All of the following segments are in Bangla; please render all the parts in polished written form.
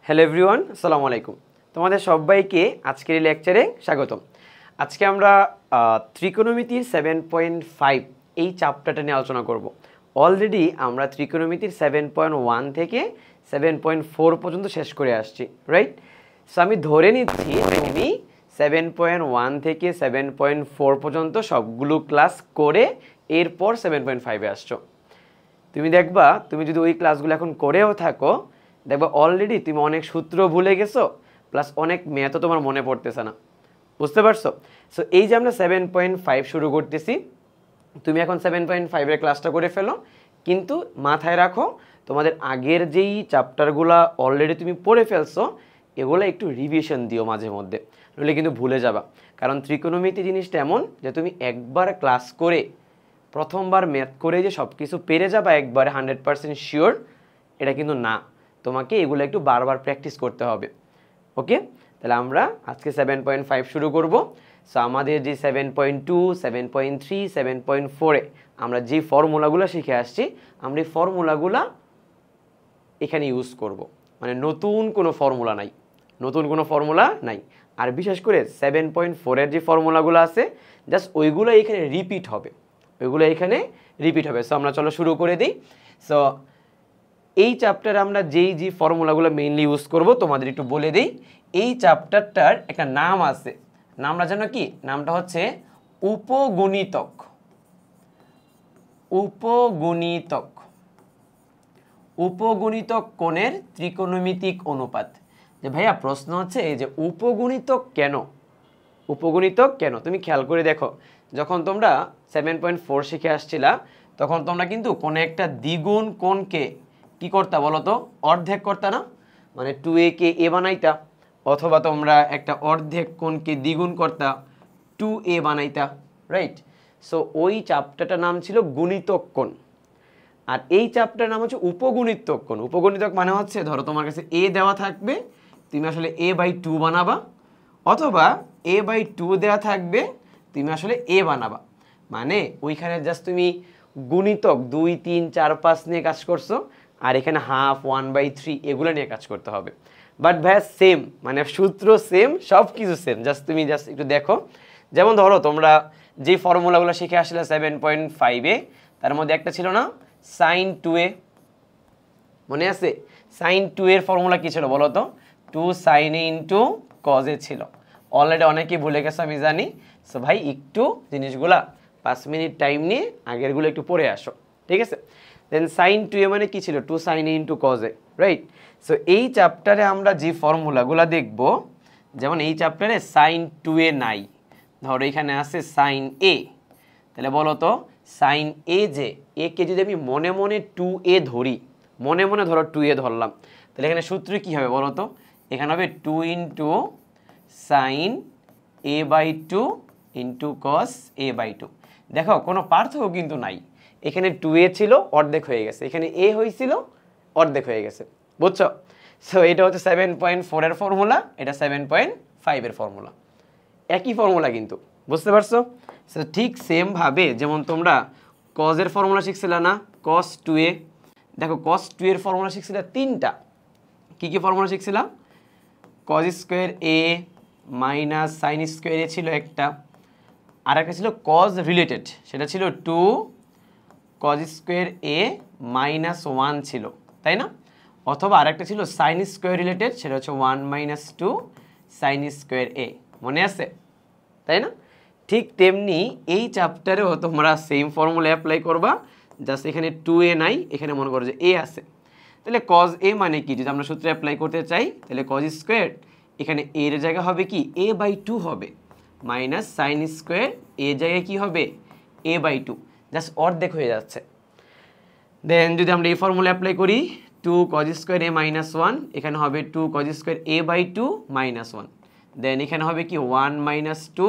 হ্যালো এভরিওয়ান, আসসালামু আলাইকুম। তোমাদের সবাইকে আজকের এই লেকচারে স্বাগতম। আজকে আমরা ত্রিকোণমিতির 7.5 এই চ্যাপ্টারটা নিয়ে আলোচনা করব। অলরেডি আমরা ত্রিকোণমিতির 7.1 থেকে 7.4 পর্যন্ত শেষ করে আসছি, রাইট? সো আমি ধরে নিচ্ছি তুমি 7.1 থেকে 7.4 পর্যন্ত সবগুলো ক্লাস করে এরপর 7.5-এ আসছো। তুমি দেখবা, তুমি যদি ওই ক্লাসগুলো এখন করেও থাকো, দেখবা অলরেডি তুমি অনেক সূত্র ভুলে গেছো, প্লাস অনেক ম্যাথও তোমার মনে পড়তেছে না। বুঝতে পারছো? সো এই যে আমরা 7.5 শুরু করতেছি, তুমি এখন 7.5-এর ক্লাসটা করে ফেলো, কিন্তু মাথায় রাখো তোমাদের আগের যেই চ্যাপ্টারগুলো অলরেডি তুমি পড়ে ফেলছো এগুলো একটু রিভিশন দিও মাঝে মধ্যে, নইলে কিন্তু ভুলে যাবা। কারণ ত্রিকোণমিতি জিনিসটা এমন যে তুমি একবার ক্লাস করে প্রথমবার ম্যাথ করে যে সব কিছু পেরে যাবা একবারে 100% শিওর, এটা কিন্তু না। তোমাকে এগুলো একটু বারবার প্র্যাকটিস করতে হবে। ওকে, তাহলে আমরা আজকে 7.5 শুরু করব। সো আমাদের যে 7.2, 7.3, 7.4-এ আমরা যে ফর্মুলাগুলো শিখে আসছি, আমরা এই ফর্মুলাগুলো এখানে ইউজ করব। মানে নতুন কোনো ফর্মুলা নাই, আর বিশেষ করে 7.4-এর যে ফর্মুলাগুলো আছে জাস্ট ওইগুলো এখানে রিপিট হবে। সো আমরা চলো শুরু করে দিই। সো এই চ্যাপ্টারে আমরা যেই ফর্মুলাগুলো মেইনলি ইউজ করব তোমাদের একটু বলে দিই। এই চ্যাপ্টারটার একটা নাম আছে, নামটা জানো কি? নামটা হচ্ছে উপগুণিতক। উপগুণিতক কোণের ত্রিকোণমিতিক অনুপাত। যে ভাইয়া প্রশ্ন হচ্ছে এই যে উপগুণিতক কেন তুমি খেয়াল করে দেখো, যখন তোমরা 7.4 শিখে আসছিলা তখন তোমরা কিন্তু কোনো একটা দ্বিগুণ কোণকে কি করতা বলো তো? অর্ধেক করতা না? মানে 2a কে a বানাইতা, অথবা তোমরা একটা অর্ধেক কোণকে দ্বিগুণ করতা 2a বানাইতা, রাইট? সো ওই চ্যাপ্টারটার নাম ছিল গুণিতক কোণ, আর এই চ্যাপ্টার নাম হচ্ছে উপগুণিতক কোণ। উপগুণিতক মানে হচ্ছে ধরো তোমার কাছে a দেওয়া থাকবে, তুমি আসলে a/2 বানাবা, অথবা a/2 দেওয়া থাকবে, তুমি আসলে a বানাবা। মানে ওইখানে জাস্ট তুমি গুণিতক 2, 3, 4, 5 নিয়ে কাজ করছো, আর এখানে হাফ, 1/3 এগুলো নিয়ে কাজ করতে হবে। বাট ভাইয়া সেম, মানে সূত্র সেম, সব কিছু সেম, তুমি একটু দেখো। যেমন ধরো তোমরা যে ফর্মুলাগুলো শিখে আসলে 7.5-এ, তার মধ্যে একটা ছিল না sin 2a, মনে আছে? sin 2 এর ফর্মুলা কি ছিল বলো তো? 2 sin a into cos a ছিল। অলরেডি অনেকেই ভুলে গেছে আমি জানি। সো ভাই একটু জিনিসগুলা 5 মিনিট টাইম নিয়ে আগেরগুলো একটু পড়ে আসো, ঠিক আছে? দেন sin 2a মানে কি ছিল? 2 sin a into cos a, right? So এই চ্যাপ্টারে আমরা যে ফর্মুলাগুলা দেখব, যেমন এই চ্যাপ্টারে sin 2a নাই, ধরো এখানে আছে sin a, তাহলে বলো তো sin a, যে a কে যদি আমি মনে মনে 2a ধরি, মনে মনে ধরো 2a ধরলাম, তাহলে এখানে সূত্র কি হবে বলো তো? এখানে হবে 2 into sin a/2 into cos a/2। দেখো কোনো পার্থক্য কিন্তু নাই, এখানে 2a ছিল অর্ধেক হয়ে গেছে, এখানে a হয়েছিল অর্ধেক হয়ে গেছে, বুঝছো? সো এটা হচ্ছে 7.4-এর ফর্মুলা, এটা 7.5-এর ফর্মুলা, একই ফর্মুলা কিন্তু, বুঝতে পারছো? সো ঠিক সেম ভাবে যেমন তোমরা cos এর ফর্মুলা শিখছিলে না, cos 2a, দেখো cos 2 এর ফর্মুলা শিখছিলে তিনটা। কি কি ফর্মুলা শিখছিলাম? cos square a minus sine square a ছিল একটা, আর একটা ছিল cos রিলেটেড, সেটা ছিল 2 cos স্কোয়ার a মাইনাস 1 ছিল, তাই না? অথবা আরেকটা ছিল সাইন স্কোয়ার রিলেটেড, সেটা হচ্ছে 1 মাইনাস 2 সাইন স্কোয়ার a, মনে আছে? তাই না? ঠিক তেমনি এই চ্যাপ্টারেও তোমরা সেম ফর্মুলা অ্যাপ্লাই করবা, জাস্ট এখানে 2a নাই, এখানে মনে করো যে a আছে। তাহলে cos a মানে কি? যদি আমরা সূত্র অ্যাপ্লাই করতে চাই, তাহলে cos স্কোয়ার এখানে a এর জায়গা হবে কি? a/2 হবে, মাইনাস সাইন স্কোয়ার a জায়গায় কি হবে? a/2, জাস্ট অর্ধেক হয়ে যাচ্ছে। দেন যদি আমরা এই ফর্মুলা অ্যাপ্লাই করি, 2 cos স্কোয়ার a মাইনাস 1, এখানে হবে 2 cos স্কোয়ার a/2 মাইনাস 1। দেন এখানে হবে কি 1 মাইনাস 2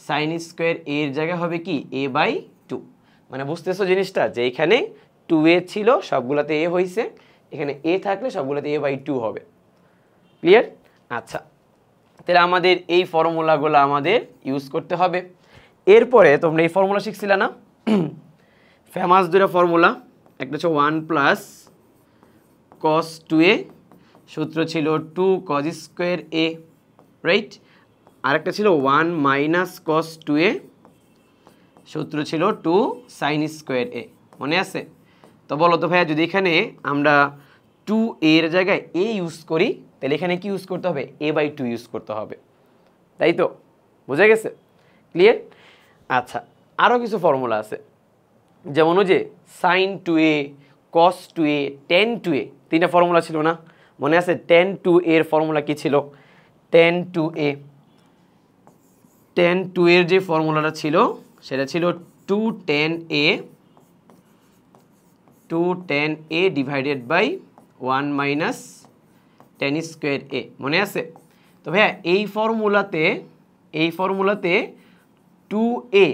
সাইন স্কোয়ার এর জায়গায় হবে কি? a/2। মানে বুঝতেছো জিনিসটা, যে এখানে 2a ছিল সবগুলোতে a হয়েছে, এখানে a থাকলে সবগুলোতে a/2 হবে। ক্লিয়ার? আচ্ছা, তাহলে আমাদের এই ফর্মুলাগুলো আমাদের ইউজ করতে হবে। এরপরে তোমরা এই ফর্মুলা শিখছিলে না, ফেমাস দুটো ফর্মুলা, একটা হচ্ছে 1 প্লাস cos 2a সূত্র ছিল 2 cos স্কোয়ার এ, রাইট। আরেকটা ছিল 1 মাইনাস cos 2a, সূত্র ছিল 2 sin স্কোয়ার এ, মনে আছে? তো বলো তো ভাইয়া, যদি এখানে আমরা 2a এর জায়গায় a ইউজ করি, তাহলে এখানে কি ইউজ করতে হবে? a/2 ইউজ করতে হবে, তাই তো? বোঝা গেছে? ক্লিয়ার? আচ্ছা, আরও কিছু ফর্মুলা আছে, যেমন ওই যে sin 2a, cos 2a, tan 2a, তিনটা ফর্মুলা ছিল না? মনে আছে tan 2a এর ফর্মুলা কি ছিল? tan 2a, tan 2a এর যে ফর্মুলাটা ছিল সেটা ছিল 2 tan a divided by 1 minus tan square a, মনে আছে? তো ভাইয়া এই ফর্মুলাতে 2a,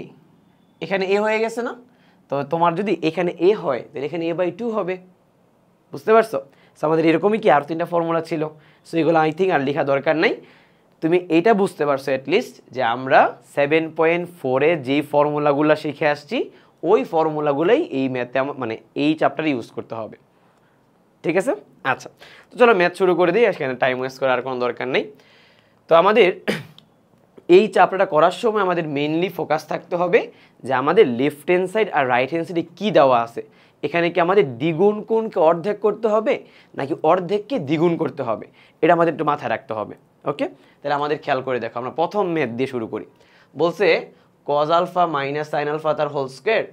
এখানে a হয়ে গেছে না? তো তোমার যদি এখানে a হয় তাহলে এখানে a/2 হবে, বুঝতে পারছো? সো আমাদের এরকমই কি আর তিনটা ফর্মুলা ছিল, সো এগুলো আই থিঙ্ক আর লেখা দরকার নাই। তুমি এইটা বুঝতে পারছো অ্যাটলিস্ট যে আমরা 7.4-এ যেই ফর্মুলাগুলো শিখে আসছি ওই ফর্মুলাগুলোই এই ম্যাথে মানে এই চ্যাপ্টারে ইউজ করতে হবে, ঠিক আছে? আচ্ছা, তো চলো ম্যাথ শুরু করে দিই, এখানে টাইম ওয়েস্ট করার কোনো দরকার নেই। তো আমাদের এই চ্যাপ্টারটা করার সময় আমাদের মেইনলি ফোকাস থাকতে হবে যে আমাদের লেফট হ্যান্ড সাইড আর রাইট হ্যান্ড সাইডে কী দেওয়া আছে। এখানে কি আমাদের দ্বিগুণ কোণকে অর্ধেক করতে হবে নাকি অর্ধেককে দ্বিগুণ করতে হবে, এটা আমাদের একটু মাথায় রাখতে হবে। ওকে, তাহলে আমাদের খেয়াল করে দেখো, আমরা প্রথম ম্যাথ দিয়ে শুরু করি। বলছে cos alpha minus sine alpha তার whole square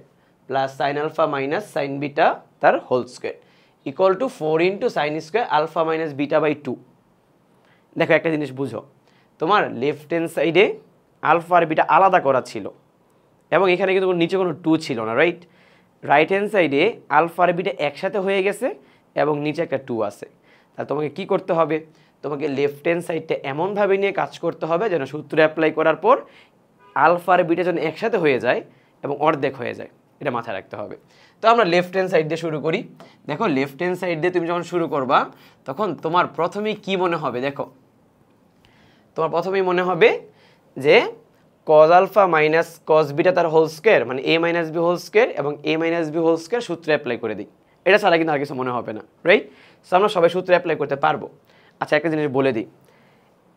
plus sine alpha minus sine beta তার whole square equal to 4 into sine square alpha minus beta. দেখো একটা জিনিস বুঝো, তোমার লেফট হ্যান্ড সাইডে আলফা আর বিটা আলাদা করা ছিল এবং এখানে কিন্তু নিচে কোনো 2 ছিল না, রাইট? রাইট হ্যান্ড সাইডে আলফা আর বিটা একসাথে হয়ে গেছে এবং নিচে একটা 2 আছে। তাহলে তোমাকে কি করতে হবে? তোমাকে লেফট হ্যান্ড সাইডটা এমনভাবে নিয়ে কাজ করতে হবে যেন সূত্র অ্যাপ্লাই করার পর আলফা আর বিটা যেন একসাথে হয়ে যায় এবং অর্ধেক হয়ে যায়, এটা মাথায় রাখতে হবে। তো আমরা লেফট হ্যান্ড সাইড দিয়ে শুরু করি। দেখো লেফট হ্যান্ড সাইড দিয়ে তুমি যখন শুরু করবা তখন তোমার প্রথমেই কি মনে হবে? দেখো তোমার প্রথমেই মনে হবে যে cos alpha minus cos beta তার হোল স্কোয়ার মানে a minus B whole square এবং a minus B whole square সূত্র অ্যাপ্লাই করে দিই, এটা ছাড়া কিন্তু আর কিছু মনে হবে না, রাইট? সো আমরা সবাই সূত্র অ্যাপ্লাই করতে পারবো। আচ্ছা, একটা জিনিস বলে দিই,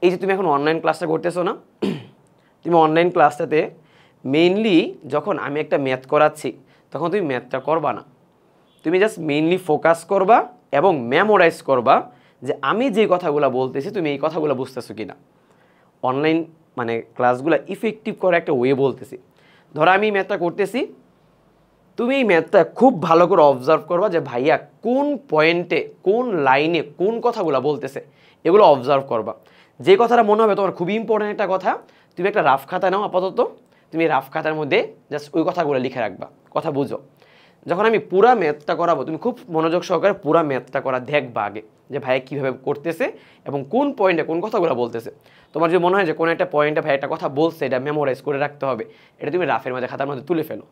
এই যে তুমি এখন অনলাইন ক্লাসটা করতেছো না, তুমি অনলাইন ক্লাসটাতে মেইনলি যখন আমি একটা ম্যাথ করাচ্ছি তখন তুমি ম্যাথটা করবা না, তুমি জাস্ট মেইনলি ফোকাস করবা এবং মেমোরাইজ করবা যে আমি যে কথাগুলো বলতেছি তুমি এই কথাগুলো বুঝতেছো কিনা। অনলাইন মানে ক্লাসগুলো ইফেক্টিভ করার একটা ওয়ে বলতেছি। ধরো আমি ম্যাথটা করতেছি, তুমি এই ম্যাথটা খুব ভালো করে অবজার্ভ করবা যে ভাইয়া কোন পয়েন্টে কোন লাইনে কোন কথাগুলো বলতেছে, এগুলো অবজার্ভ করবা। যে কথাটা মনে হবে তোমার খুবই ইম্পর্টেন্ট একটা কথা, তুমি একটা রাফ খাতা নাও আপাতত, তুমি রাফ খাতার মধ্যে জাস্ট ওই কথাগুলো লিখে রাখবা, কথা বুঝো। যখন আমি পুরা ম্যাথটা করাবো তুমি খুব মনোযোগ সহকারে পুরা ম্যাথটা করা দেখবা আগে যে ভাইয়া কীভাবে করতেছে এবং কোন পয়েন্টে কোন কথাগুলো বলতেছে। তোমার যদি মনে হয় যে কোনো একটা পয়েন্টে ভাই একটা কথা বলছে এটা মেমোরাইজ করে রাখতে হবে, এটা তুমি রাফের মধ্যে খাতার মধ্যে তুলে ফেলো।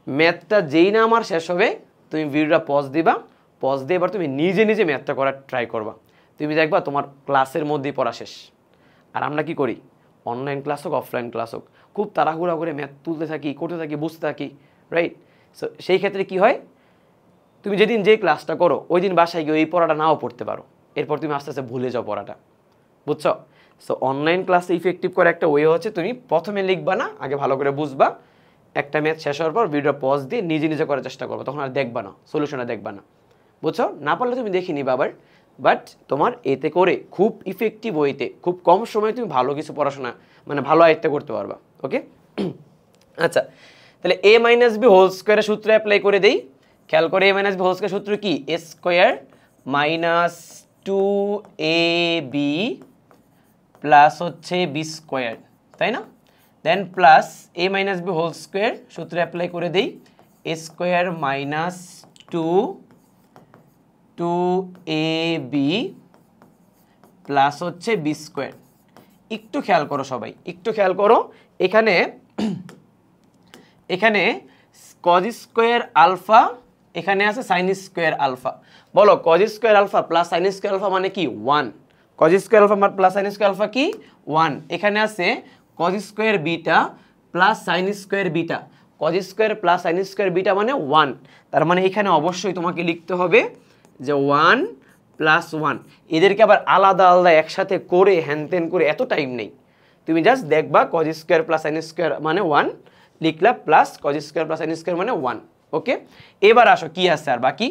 ম্যাথটা যেই না আমার শেষ হবে তুমি ভিডিওটা পজ দিবা, পজ দিয়ে এবার তুমি নিজে নিজে ম্যাথটা করার ট্রাই করবা, তুমি দেখবা তোমার ক্লাসের মধ্যেই পড়া শেষ। আর আমরা কি করি, অনলাইন ক্লাস হোক অফলাইন ক্লাস হোক খুব তাড়াহুড়া করে ম্যাথ তুলতে থাকি, করতে থাকি, বুঝতে থাকি, রাইট? সো সেই ক্ষেত্রে কি হয়, তুমি যেদিন যেই ক্লাসটা করো ওই দিন বাসায় গিয়ে ওই পড়াটা নাও পড়তে পারো, এরপর তুমি আস্তে আস্তে ভুলে যাও পড়াটা, বুঝছো? সো অনলাইন ক্লাসে ইফেক্টিভ করে একটা ওয়ে হচ্ছে তুমি প্রথমে লিখবা না, আগে ভালো করে বুঝবা, একটা ম্যাথ শেষ হওয়ার পর ভিডিও পজ দিয়ে নিজে নিজে করার চেষ্টা করবো, তখন আর দেখবা না, সলিউশনটা দেখবা না, বুঝছো? না পারলে তুমি দেখে নিবা আবার, বাট তোমার এতে করে খুব ইফেক্টিভ ওয়েতে খুব কম সময়ে তুমি ভালো কিছু পড়াশোনা মানে ভালো আয়ত্ত করতে পারবা। ওকে, আচ্ছা, তাহলে a মাইনাস বি হোল স্কোয়ারের সূত্র অ্যাপ্লাই করে দেই। খেয়াল করে a minus B whole square সূত্র কি? a square minus 2ab plus হচ্ছে বি স্কোয়ার, তাই না? Then plus a minus B whole square সূত্র অ্যাপ্লাই করে দেই, a square minus 2ab plus হচ্ছে বি স্কোয়ার। একটু খেয়াল করো সবাই, একটু খেয়াল করো, এখানে এখানে cos স্কোয়ার আলফা, এখানে আছে সাইন স্কোয়ার আলফা। বলো cos square alpha plus sine square alpha মানে কি? 1। cos square alpha plus sine square alpha কি? 1। এখানে আছে cos square beta plus sine square beta, cos square plus sine square beta মানে 1। তার মানে এখানে অবশ্যই তোমাকে লিখতে হবে যে 1 প্লাস 1, এদেরকে আবার আলাদা আলাদা একসাথে করে হ্যানত্যান করে এত টাইম নেই। তুমি জাস্ট দেখবা cos square plus sine square মানে 1 লিখলা, plus cos square plus sine square মানে 1। ওকে, এবার আসো কি আছে আর বাকি,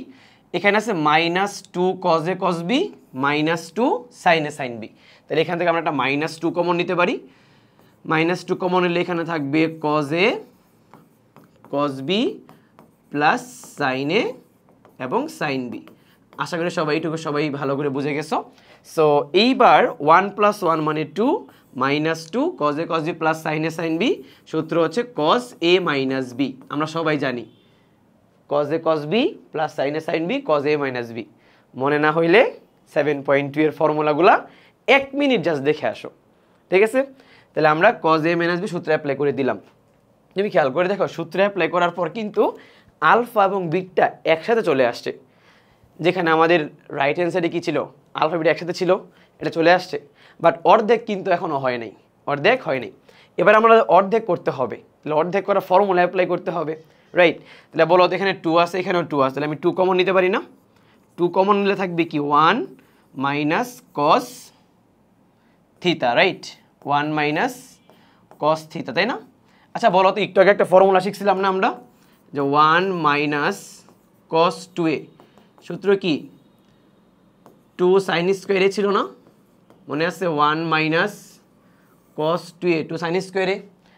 এখানে আছে -2 cos A cos B -2 sine A sine B. তাহলে এখান থেকে আমরা একটা -2 কমন নিতে পারি। -2 কমন নিলে এখানে থাকবে cos A cos B plus sine A এবং সাইন বি। আশা করি সবাই ভালো করে বুঝে গেছো। সো এইবার 1 + 1 মানে 2 -2 cos a cos b plus sin a sin b, সূত্র হচ্ছে cos a minus b। আমরা সবাই জানি cos a cos b plus sin a sin b cos a minus b। মনে না হইলে 7.2 এর ফর্মুলাগুলা 1 মিনিট জাস্ট দেখে আসো, ঠিক আছে? তাহলে আমরা cos a minus b সূত্র অ্যাপ্লাই করে দিলাম। তুমি খেয়াল করে দেখো, সূত্র অ্যাপ্লাই করার পর কিন্তু আলফা এবং বিটা একসাথে চলে আসছে। যেখানে আমাদের রাইট হ্যান্ড সাইডে কী ছিল, আলফা বিটা একসাথে ছিল, এটা চলে আসছে। বাট অর্ধেক কিন্তু এখনও হয় নাই, অর্ধেক হয় নাই। এবার আমরা অর্ধেক করতে হবে, তাহলে অর্ধেক করার ফর্মুলা অ্যাপ্লাই করতে হবে, রাইট? তাহলে বলো তো এখানে 2 আছে, এখানেও 2 আছে, তাহলে আমি 2 কমন নিতে পারি না? 2 কমন নিলে থাকবে কি 1 মাইনাস কস থিতা, রাইট? 1 মাইনাস কস থিতা, তাই না? আচ্ছা বলো তো, একটু আগে একটা ফর্মুলা শিখছিলাম না আমরা, যে 1 মাইনাস কস 2a, সূত্র কি 2 সাইন স্কোয়ারে ছিল না? মনে আছে 1 মাইনাস কস 2a 2 সাইন স্কোয়ারে।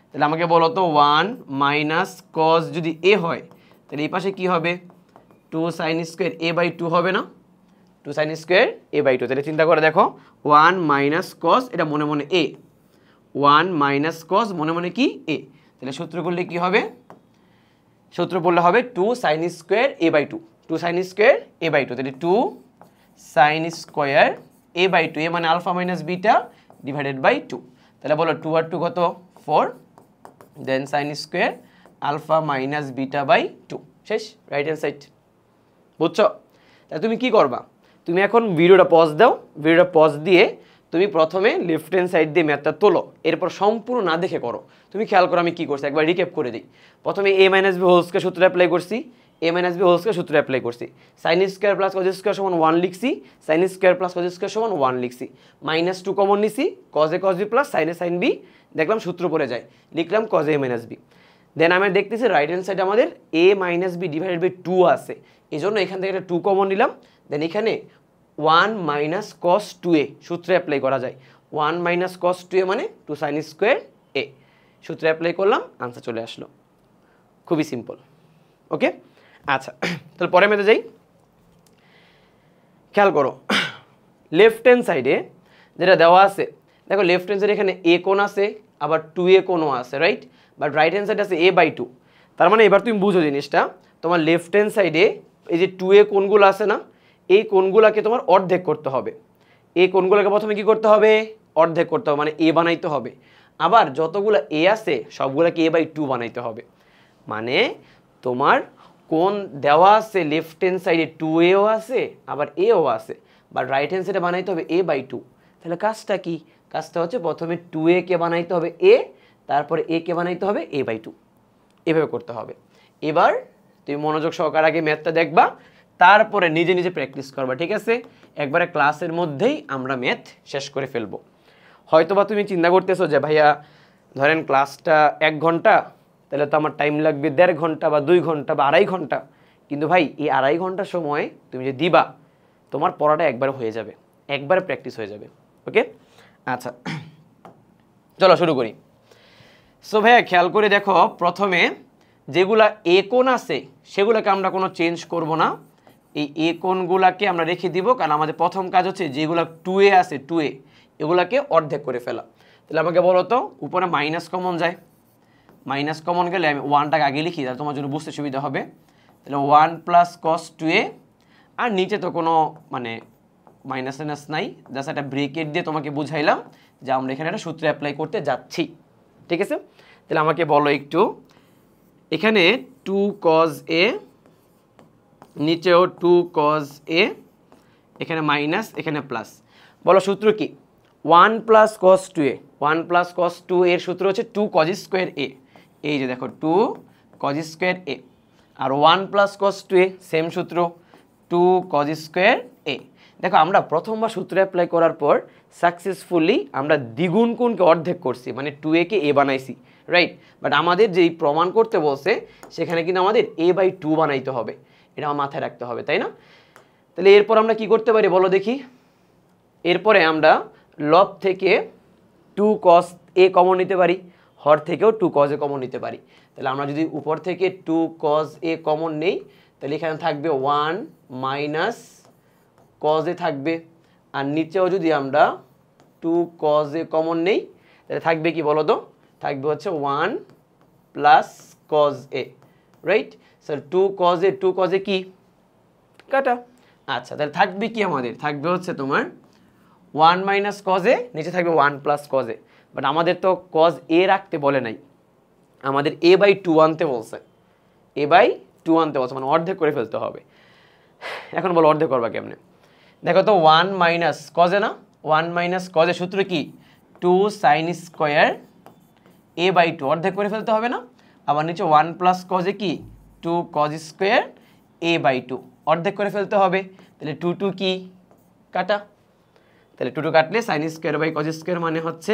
তাহলে আমাকে বলো তো 1 মাইনাস কস যদি a হয় তাহলে এই পাশে কি হবে 2 সাইন স্কোয়ার a/2 হবে না? 2 সাইন স্কোয়ার a/2। তাহলে চিন্তা করে দেখো 1 মাইনাস কস, এটা মনে মনে a, 1 মাইনাস কস মনে মনে কি a। তাহলে সূত্র করলে কি হবে, সূত্র বললে হবে 2 sine square a/2, 2 sine square a/2। তাহলে 2 সাইন স্কোয়ার a/2, এ মানে alpha minus beta divided by 2। তাহলে বলো 2 আর 2 কত 4, then sine square alpha minus beta by 2, শেষ। রাইট হ্যান্ড সাইড, বুঝছো? তাহলে তুমি কি করবা, তুমি এখন ভিডিওটা পজ দাও, ভিডিওটা পজ দিয়ে তুমি প্রথমে লেফট হ্যান্ড সাইড দিয়ে ম্যাথটা তোলো, এরপর সম্পূর্ণ না দেখে করো। তুমি খেয়াল করো আমি কী করছি, একবার রিক্যাপ করে দিই। প্রথমে a minus B whole square সূত্র অ্যাপ্লাই করছি, a minus B whole square সূত্র অ্যাপ্লাই করছি, sine square plus cos square সমান 1 লিখছি, sine square plus cos square সমান 1 লিখছি, -2 কমন নিছি, cos A cos B plus sine A sine B, দেখলাম সূত্র পড়ে যায়, লিখলাম cos A minus B. Then আমি দেখতেছি রাইট হ্যান্ড সাইডে আমাদের a minus B divided by 2 আছে, এই জন্য এখান থেকে একটা 2 কমন নিলাম। দেন এখানে 1 মাইনাস কস 2a সূত্রে অ্যাপ্লাই করা যায়, 1 মাইনাস কস 2a মানে 2 সাইন স্কোয়ার a, সূত্রে অ্যাপ্লাই করলাম, আনসার চলে আসলো। খুবই সিম্পল, ওকে? আচ্ছা তাহলে পরে মেতে যাই। খেয়াল করো লেফট হ্যান্ড সাইডে যেটা দেওয়া আছে, দেখো লেফট হ্যান্ড সাইডে এখানে a কোণ আছে, আবার 2a কোণও আছে, রাইট? বাট রাইট হ্যান্ড সাইডে আছে a/2। তার মানে এবার তুমি বুঝো জিনিসটা, তোমার লেফট হ্যান্ড সাইডে এই যে 2a কোণগুলো আছে না, এই কোণগুলোকে তোমার অর্ধেক করতে হবে। এই কোণগুলোকে প্রথমে কি করতে হবে, অর্ধেক করতে হবে, মানে a বানাইতে হবে। আবার যতগুলো a আছে সবগুলোকে a/2 বানাইতে হবে। মানে তোমার কোণ দেওয়া আছে লেফট হ্যান্ড সাইডে 2aও আছে আবার aও আছে, বাট রাইট হ্যান্ড সাইডে বানাইতে হবে a/2। তাহলে কাজটা কি, কাজটা হচ্ছে প্রথমে 2a কে বানাইতে হবে a, তারপরে a কে বানাইতে হবে a/2, এভাবে করতে হবে। এবার তুমি মনোযোগ সহকারে আগে ম্যাথটা দেখবা, তারপরে নিজে নিজে প্র্যাকটিস করবা, ঠিক আছে? একবারে ক্লাসের মধ্যেই আমরা ম্যাথ শেষ করে ফেলবো। হয়তোবা তুমি চিন্তা করতেছো যে ভাইয়া ধরেন ক্লাসটা 1 ঘন্টা, তাহলে তো আমার টাইম লাগবে 1.5 ঘন্টা বা 2 ঘন্টা বা 2.5 ঘন্টা। কিন্তু ভাই এই 2.5 ঘন্টার সময় তুমি যে দিবা, তোমার পড়াটা একবারে হয়ে যাবে, একবারে প্র্যাকটিস হয়ে যাবে, ওকে? আচ্ছা চলো শুরু করি। সো ভাইয়া খেয়াল করে দেখো, প্রথমে যেগুলা এ কোণ আছে সেগুলোকে আমরা কোনো চেঞ্জ করব না, এই এ কোণগুলাকে আমরা রেখে দিব, কারণ আমাদের প্রথম কাজ হচ্ছে যেগুলো 2a আছে 2a এগুলাকে অর্ধেক করে ফেলা। তাহলে আমাকে বলো তো, উপরে মাইনাস কমন যায়, মাইনাস কমন গেলে আমি 1টাকে আগে লিখি, তাহলে তোমার জন্য বুঝতে সুবিধা হবে। তাহলে 1 প্লাস কস 2a, আর নিচে তো কোনো মানে মাইনাস টাইনাস নাই, জাস্ট একটা ব্রেকেট দিয়ে তোমাকে বুঝাইলাম যে আমরা এখানে একটা সূত্র অ্যাপ্লাই করতে যাচ্ছি, ঠিক আছে? তাহলে আমাকে বলো একটু, এখানে 2 cos a, নিচেও 2 cos a, এখানে মাইনাস এখানে প্লাস, বলো সূত্র কি 1 plus cos 2a, 1 plus cos 2 এর সূত্র হচ্ছে 2 cos স্কোয়ার a, এই যে দেখো 2 cos স্কোয়ার a, আর 1 প্লাস cos 2a সেম সূত্র টু কজ স্কোয়ার এ। দেখো আমরা প্রথমবার সূত্র অ্যাপ্লাই করার পর সাকসেসফুলি আমরা দ্বিগুণ কোণকে অর্ধেক করছি, মানে 2a কে a বানাইছি, রাইট। বাট আমাদের যেই প্রমাণ করতে বলছে সেখানে কিন্তু আমাদের a/2 বানাইতে হবে, এটা আমার মাথায় রাখতে হবে, তাই না? তাহলে এরপর আমরা কি করতে পারি বলো দেখি। এরপরে আমরা লব থেকে 2 cos a কমন নিতে পারি, হর থেকেও 2 cos a কমন নিতে পারি। তাহলে আমরা যদি উপর থেকে 2 cos a কমন নেই তাহলে এখানে থাকবে 1 মাইনাস cos a থাকবে, আর নিচেও যদি আমরা 2 cos a কমন নেই তাহলে থাকবে কি বলো তো, থাকবে হচ্ছে 1 plus cos a, right. Sir 2 cos a কি কাটা। আচ্ছা তাহলে থাকবে কি আমাদের, থাকবে হচ্ছে তোমার 1 মাইনাস cos a, নিচে থাকবে 1 প্লাস cos a। বাট আমাদের তো cos a রাখতে বলে নাই, আমাদের a/2 আনতে বলছে, a/2 আনতে বলছে, মানে অর্ধেক করে ফেলতে হবে। এখন বলো অর্ধেক করবা কেমনে। দেখো তো 1 মাইনাস cos a না, 1 মাইনাস cos a সূত্র কি 2 sin স্কোয়ার a/2, অর্ধেক করে ফেলতে হবে না। আবার নিচে 1 প্লাস cos a কি 2 cos স্কোয়ার a/2, অর্ধেক করে ফেলতে হবে। তাহলে 2 কি কাটা, তাহলে 2 কাটলে sin square by cos square মানে হচ্ছে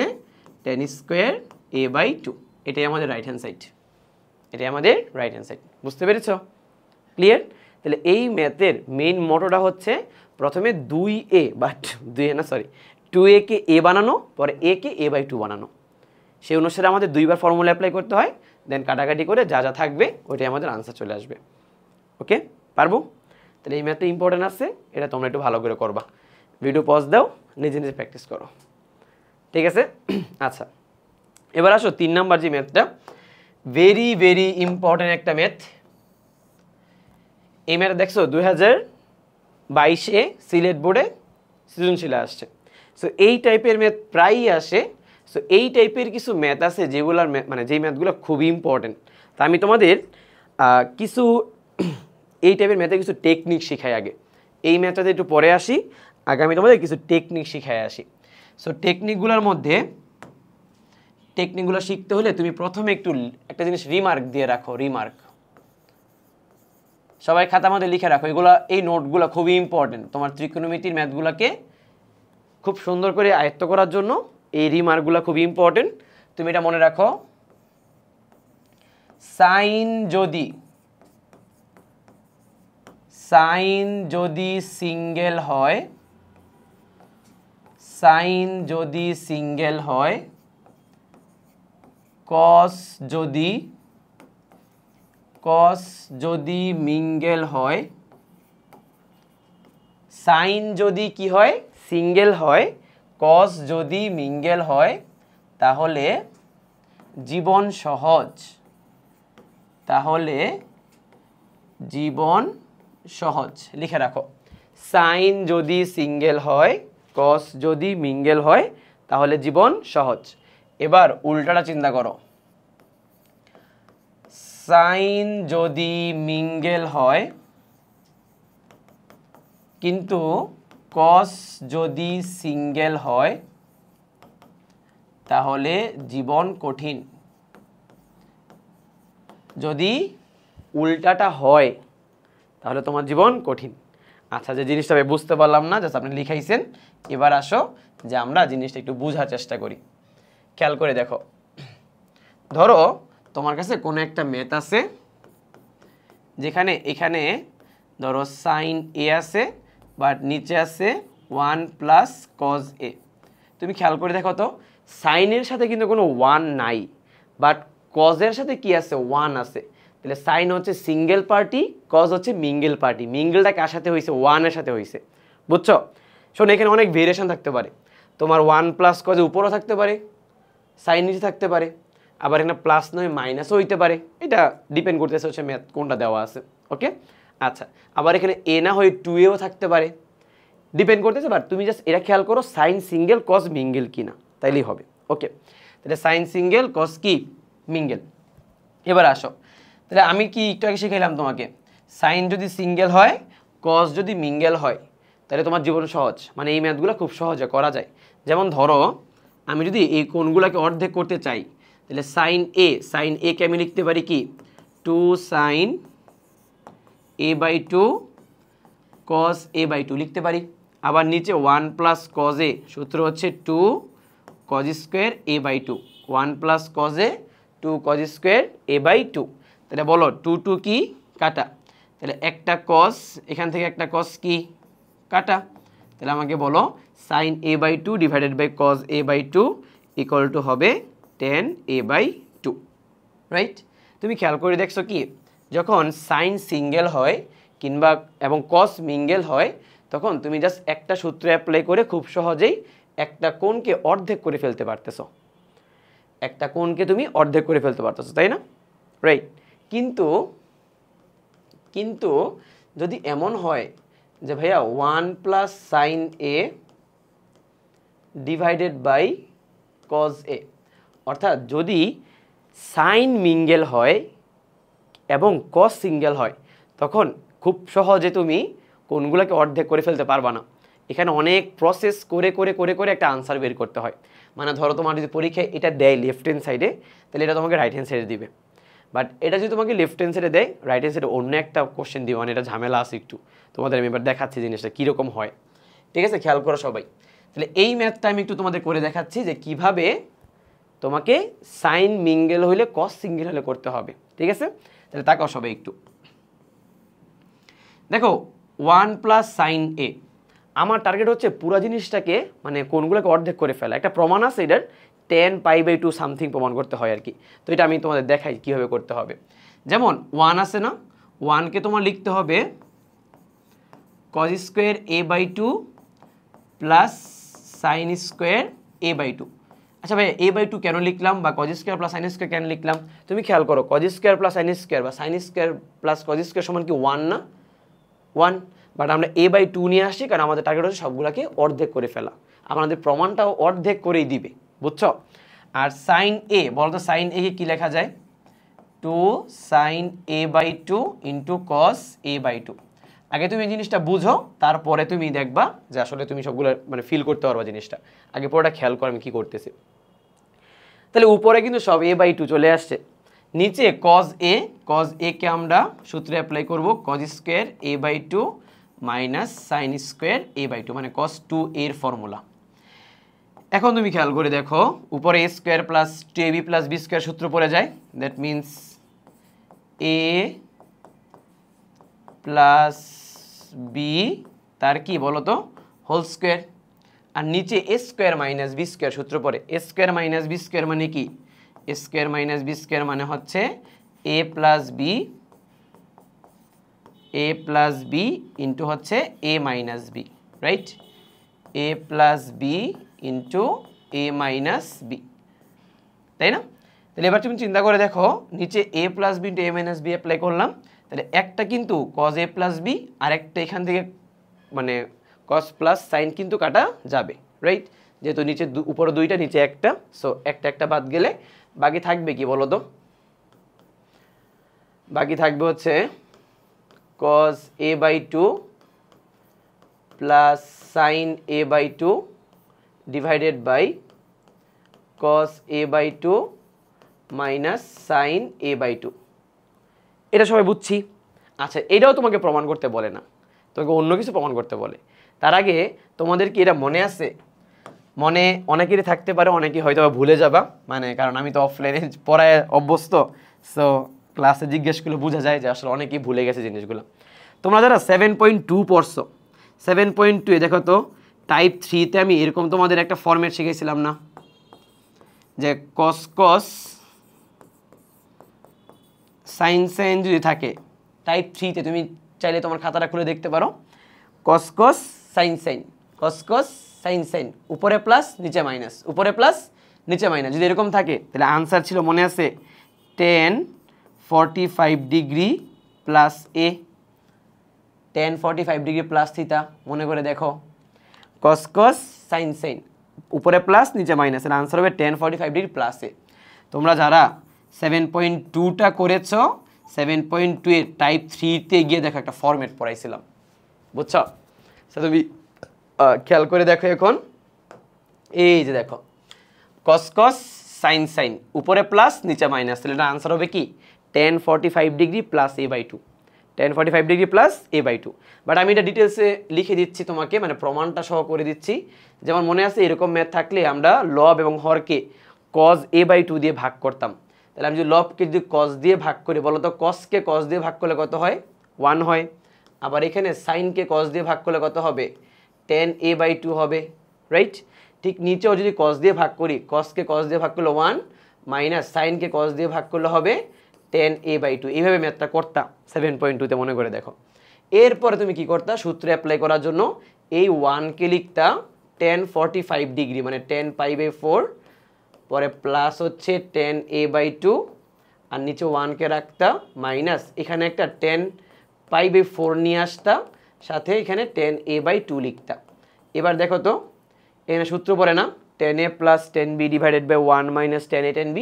tan স্কোয়ার a/2। এটাই আমাদের রাইট হ্যান্ড সাইড, এটাই আমাদের রাইট হ্যান্ড সাইড। বুঝতে পেরেছো? ক্লিয়ার? তাহলে এই ম্যাথের মেইন মোটোটা হচ্ছে প্রথমে 2a বাট 2a না সরি 2a কে a বানানো, পরে a কে a/2 বানানো। সেই অনুসারে আমাদের দুইবার ফর্মুলা অ্যাপ্লাই করতে হয়, দেন কাটাকাটি করে যা যা থাকবে ওইটাই আমাদের আনসার চলে আসবে। ওকে, পারবো? তাহলে এই ম্যাথটা ইম্পর্টেন্ট আছে, এটা তোমরা একটু ভালো করে করবা। ভিডিও পজ দাও, নিজে নিজে প্র্যাকটিস করো, ঠিক আছে? আচ্ছা এবার আসো 3 নাম্বার যে ম্যাথটা, ভেরি ভেরি ইম্পর্টেন্ট একটা ম্যাথ। এই ম্যাথ দেখছো 2022-এ সিলেট বোর্ডে সৃজনশীলে আসছে। সো এই টাইপের ম্যাথ প্রায়ই আসে। সো এই টাইপের কিছু ম্যাথ আছে যেগুলোর মানে যেই ম্যাথগুলো খুবই ইম্পর্টেন্ট। তা আমি তোমাদের কিছু এই টাইপের ম্যাথে কিছু টেকনিক শেখাই আগে, এই ম্যাথটাতে একটু পরে আসি, আগে আমি তোমাদের কিছু টেকনিক শিখাই আসি। সো টেকনিকগুলোর মধ্যে টেকনিকগুলো শিখতে হলে তুমি প্রথমে একটা জিনিস রিমার্ক দিয়ে রাখো, রিমার্ক। সবাই খাতার মধ্যে লিখে রাখো, এগুলো এই নোটগুলো খুবই ইম্পর্টেন্ট তোমার ত্রিকোণমিতির ম্যাথগুলোকে খুব সুন্দর করে আয়ত্ত করার জন্য এই রিমার্কগুলো খুবই ইম্পর্টেন্ট। তুমি এটা মনে রাখো, সাইন যদি সিঙ্গেল হয়, সাইন যদি সিঙ্গেল হয়, কস যদি মিঙ্গেল হয়, সাইন যদি কি হয় সিঙ্গেল হয়, কস যদি মিঙ্গেল হয়, তাহলে জীবন সহজ, তাহলে জীবন সহজ। লিখে রাখো, সাইন যদি সিঙ্গেল হয়, কস যদি মিঙ্গেল হয়, তাহলে জীবন সহজ। এবার উল্টাটা চিন্তা করো, সাইন যদি মিঙ্গেল হয় কিন্তু কস যদি সিঙ্গেল হয়, তাহলে জীবন কঠিন। যদি উল্টাটা হয় তাহলে তোমার জীবন কঠিন। আচ্ছা যে জিনিসটা আমি বুঝতে পারলাম না, জাস্ট আপনি লিখাইছেন, এবার আসো যে আমরা জিনিসটা একটু বোঝার চেষ্টা করি। খেয়াল করে দেখো, ধরো তোমার কাছে কোনো একটা ম্যাথ আছে যেখানে এখানে ধরো সাইন এ আছে বাট নিচে আছে 1 প্লাস কজ এ। তুমি খেয়াল করে দেখো তো, সাইনের সাথে কিন্তু কোনো 1 নাই, বাট কজের সাথে কি আছে 1 আছে। তাহলে সাইন হচ্ছে সিঙ্গেল পার্টি, কজ হচ্ছে মিঙ্গেল পার্টি। মিঙ্গেলটা কার সাথে হয়েছে? 1 এর সাথে হয়েছে, বুঝছো? শোনো এখানে অনেক ভেরিয়েশন থাকতে পারে, তোমার 1 প্লাস কজে উপরও থাকতে পারে, সাইন নিচে থাকতে পারে, আবার এখানে প্লাস নয় মাইনাসও হইতে পারে, এটা ডিপেন্ড করতেছে হচ্ছে ম্যাথ কোনটা দেওয়া আছে। ওকে, আচ্ছা আবার এখানে এ না হয়ে 2এও থাকতে পারে, ডিপেন্ড করতেছে। বাট তুমি জাস্ট এটা খেয়াল করো সাইন সিঙ্গেল কজ মিঙ্গেল কিনা, তাইলেই হবে। ওকে, তাহলে সাইন সিঙ্গেল কজ কি মিঙ্গেল। এবার আসো, তাহলে আমি কি একটু আগে শিখাইলাম তোমাকে, সাইন যদি সিঙ্গেল হয় কজ যদি মিঙ্গেল হয় তাহলে তোমার জীবন সহজ, মানে এই ম্যাথগুলো খুব সহজে করা যায়। যেমন ধরো আমি যদি এই কোণগুলোকে অর্ধেক করতে চাই তাহলে সাইন এ কে আমি লিখতে পারি কি 2 sine a/2 cos A by two লিখতে পারি। আবার নিচে 1 প্লাস কজ এ, সূত্র হচ্ছে 2 cos square A by two, 1 plus cos A 2 cos square A by two. তাহলে বলো 2 2 কি কাটা, তাহলে একটা কস, এখান থেকে একটা কস কি কাটা, তাহলে আমাকে বলো sine A by two divided by cos A by two equal to হবে tan A by two, right. তুমি খেয়াল করে দেখছো কি, যখন সাইন সিঙ্গেল হয় কিংবা এবং কস মিঙ্গেল হয়, তখন তুমি জাস্ট একটা সূত্র অ্যাপ্লাই করে খুব সহজেই একটা কোণকে অর্ধেক করে ফেলতে পারতেছো, একটা কোণকে তুমি অর্ধেক করে ফেলতে পারতেছো, তাই না, রাইট। কিন্তু কিন্তু যদি এমন হয় যে ভাইয়া 1 plus sine A divided by cos A, অর্থাৎ যদি সাইন মিঙ্গেল হয় এবং কস সিঙ্গেল হয়, তখন খুব সহজে তুমি কোনগুলোকে অর্ধেক করে ফেলতে পারবা না। এখানে অনেক প্রসেস করে করে করে করে একটা আনসার বের করতে হয়। মানে ধরো তোমার যদি পরীক্ষায় এটা দেয় লেফট হ্যান্ড সাইডে, তাহলে এটা তোমাকে রাইট হ্যান্ড সাইডে দিবে। বাট এটা যদি তোমাকে লেফট হ্যান্ড সাইডে দেয়, রাইট হ্যান্ড সাইডে অন্য একটা কোশ্চেন দিবে, মানে এটা ঝামেলা আছে একটু। তোমাদের আমি এবার দেখাচ্ছি জিনিসটা কীরকম হয়, ঠিক আছে, খেয়াল করো সবাই। তাহলে এই ম্যাথটা আমি একটু তোমাদের করে দেখাচ্ছি যে কিভাবে তোমাকে সাইন মিঙ্গেল হইলে কস সিঙ্গেল হলে করতে হবে, ঠিক আছে। তাহলে তাকাও সবাই একটু দেখো, 1 প্লাস সাইন এ, আমার টার্গেট হচ্ছে পুরো জিনিসটাকে মানে কোনগুলোকে অর্ধেক করে ফেলা। একটা প্রমাণ আছে এটার, 10 পাই বাই 2 সামথিং প্রমাণ করতে হয় আর কি। তো এটা আমি তোমাদের দেখাই কীভাবে করতে হবে। যেমন 1 আছে না, 1কে তোমার লিখতে হবে cos square A by two plus sine square A by two. আচ্ছা ভাই এ বাই টু কেন লিখলাম বা cos square plus sine square কেন লিখলাম, তুমি খেয়াল করো, cos square plus sine square বা sine square plus cos square সমান কি 1 না, 1। বাট আমরা এ বাই টু নিয়ে আসছি কারণ আমাদের টার্গেট হচ্ছে সবগুলোকে অর্ধেক করে ফেলা, আমাদের প্রমাণটাও অর্ধেক করেই দিবে, বুঝছো। আর সাইন এ, বলতো সাইন এ কে কী লেখা যায়, 2 sine A by two into cos A by two. আগে তুমি এই জিনিসটা বুঝো, তারপরে তুমি দেখবা যে আসলে তুমি সবগুলো মানে ফিল করতে পারবা জিনিসটা। আগে পুরোটা খেয়াল করো আমি কী করতেছি। তাহলে উপরে কিন্তু সব এ বাই টু চলে আসছে, নিচে কজ এ, কজ এ কে আমরা সূত্রে অ্যাপ্লাই করব, cos square A by two minus sine square A by two, মানে কস টু এর ফর্মুলা। এখন তুমি খেয়াল করে দেখো, উপরে A square plus two A B plus B square সূত্র পড়ে যায়, that means A plus B তার কি বলো তো হোল স্কোয়ার, আর নিচে A square minus B square সূত্র পড়ে। A square minus B square মানে কি, A square minus B square মানে হচ্ছে এ প্লাস বি ইন্টু হচ্ছে A minus B, right, A plus B into A minus B, তাই না। তাহলে এবার তুমি চিন্তা করে দেখো, নিচে এ plus B into A minus B apply করলাম, তাহলে একটা কিন্তু কজ এ প্লাস বি, আর একটা এখান থেকে মানে কস প্লাস সাইন কিন্তু কাটা যাবে, রাইট, যেহেতু নিচে উপরে দুইটা নিচে একটা, সো একটা একটা বাদ গেলে বাকি থাকবে কি বলো তো, বাকি থাকবে হচ্ছে cos A by two plus sine A by two divided by cos A by two minus sine A by two. এটা সবাই বুঝছি। আচ্ছা এটাও তোমাকে প্রমাণ করতে বলে না, তোমাকে অন্য কিছু প্রমাণ করতে বলে। তার আগে তোমাদের কি এটা মনে আছে, মনে অনেকেরই থাকতে পারে, অনেকে হয়তো ভুলে যাবা, মানে কারণ আমি তো অফলাইনে পড়ায় অভ্যস্ত, সো ক্লাসে জিজ্ঞেস করলে বোঝা যায় যে আসলে অনেকেই ভুলে গেছে জিনিসগুলো। তোমরা যারা 7.2 পড়ছো, 7.2 দেখো তো টাইপ 3-তে আমি এরকম তোমাদের একটা ফরম্যাট শিখেছিলাম না, যে কস কস সাইন সাইন যদি থাকে টাইপ 3-তে, তুমি চাইলে তোমার খাতাটা খুলে দেখতে পারো, কস কস সাইন সাইন, কস কস সাইন সাইন, উপরে প্লাস নিচে মাইনাস, উপরে প্লাস নিচে মাইনাস, যদি এরকম থাকে তাহলে আনসার ছিল মনে আছে 10 45 ডিগ্রি প্লাস এ, 10 45 ডিগ্রি প্লাস থিটা, মনে করে দেখো, কস কস সাইন সাইন, উপরে প্লাস নিচে মাইনাস, এর আনসার হবে 10 45 ডিগ্রি প্লাস এ। তোমরা যারা 7.2টা করেছ, 7.2 এর টাইপ 3-তে গিয়ে দেখো একটা ফরম্যাট পড়াইছিলাম, বুঝছো। তুমি খেয়াল করে দেখো, এখন এই যে দেখো কস কস সাইন সাইন, উপরে প্লাস নিচে মাইনাস, তাহলে এটা আনসার হবে কি 10 45 degree plus A by two, tan45 degree plus a/2। But আমি এটা ডিটেলসে লিখে দিচ্ছি তোমাকে, মানে প্রমাণটা সহ করে দিচ্ছি। যেমন মনে আছে এরকম ম্যাথ থাকলে আমরা লব এবং হরকে cos a/2 দিয়ে ভাগ করতাম। তাহলে আমি যদি লবকে যদি cos দিয়ে ভাগ করি, বলো তো cosকে cos দিয়ে ভাগ করলে কত হয়? 1 হয়। আবার এখানে সাইনকে cos দিয়ে ভাগ করলে কত হবে? tan a/2 হবে, রাইট? ঠিক নিচেও যদি cos দিয়ে ভাগ করি, cosকে cos দিয়ে ভাগ করলে 1 মাইনাস সাইনকে cos দিয়ে ভাগ করলে হবে tan a/2। এইভাবে ম্যাথটা করতাম 7.2তে, মনে করে দেখো। এরপরে তুমি কি করতা? সূত্র অ্যাপ্লাই করার জন্য এই 1কে লিখতা tan45 ডিগ্রি, মানে tan π/4, পরে প্লাস হচ্ছে tan a/2, আর নিচে 1কে রাখতা মাইনাস এখানে একটা tan π/4 নিয়ে আসতা, সাথে এখানে tan a/2 লিখতা। এবার দেখো তো এখানে সূত্র পড়ে না, tan a plus tan b divided by 1 minus tan a tan b।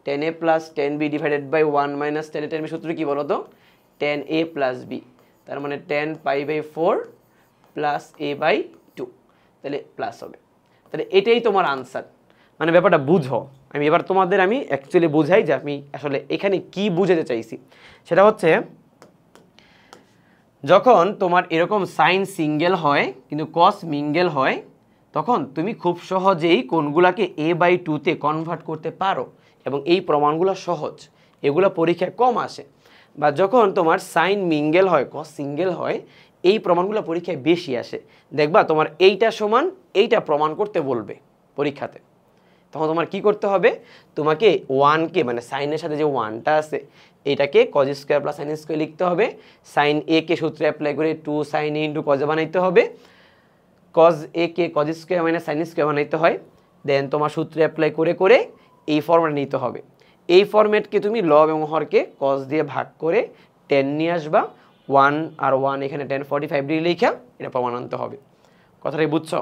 tan a plus tan b divided by 1 minus tan a tan b সূত্র কি বলো তো? tan a প্লাস b, তার মানে tan π/4 প্লাস a/2, তাহলে প্লাস হবে। তাহলে এটাই তোমার আনসার। মানে ব্যাপারটা বুঝো। আমি এবার তোমাদের আমি অ্যাকচুয়ালি বুঝাই যে আমি আসলে এখানে কি বুঝাতে চাইছি। সেটা হচ্ছে যখন তোমার এরকম সাইন সিঙ্গেল হয় কিন্তু কস মিঙ্গেল হয়, তখন তুমি খুব সহজেই কোনগুলাকে a/2তে কনভার্ট করতে পারো, এবং এই প্রমাণগুলো সহজ, এগুলো পরীক্ষায় কম আসে। বা যখন তোমার সাইন মিঙ্গেল হয়, কস সিঙ্গেল হয়, এই প্রমাণগুলো পরীক্ষায় বেশি আসে। দেখবা তোমার এইটা সমান এইটা প্রমাণ করতে বলবে পরীক্ষাতে, তখন তোমার কি করতে হবে? তোমাকে 1কে, মানে সাইনের সাথে যে 1টা আছে এটাকে cos square plus sine square লিখতে হবে। সাইন a কে সূত্রে অ্যাপ্লাই করে 2 sin a into cos a বানাইতে হবে। cos a K cos square minus sine square বানাইতে হয়। দেন তোমার সূত্রে অ্যাপ্লাই করে করে এই ফর্মুলা নিতে হবে। এই ফরম্যাটকে তুমি লব এবং হরকে cos দিয়ে ভাগ করে tan নিয়ে আসবা, 1 আর 1 এখানে tan45 ডিগ্রি লিখা এটা প্রমাণ আনতে হবে। কথাটা বুঝছো?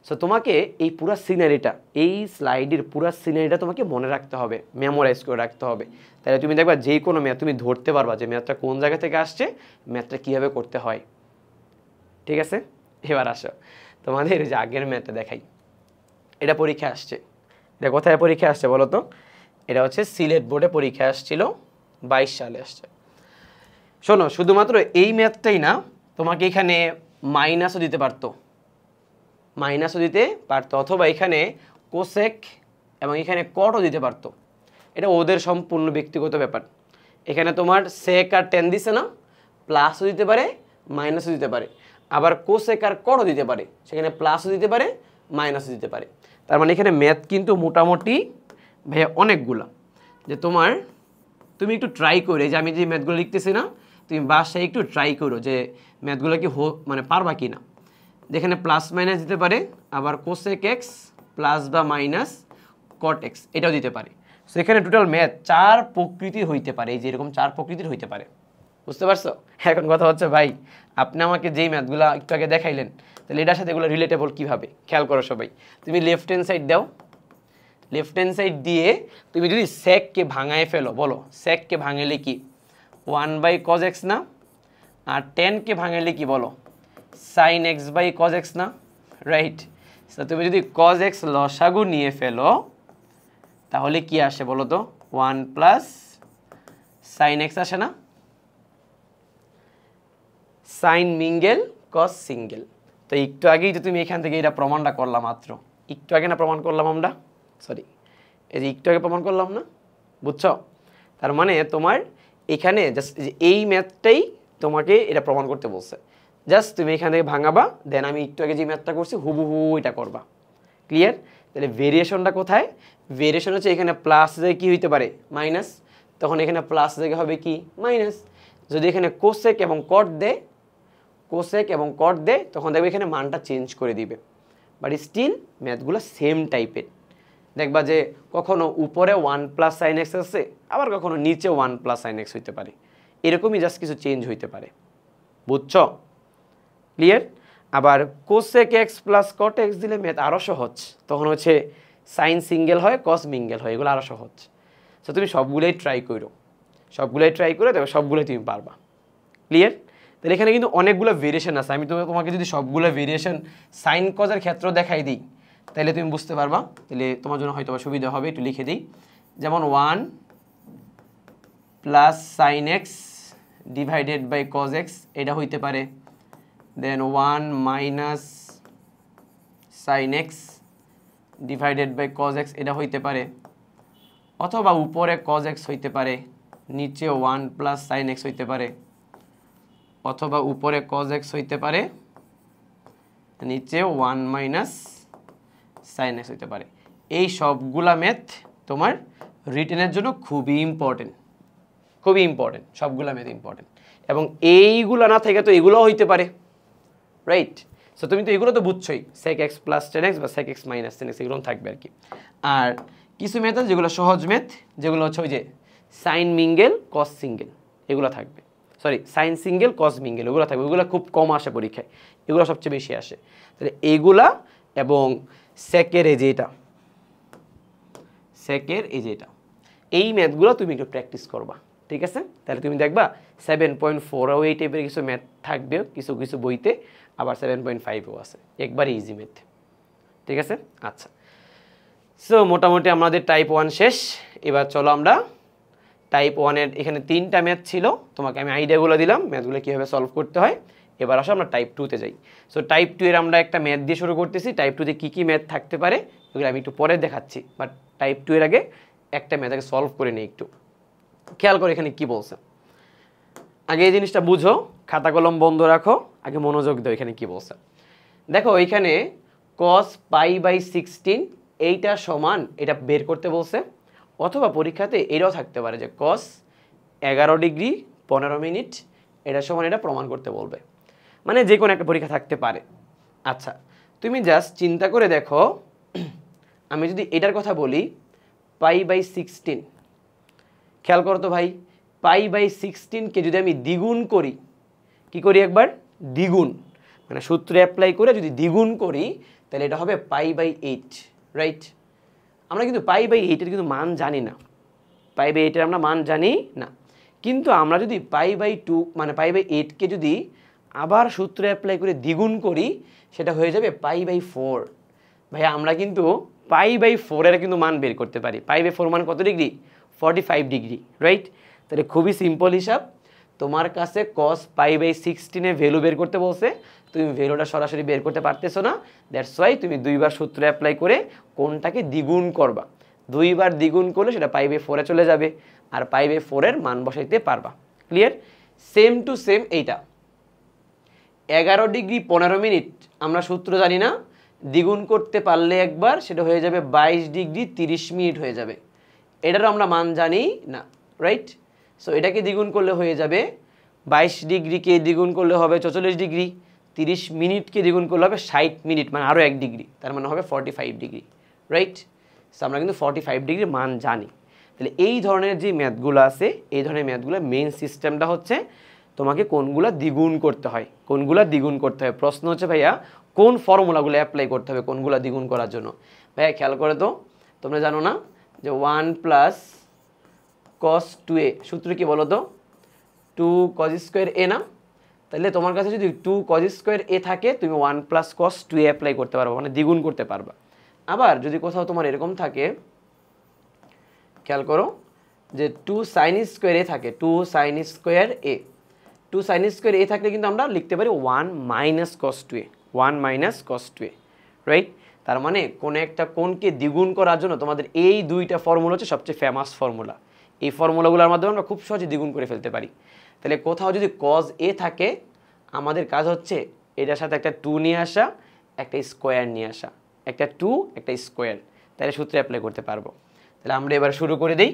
সো তোমাকে এই পুরো সিনারিটা, এই স্লাইডের পুরো সিনারিটা তোমাকে মনে রাখতে হবে, মেমোরাইজ করে রাখতে হবে। তাহলে তুমি দেখবা যে কোনো ম্যাথ তুমি ধরতে পারবা যে ম্যাথটা কোন জায়গা থেকে আসছে, ম্যাথটা কীভাবে করতে হয়। ঠিক আছে, এবার আসো তোমাদের যে আগের ম্যাথটা দেখাই। এটা পরীক্ষা আসছে, এটা কোথায় পরীক্ষা আসছে বলো তো? এটা হচ্ছে সিলেট বোর্ডে পরীক্ষা আসছিল, 22 সালে আসছে। শোনো, শুধুমাত্র এই ম্যাথটাই না, তোমাকে এখানে মাইনাসও দিতে পারতো, অথবা এখানে কোসেক এবং এখানে কটও দিতে পারতো। এটা ওদের সম্পূর্ণ ব্যক্তিগত ব্যাপার। এখানে তোমার সেক আর টেন দিছে না, প্লাসও দিতে পারে মাইনাসও দিতে পারে, আবার কোসেক আর কটও দিতে পারে, সেখানে প্লাসও দিতে পারে মাইনাসও দিতে পারে। তার মানে এখানে ম্যাথ কিন্তু মোটামুটি ভাইয়া অনেকগুলা, যে তুমি একটু ট্রাই করে, যে আমি যে ম্যাথগুলো লিখতেছি না, তুমি বাসায় একটু ট্রাই করো যে ম্যাথগুলো কি মানে পারবা কি না। যেখানে প্লাস মাইনাস দিতে পারে, আবার কোসেক এক্স প্লাস বা মাইনাস কট এক্স এটাও দিতে পারে। সো এখানে টোটাল ম্যাথ 4 প্রকৃতির হইতে পারে, এই যে এরকম 4 প্রকৃতির হইতে পারে। বুঝতে পারছো? এখন কথা হচ্ছে ভাই, আপনি আমাকে যেই ম্যাথগুলো একটু আগে দেখাইলেন, তাহলে এটার সাথে এগুলো রিলেটেবল কীভাবে খেয়াল করো সবাই। তুমি লেফট হ্যান্ড সাইড দাও, লেফট হ্যান্ড সাইড দিয়ে তুমি যদি সেককে ভাঙায় ফেলো, বলো সেককে ভাঙাইলে কি 1/cos x না, আর 10কে ভাঙাইলে কি বলো sin x by cos x না, রাইট? সো তুমি যদি cos x লসাগু নিয়ে ফেলো তাহলে কি আসে বলো তো? 1 প্লাস sin x আসে না? Sine mingle cos single. তো একটু আগেই যে তুমি এখান থেকে এটা প্রমাণটা করলাম, মাত্র একটু আগে না প্রমাণ করলাম আমরা, সরি এই যে একটু আগে প্রমাণ করলাম না, বুঝছো? তার মানে তোমার এখানে জাস্ট এই ম্যাথটাই তোমাকে এটা প্রমাণ করতে বলছে। জাস্ট তুমি এখান থেকে ভাঙাবা, দেন আমি একটু আগে যে ম্যাথটা করছি হুবহু এটা করবা। ক্লিয়ার? তাহলে ভেরিয়েশনটা কোথায়? ভেরিয়েশন হচ্ছে এখানে প্লাস জায়গায় কী হইতে পারে? মাইনাস। তখন এখানে প্লাস জায়গায় হবে কি? মাইনাস। যদি এখানে কোসেক এবং কট দেয়, তখন দেখবে এখানে মানটা চেঞ্জ করে দিবে। বাট স্টিল ম্যাথগুলো সেম টাইপের। দেখবা যে কখনো উপরে 1 প্লাস সাইন এক্স আছে, আবার কখনো নিচে 1 প্লাস সাইন এক্স হইতে পারে, এরকমই জাস্ট কিছু চেঞ্জ হইতে পারে। বুঝছো? ক্লিয়ার? আবার cosec x plus cot x দিলে ম্যাথ আরও সহজ, তখন হচ্ছে সাইন সিঙ্গেল হয় কস মিঙ্গেল হয়, এগুলো আরও সহজ। সো তুমি সবগুলোই ট্রাই করো, তবে সবগুলোই তুমি পারবা। ক্লিয়ার? তাহলে এখানে কিন্তু অনেকগুলো ভেরিয়েশন আছে। আমি তোমাকে যদি সবগুলো ভেরিয়েশন সাইন কজের ক্ষেত্রে দেখাই দিই তাহলে তুমি বুঝতে পারবা, তাহলে তোমার জন্য হয়তো সুবিধা হবে। একটু লিখে দিই, যেমন 1 plus sine X divided by cos X এটা হইতে পারে, then 1 minus sine X divided by cos X এটা হইতে পারে, অথবা উপরে কজ এক্স হইতে পারে, নিচে 1 প্লাস সাইন এক্স হইতে পারে, অথবা উপরে কজ এক্স হইতে পারে, নিচে 1 মাইনাস সাইন এক্স হইতে পারে। এই সবগুলা ম্যাথ তোমার রিটেনের জন্য খুবই ইম্পর্টেন্ট, খুবই ইম্পর্টেন্ট, সবগুলা ম্যাথ ইম্পর্টেন্ট। এবং এইগুলো না থেকে তো এগুলোও হইতে পারে, রাইট? সো তুমি তো এগুলো তো বুঝছোই, sec x প্লাস 10x বা sec x মাইনাস 10x এগুলো থাকবে আর কি। আর কিছু ম্যাথ আছে যেগুলো সহজ ম্যাথ, যেগুলো হচ্ছে ওই যে সাইন মিঙ্গেল কস সিঙ্গেল এগুলো থাকবে, সরি সাইন সিঙ্গেল কস মিঙ্গেল ওগুলো থাকবে, ওগুলো খুব কম আসে পরীক্ষায়, এগুলো সবচেয়ে বেশি আসে। তাহলে এইগুলা এবং সেকের এই যে এটা, সেকের এই যে এটা, এই ম্যাথগুলো তুমি একটু প্র্যাকটিস করবা, ঠিক আছে? তাহলে তুমি দেখবা 7.4 এই টাইপের কিছু ম্যাথ থাকবে কিছু কিছু বইতে, আবার 7.5ও আছে, একবারে ইজি ম্যাথ, ঠিক আছে? আচ্ছা, সো মোটামুটি আমাদের টাইপ 1 শেষ। এবার চলো আমরা টাইপ 1-এর এখানে 3টা ম্যাথ ছিল, তোমাকে আমি আইডিয়াগুলো দিলাম ম্যাথগুলো কীভাবে সলভ করতে হয়। এবার আসো আমরা টাইপ 2-তে যাই। সো টাইপ 2-এর আমরা একটা ম্যাথ দিয়ে শুরু করতেছি। টাইপ 2-তে কী কী ম্যাথ থাকতে পারে এগুলো আমি একটু পরে দেখাচ্ছি, বাট টাইপ 2-এর আগে একটা ম্যাথ আগে সলভ করে নিই। একটু খেয়াল করে এখানে কি বলছে, আগে এই জিনিসটা বুঝো, খাতা কলম বন্ধ রাখো, আগে মনোযোগ দাও এখানে কি বলছে। দেখো এইখানে cos π/16 এইটা সমান এটা বের করতে বলছে, অথবা পরীক্ষাতে এটাও থাকতে পারে যে cos 11 ডিগ্রি 15 মিনিট এটা সমান এটা প্রমাণ করতে বলবে, মানে যে কোনো একটা পরীক্ষা থাকতে পারে। আচ্ছা, তুমি জাস্ট চিন্তা করে দেখো, আমি যদি এটার কথা বলি π/16, খেয়াল করো তো ভাই, π/16কে যদি আমি দ্বিগুণ করি, কি করি একবার দ্বিগুণ, মানে সূত্রে অ্যাপ্লাই করে যদি দ্বিগুণ করি তাহলে এটা হবে π/8, রাইট? আমরা কিন্তু π/8-এর কিন্তু মান জানি না, π/8-এর আমরা মান জানি না, কিন্তু আমরা যদি π/2 মানে π/8কে যদি আবার সূত্রে অ্যাপ্লাই করে দ্বিগুণ করি সেটা হয়ে যাবে π/4। ভাইয়া আমরা কিন্তু π/4-এর কিন্তু মান বের করতে পারি। π/4 মান কত ডিগ্রি? 45 degree, right? তাহলে খুবই সিম্পল হিসাব, তোমার কাছে cos π/16 ভ্যালু বের করতে বলছে, তুমি ভ্যালুটা সরাসরি বের করতে পারতেছো না, দ্যাটস ওয়াই তুমি দুইবার সূত্র অ্যাপ্লাই করে কোনটাকে দ্বিগুণ করবা, দুইবার দ্বিগুণ করলে সেটা π/4-এ চলে যাবে, আর π/4-এর মান বসাইতে পারবা। ক্লিয়ার? সেম টু সেম এইটা 11 ডিগ্রি 15 মিনিট আমরা সূত্র জানি না, দ্বিগুণ করতে পারলে একবার সেটা হয়ে যাবে 22 ডিগ্রি 30 মিনিট হয়ে যাবে, এটারও আমরা মান জানি না, রাইট? সো এটাকে দ্বিগুণ করলে হয়ে যাবে 22 ডিগ্রিকে দ্বিগুণ করলে হবে 44 ডিগ্রি, 30 মিনিটকে দ্বিগুণ করলে হবে 60 মিনিট, মানে আরও 1 ডিগ্রি, তার মানে হবে 45 ডিগ্রি, রাইট? সো আমরা কিন্তু 45 ডিগ্রির মান জানি। তাহলে এই ধরনের যে ম্যাথগুলো আছে, এই ধরনের ম্যাথগুলো মেইন সিস্টেমটা হচ্ছে তোমাকে কোনগুলা দ্বিগুণ করতে হয়, কোনগুলা দ্বিগুণ করতে হয়। প্রশ্ন হচ্ছে ভাইয়া কোন ফর্মুলাগুলো অ্যাপ্লাই করতে হবে কোনগুলা দ্বিগুণ করার জন্য। ভাইয়া খেয়াল করে তো, তোমরা জানো না যে 1 প্লাস cos 2a সূত্র কি বলো তো? 2 cos স্কোয়ার a না? তাহলে তোমার কাছে যদি 2 cos স্কোয়ার a থাকে তুমি 1 প্লাস cos 2a অ্যাপ্লাই করতে পারবা, মানে দ্বিগুণ করতে পারবা। আবার যদি কোথাও তোমার এরকম থাকে, খেয়াল করো যে 2 sin স্কোয়ার a থাকে, 2 sin square a, 2 sin square a থাকলে কিন্তু আমরা লিখতে পারি 1 minus cos 2a, 1 minus cos 2a, right? তার মানে কোন একটা কোণকে দ্বিগুণ করার জন্য তোমাদের এই দুইটা ফর্মুলা হচ্ছে সবচেয়ে ফেমাস ফর্মুলা। এই ফর্মুলাগুলোর মাধ্যমে আমরা খুব সহজে দ্বিগুণ করে ফেলতে পারি। তাহলে কোথাও যদি cos a থাকে, আমাদের কাজ হচ্ছে এটার সাথে একটা 2 নিয়ে আসা, একটা স্কোয়ার নিয়ে আসা, একটা 2 একটা স্কোয়ার, তাহলে সূত্রে অ্যাপ্লাই করতে পারবো। তাহলে আমরা এবার শুরু করে দিই।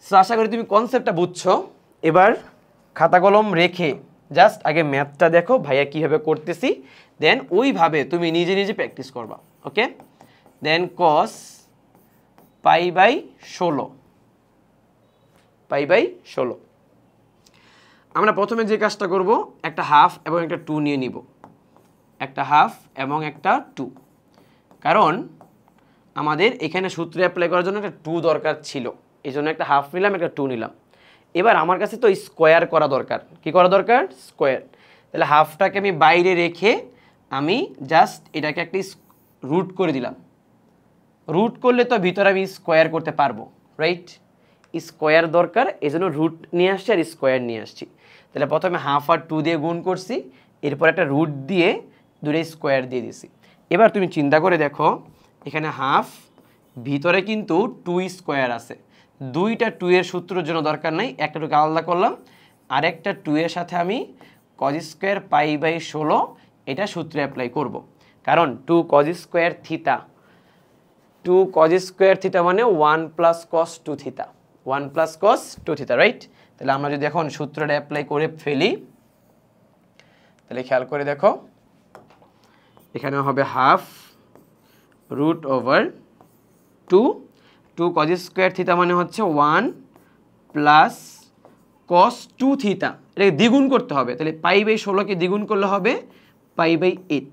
সো আশা করি তুমি কনসেপ্টটা বুঝছো। এবার খাতা কলম রেখে জাস্ট আগে ম্যাথটা দেখো ভাইয়া কীভাবে করতেছি, দেন ওইভাবে তুমি নিজে নিজে প্র্যাকটিস করবা, ওকে? দেন cos π/16, π/16 আমরা প্রথমে যে কাজটা করব, একটা হাফ এবং একটা 2 নিয়ে নিব, একটা হাফ এবং একটা 2, কারণ আমাদের এখানে সূত্রে অ্যাপ্লাই করার জন্য একটা 2 দরকার ছিল, এই জন্য একটা হাফ নিলাম, একটা 2 নিলাম। এবার আমার কাছে তো স্কোয়ার করা দরকার, কি করা দরকার? স্কোয়ার। তাহলে হাফটাকে আমি বাইরে রেখে আমি জাস্ট এটাকে একটা রুট করে দিলাম, রুট করলে তো ভিতরে আমি স্কোয়ার করতে পারবো, রাইট? স্কোয়ার দরকার, এই জন্য রুট নিয়ে আসছি আর স্কোয়ার নিয়ে আসছি। তাহলে প্রথমে হাফ আর 2 দিয়ে গুণ করছি, এরপর একটা রুট দিয়ে দুটো স্কোয়ার দিয়ে দিছি। এবার তুমি চিন্তা করে দেখো, এখানে হাফ, ভিতরে কিন্তু 2 স্কোয়ার আছে, দুইটা 2 এর সূত্রের জন্য দরকার নাই, একটা 2 আলাদা করলাম, আরেকটা 2 এর সাথে আমি cos স্কোয়ার π/16 এটা সূত্রে অ্যাপ্লাই করব। কারণ 2 cos square theta, 2 cos square theta মানে 1 + cos 2 theta, 1 + cos 2 theta, right? তাহলে আমরা যদি এখন সূত্রটা অ্যাপ্লাই করে ফেলি, তাহলে খেয়াল করে দেখো, এখানে হবে হাফ √2, 2 cos স্কোয়ার থিটা মানে হচ্ছে 1 + cos 2 থিটা, এটাকে দ্বিগুণ করতে হবে। তাহলে π/16কে দ্বিগুণ করলে হবে π/8,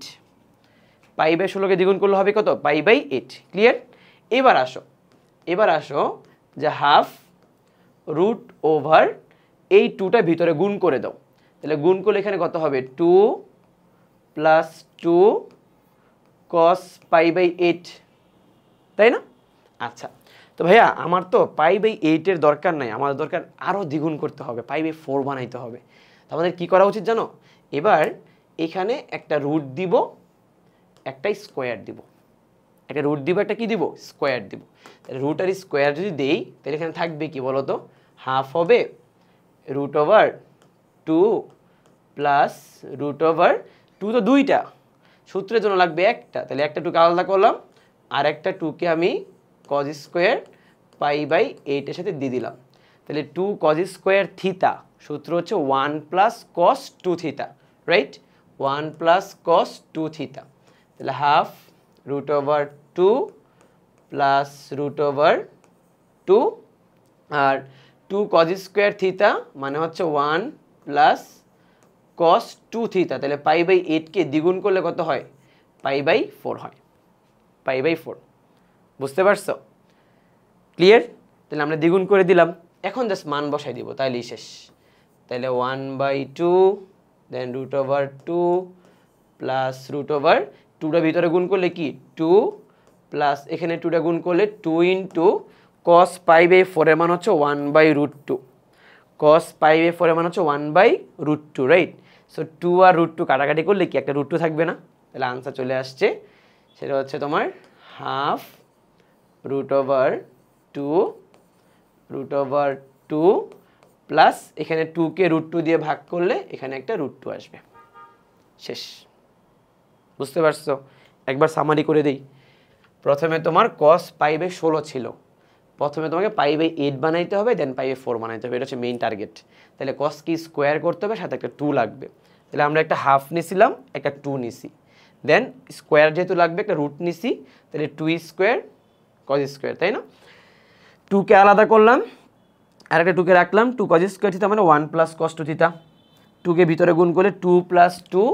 π/16কে দ্বিগুণ করলে হবে কত? π/8। ক্লিয়ার? এবার আসো যে হাফ √ এই 2টা ভিতরে গুণ করে দাও। তাহলে গুণ করলে এখানে কত হবে? 2 + 2 cos π/8, তাই না? আচ্ছা, তো ভাইয়া আমার তো π/8 এর দরকার নাই, আমাদের দরকার আরও দ্বিগুণ করতে হবে, π/4 বানাইতে হবে। তো আমাদের কী করা উচিত জানো? এবার এখানে একটা রুট দিব, একটা স্কোয়ার দিব, একটা রুট দিব, একটা কি দিব? স্কোয়ার দিব। তাহলে রুট আর স্কোয়ার যদি দেই, তাহলে এখানে থাকবে কি বলো তো? হাফ হবে √2 প্লাস √2, তো দুইটা, সূত্রের জন্য লাগবে একটা, তাহলে একটা 2কে আলাদা করলাম, আর একটা 2কে আমি cos স্কোয়ার π/8 এর সাথে দিয়ে দিলাম। তাহলে 2 cos স্কোয়ার থিটা, সূত্র হচ্ছে 1 + cos 2 theta, right? 1 + cos 2 theta. তাহলে হাফ √2 প্লাস √2, আর 2 cos স্কোয়ার থিটা মানে হচ্ছে 1 + cos 2 থিটা। তাহলে π/8কে দ্বিগুণ করলে কত হয়? π/4 হয়, π/4। বুঝতে পারছো? ক্লিয়ার? তাহলে আমরা দ্বিগুণ করে দিলাম, এখন জাস্ট মান বসাই দিব, তাইলেই শেষ। তাহলে 1/2 দেন √2 প্লাস √2টা ভিতরে গুণ করলে কি 2, প্লাস এখানে 2টা গুণ করলে 2 × cos π/4 এর মান হচ্ছে 1/√2, cos π/4 এর মান হচ্ছে 1/√2, রাইট? সো 2 আর √2 কাটাকাটি করলে কি একটা √2 থাকবে না? তাহলে আনসার চলে আসছে, সেটা হচ্ছে তোমার হাফ √2 প্লাস এখানে 2কে √2 দিয়ে ভাগ করলে এখানে একটা √2 আসবে, শেষ। বুঝতে পারছো? একবার সামারি করে দিই। প্রথমে তোমার cos π/16 ছিল, প্রথমে তোমাকে π/8 বানাইতে হবে, দেন π/4 বানাইতে হবে, এটা হচ্ছে মেইন টার্গেট। তাহলে cos কি স্কোয়ার করতে হবে, সাথে একটা 2 লাগবে। তাহলে আমরা একটা হাফ নিছিলাম, একটা 2 নিছি, দেন স্কোয়ার যেহেতু লাগবে একটা রুট নিছি, তাহলে 2 স্কোয়ার cos স্কোয়ার, তাই না? 2কে আলাদা করলাম, আর একটা 2কে রাখলাম, 2 cos স্কোয়ার থিটা মানে 1 + cos 2 থিটা, 2কে ভিতরে গুণ করলে 2 + 2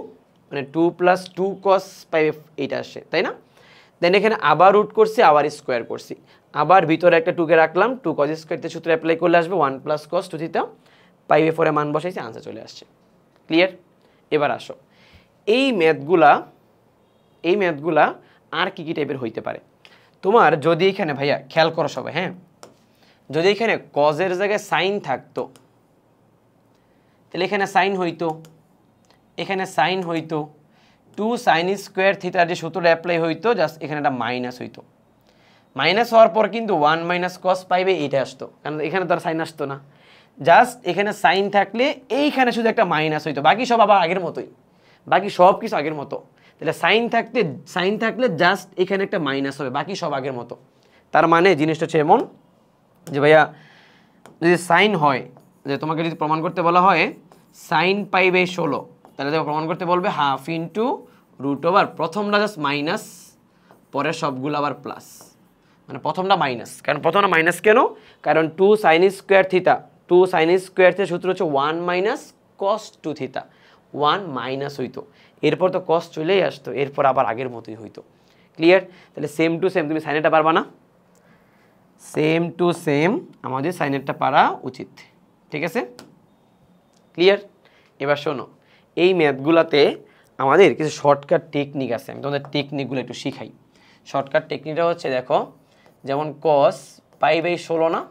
মানে 2 + 2 cos π/8 আসে, তাই না? দেন এখানে আবার রুট করছি, আবার স্কোয়ার করছি, আবার ভিতরে একটা 2কে রাখলাম, 2 cos স্কোয়ারতে সূত্র অ্যাপ্লাই করলে আসবে 1 + cos 2 থিটা, π/4 এর মান বসাইছি, আনসার চলে আসছে। ক্লিয়ার? এবার আসো, এই ম্যাথগুলা আর কি কি টাইপের হইতে পারে তোমার? যদি এখানে ভাইয়া খেয়াল করো সবাই, হ্যাঁ, যদি এখানে কজের জায়গায় সাইন থাকতো, তাহলে এখানে সাইন হইতো, এখানে সাইন হইতো, 2 sin স্কোয়ার থিটার যে সূত্রটা অ্যাপ্লাই হইতো, জাস্ট এখানে একটা মাইনাস হইতো, মাইনাস হওয়ার পর কিন্তু 1 - cos π/8 আসতো, কারণ এখানে তো আর সাইন আসতো না, জাস্ট এখানে সাইন থাকলে এইখানে শুধু একটা মাইনাস হইতো, বাকি সব আবার আগের মতোই, বাকি সব কিছু আগের মতো। তাহলে সাইন থাকলে জাস্ট এখানে একটা মাইনাস হবে, বাকি সব আগের মতো। তার মানে জিনিসটা হচ্ছে এমন যে ভাইয়া, যদি সাইন হয়, যে তোমাকে যদি প্রমাণ করতে বলা হয় sin π/16, তাহলে দেখো প্রমাণ করতে বলবে হাফ ইন্টু √, প্রথমটা জাস্ট মাইনাস, পরের সবগুলো আবার প্লাস, মানে প্রথমটা মাইনাস। কারণ প্রথমটা মাইনাস কেন? কারণ 2 sin square theta, 2 sin square theta সূত্র হচ্ছে 1 - cos 2 থিটা, 1 মাইনাস হইতো, এরপর তো cos চলেই আসতো, এরপর আবার আগের মতোই হইতো। ক্লিয়ার? তাহলে সেম টু সেম তুমি সাইনেরটা পারবা না? সেম টু সেম আমাদের সাইনেরটা পারা উচিত, ঠিক আছে? ক্লিয়ার? এবার শোনো, এই ম্যাথগুলোতে আমাদের কিছু শর্টকাট টেকনিক আছে, আমি তোমাদের টেকনিকগুলো একটু শিখাই। শর্টকাট টেকনিকটা হচ্ছে দেখো, যেমন cos π/16 না,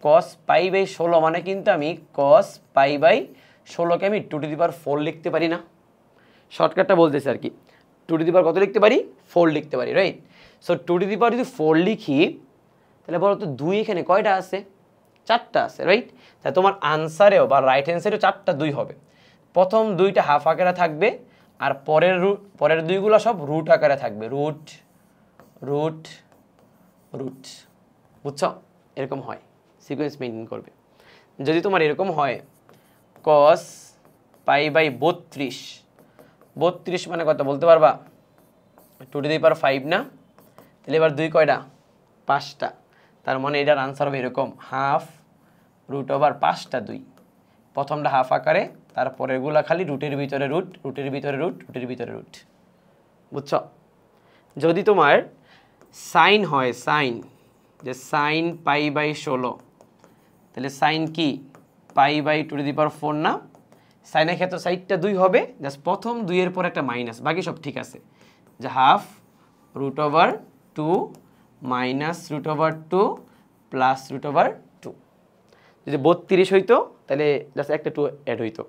cos পাই বাই 16 মানে কিন্তু আমি cos পাই বাই 16কে আমি 2^4 লিখতে পারি না? শর্টকাটটা বলতেছি আর কি, 2^4 কত লিখতে পারি? 4 লিখতে পারি, রাইট? সো 2^4 যদি 4 লিখি তাহলে বলো তো 2 এখানে কয়টা আছে? 4টা আছে, রাইট? তাহলে তোমার আনসারেও বা রাইট হ্যান্ড 4টা 2 হবে। প্রথম 2টা হাফ আকারে থাকবে আর পরের 2গুলো সব রুট আকারে থাকবে, রুট রুট রুট। বুঝছো? এরকম হয়, সিকোয়েন্স মেনটেন করবে। যদি তোমার এরকম হয় cos পাই বাই 32 মানে কত বলতে পারবা? 2^5 না? তাহলে এবার 2 কয়টা? 5টা। তার মানে এটার আনসার হবে এরকম, হাফ রুট ওভার 5টা 2। প্রথমটা হাফ আকারে, তারপরের গুলা খালি রুটের ভিতরে রুট, রুটের ভিতরে রুট, রুটের ভিতরে রুট। বুঝছো? যদি তোমার সাইন হয়, সাইন, যে সাইন পাই বাই 16, তাহলে সাইন কি? পাই বাই 2^4 না? সাইনের ক্ষেত্রে সাইডটা 2 হবে, জাস্ট প্রথম 2 এর পর একটা মাইনাস, বাকি সব ঠিক আছে। যে half root over 2 minus root over 2 plus root over 2। যদি 32 হইতো তাহলে জাস্ট একটা 2 অ্যাড হইতো,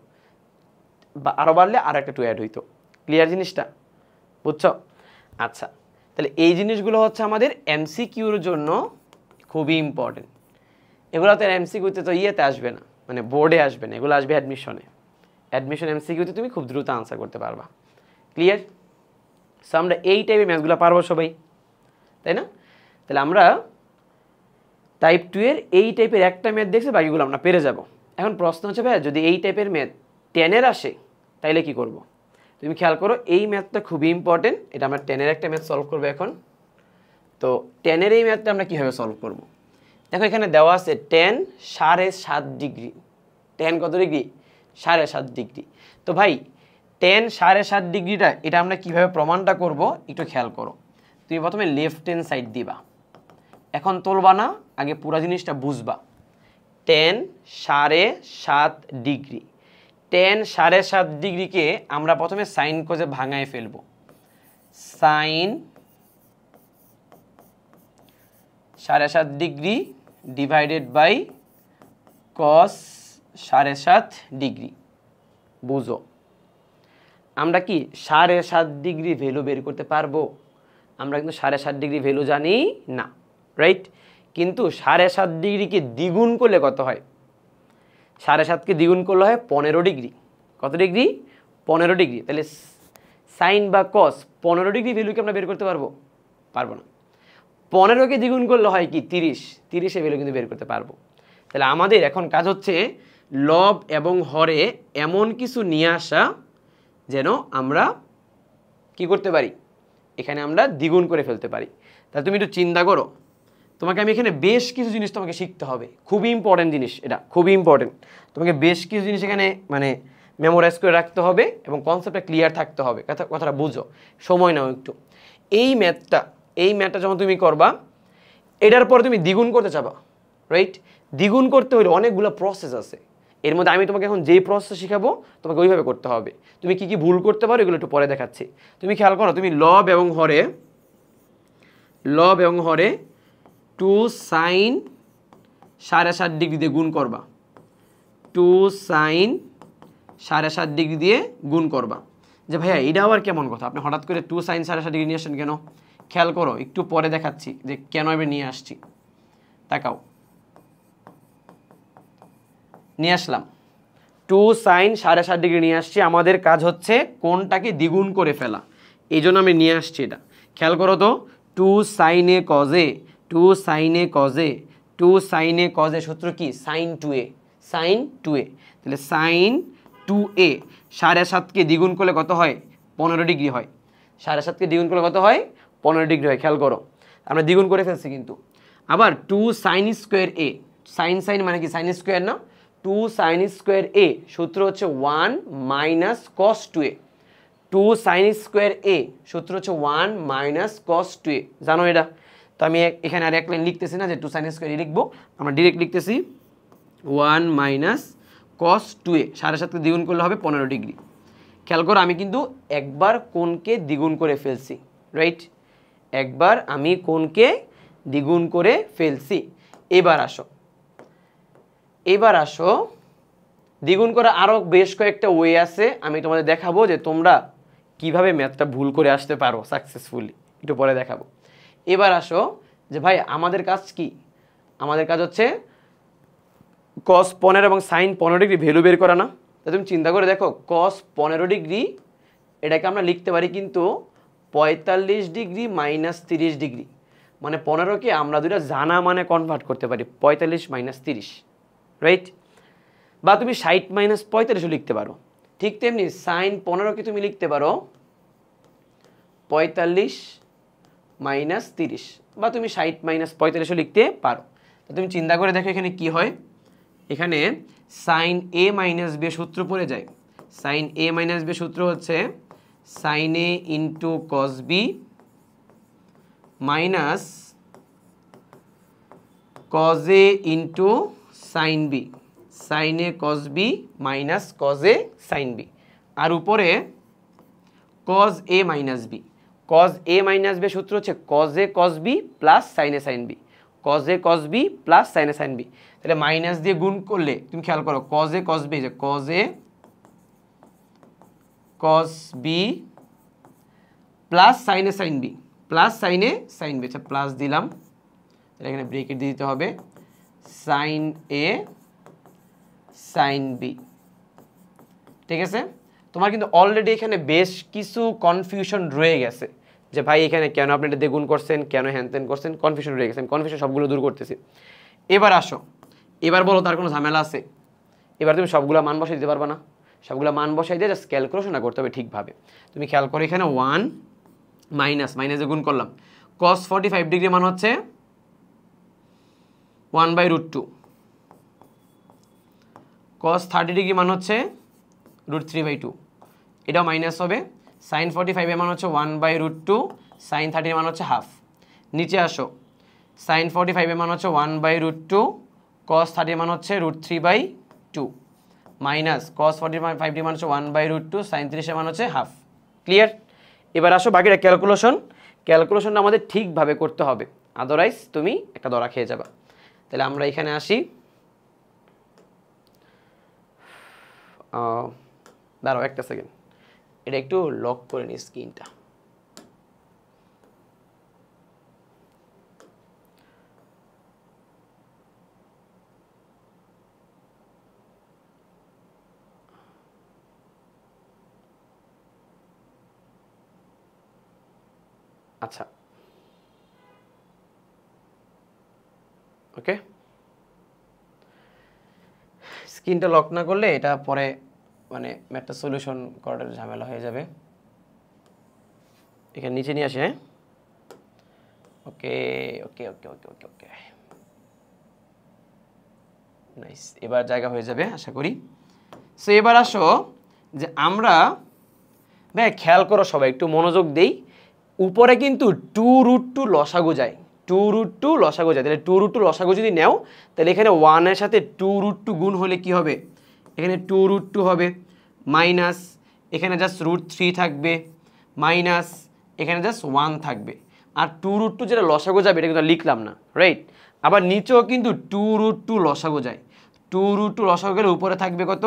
বা আরও বাড়লে আর একটা 2 অ্যাড হইতো। ক্লিয়ার জিনিসটা? বুঝছো? আচ্ছা, তাহলে এই জিনিসগুলো হচ্ছে আমাদের এমসিকিউর জন্য খুবই ইম্পর্টেন্ট। এগুলো তো এমসিকিউতে তো ইয়েতে আসবে না, মানে বোর্ডে আসবে না, এগুলো আসবে অ্যাডমিশনে। অ্যাডমিশন এমসিকিউতে তুমি খুব দ্রুত আনসার করতে পারবা। ক্লিয়ার? সো আমরা এই টাইপের ম্যাথগুলো পারবো সবাই, তাই না? তাহলে আমরা টাইপ 2 এর এই টাইপের একটা ম্যাথ দেখছি, বাকিগুলো আমরা পেরে যাব। এখন প্রশ্ন হচ্ছে ভাইয়া, যদি এই টাইপের ম্যাথ 10-এর আসে তাইলে কি করব? তুমি খেয়াল করো, এই ম্যাথটা খুবই ইম্পর্টেন্ট। এটা আমরা 10-এর একটা ম্যাথ সলভ করবো এখন। তো 10-এর এই ম্যাথটা আমরা কীভাবে সলভ করব? দেখো এখানে দেওয়া আছে tan 7.5 ডিগ্রি। tan কত ডিগ্রি? 7.5 ডিগ্রি। তো ভাই tan 7.5 ডিগ্রিটা এটা আমরা কিভাবে প্রমাণটা করব একটু খেয়াল করো। তুমি প্রথমে লেফট হ্যান্ড সাইড দিবা, এখন তুলবা না, আগে পুরো জিনিসটা বুঝবা। tan 7.5 ডিগ্রি, tan 7.5 ডিগ্রিকে আমরা প্রথমে সাইন কজে ভাঙায় ফেলবো। Sine 7.5 degree divided by cos 7.5 degree. বুঝো, আমরা কি 7.5 ডিগ্রি ভ্যালু বের করতে পারবো? আমরা কিন্তু 7.5 ডিগ্রি ভ্যালু জানি না, রাইট? কিন্তু 7.5 ডিগ্রিকে দ্বিগুণ করলে কত হয়? 7.5কে দ্বিগুণ করলে হয় 15 ডিগ্রি। কত ডিগ্রি? 15 ডিগ্রি। তাহলে সাইন বা কস 15 ডিগ্রি ভ্যালুকে আমরা বের করতে পারবো? পারবো না। 15কে দ্বিগুণ করলে হয় কি? 30 ভ্যালু কিন্তু বের করতে পারবো। তাহলে আমাদের এখন কাজ হচ্ছে লব এবং হরে এমন কিছু নিয়ে আসা যেন আমরা কি করতে পারি, এখানে আমরা দ্বিগুণ করে ফেলতে পারি। তাহলে তুমি একটু চিন্তা করো, তোমাকে আমি এখানে বেশ কিছু জিনিস তোমাকে শিখতে হবে, খুবই ইম্পর্টেন্ট জিনিস, এটা খুবই ইম্পর্টেন্ট। তোমাকে বেশ কিছু জিনিস এখানে মানে মেমোরাইজ করে রাখতে হবে এবং কনসেপ্টটা ক্লিয়ার থাকতে হবে। কথাটা বুঝো, সময় নাও একটু। এই ম্যাথটা যখন তুমি করবা, এটার পরে তুমি দ্বিগুণ করতে চাবা, রাইট? দ্বিগুণ করতে হলে অনেকগুলো প্রসেস আছে। এর মধ্যে আমি তোমাকে এখন যেই প্রসেস শেখাবো তোমাকে ওইভাবে করতে হবে। তুমি কি কি ভুল করতে পারো এগুলো একটু পরে দেখাচ্ছি। তুমি খেয়াল করো, তুমি লব এবং হরে 2 sin 7.5 ডিগ্রি দিয়ে গুণ করবা। 2 sin 7.5 ডিগ্রি দিয়ে গুণ করবা। যে ভাইয়া এটা আবার কেমন কথা, আপনি হঠাৎ করে 2 sin 7.5 ডিগ্রি নিয়ে আসেন কেন? খেয়াল করো, একটু পরে দেখাচ্ছি যে কেন এবার নিয়ে আসছি। তাকাও, নিয়ে আসলাম 2 sin 7.5 ডিগ্রি নিয়ে আসছি। আমাদের কাজ হচ্ছে কোনটাকে দ্বিগুণ করে ফেলা, এই জন্য আমি নিয়ে আসছি এটা। খেয়াল করো তো, 2 sin a cos a, 2 sin a cos a, 2 sin a cos a সূত্র কি? sin 2a, sin 2a। তাহলে sin 2a 7.5কে দ্বিগুণ করলে কত হয়? 15 ডিগ্রি হয়। 7.5কে দ্বিগুণ করলে কত হয়? 15 ডিগ্রি হয়। খেয়াল করো, আমরা দ্বিগুণ করে ফেলছি কিন্তু। আবার 2 sin স্কোয়ার a, sin মানে কি? sin স্কোয়ার না? 2 sin স্কোয়ার a সূত্র হচ্ছে 1 minus cos 2a। 2 sin square a সূত্র হচ্ছে 1 মাইনাস cos 2a। জানো এটা? তো আমি এখানে আর এক লাইন লিখতেছি না যে 2 sin স্কোয়ার a লিখবো, আমরা ডিরেক্ট লিখতেছি 1 মাইনাস cos 2a। 7.5কে দ্বিগুণ করলে হবে 15 ডিগ্রি। খেয়াল করো, আমি কিন্তু একবার কোণকে দ্বিগুণ করে ফেলছি, রাইট? একবার আমি কোণকে দ্বিগুণ করে ফেলছি। এবার আসো, এবার আসো দ্বিগুণ করা আরও বেশ কয়েকটা ওয়ে আছে, আমি তোমাদের দেখাবো যে তোমরা কিভাবে ম্যাথটা ভুল করে আসতে পারো সাকসেসফুলি, একটু পরে দেখাবো। এবার আসো যে ভাই আমাদের কাজ কি, আমাদের কাজ হচ্ছে cos 15 এবং sin 15 ডিগ্রি ভ্যালু বের করা না। তা তুমি চিন্তা করে দেখো cos 15 ডিগ্রি এটাকে আমরা লিখতে পারি কিন্তু 45 ডিগ্রি মাইনাস 30 ডিগ্রি, মানে 15কে আমরা দুইটা জানা মানে কনভার্ট করতে পারি 45 মাইনাস 30, রাইট? বা তুমি 60 মাইনাস 45ও লিখতে পারো। ঠিক তেমনি sin 15কে তুমি লিখতে পারো 45 মাইনাস 30, বা তুমি 60 মাইনাস 45ও লিখতে পারো। তো তুমি চিন্তা করে দেখো এখানে কি হয়, এখানে sin a মাইনাস b সূত্র পড়ে যায়। sin a মাইনাস b সূত্র হচ্ছে sin a into cos b minus cos a into sin b, sin a cos b minus cos a sin b, আর উপরে cos a minus b। cos a minus b সূত্র হচ্ছে cos a cos b plus sin a sin b, cos a cos b plus sin a sin b। তাহলে মাইনাস দিয়ে গুণ করলে তুমি খেয়াল করো cos a cos b, যে cos a cos b plus sin a sin b plus sin a sin b, আচ্ছা প্লাস দিলাম, তাহলে এখানে ব্রেকেট দিয়ে দিতে হবে sin a sin b। ঠিক আছে, তোমার কিন্তু অলরেডি এখানে বেশ কিছু কনফিউশন রয়ে গেছে যে ভাই এখানে কেন আপনি এটা দ্বিগুণ করছেন, কেন হ্যানত্যান করছেন, কনফিউশন রয়ে গেছে। কনফিউশন সবগুলো দূর করতেছি। এবার আসো, এবার বলো তার কোনো ঝামেলা আছে? এবার তুমি সবগুলো মান বসাই দিতে পারবা না, সবগুলো মান বসাই দিয়ে জাস্ট ক্যালকুলেশন করতে হবে ঠিকভাবে। তুমি খেয়াল করো এখানে 1 মাইনাস মাইনাসে গুণ করলাম, cos 45 ডিগ্রি মান হচ্ছে 1/√2, cos 30 ডিগ্রি মান হচ্ছে √3/2, এটাও মাইনাস হবে। sin 45 এর মান হচ্ছে 1/√2, sin 30 এর মান হচ্ছে হাফ। নিচে আসো, sin 45 এর মান হচ্ছে 1/√2, cos 30 এর মান হচ্ছে √3/2 মাইনাস cos 45 এর মান হচ্ছে 1/√2, sin 30 এর মান হচ্ছে হাফ। ক্লিয়ার? এবার আসো বাকিটা ক্যালকুলেশনটা আমাদের ঠিকভাবে করতে হবে, আদারওয়াইজ তুমি একটা ধরা খেয়ে যাবা। তাহলে আমরা এখানে আসি, দাঁড়াও একটা সেকেন্ড, এটা একটু লক করে নিই স্ক্রিনটা। আচ্ছা ওকে, স্ক্রিনটা লক না করলে এটা পরে মানে ম্যাথটা সলিউশন করার ঝামেলা হয়ে যাবে। এখানে নিচে নিয়ে আসে, হ্যাঁ ওকে ওকে ওকে ওকে ওকে ওকে নাইস, এবার জায়গা হয়ে যাবে আশা করি। সো এবার আসো যে আমরা ভাই খেয়াল করো সবাই একটু মনোযোগ দেই, উপরে কিন্তু 2√2 লসাগু যায়, 2√2 লসাগু যায়। তাহলে 2√2 লসাগু যদি নেও তাহলে এখানে 1 এর সাথে 2√2 গুণ হলে কি হবে, এখানে 2√2 হবে, মাইনাস এখানে জাস্ট √3 থাকবে, মাইনাস এখানে জাস্ট 1 থাকবে। আর 2√2 যেটা লসাগু যাবে এটা কিন্তু লিখলাম না, রাইট? আবার নিচেও কিন্তু 2√2 লসাগু যায়, 2√2 লসাগু গেলে উপরে থাকবে কত,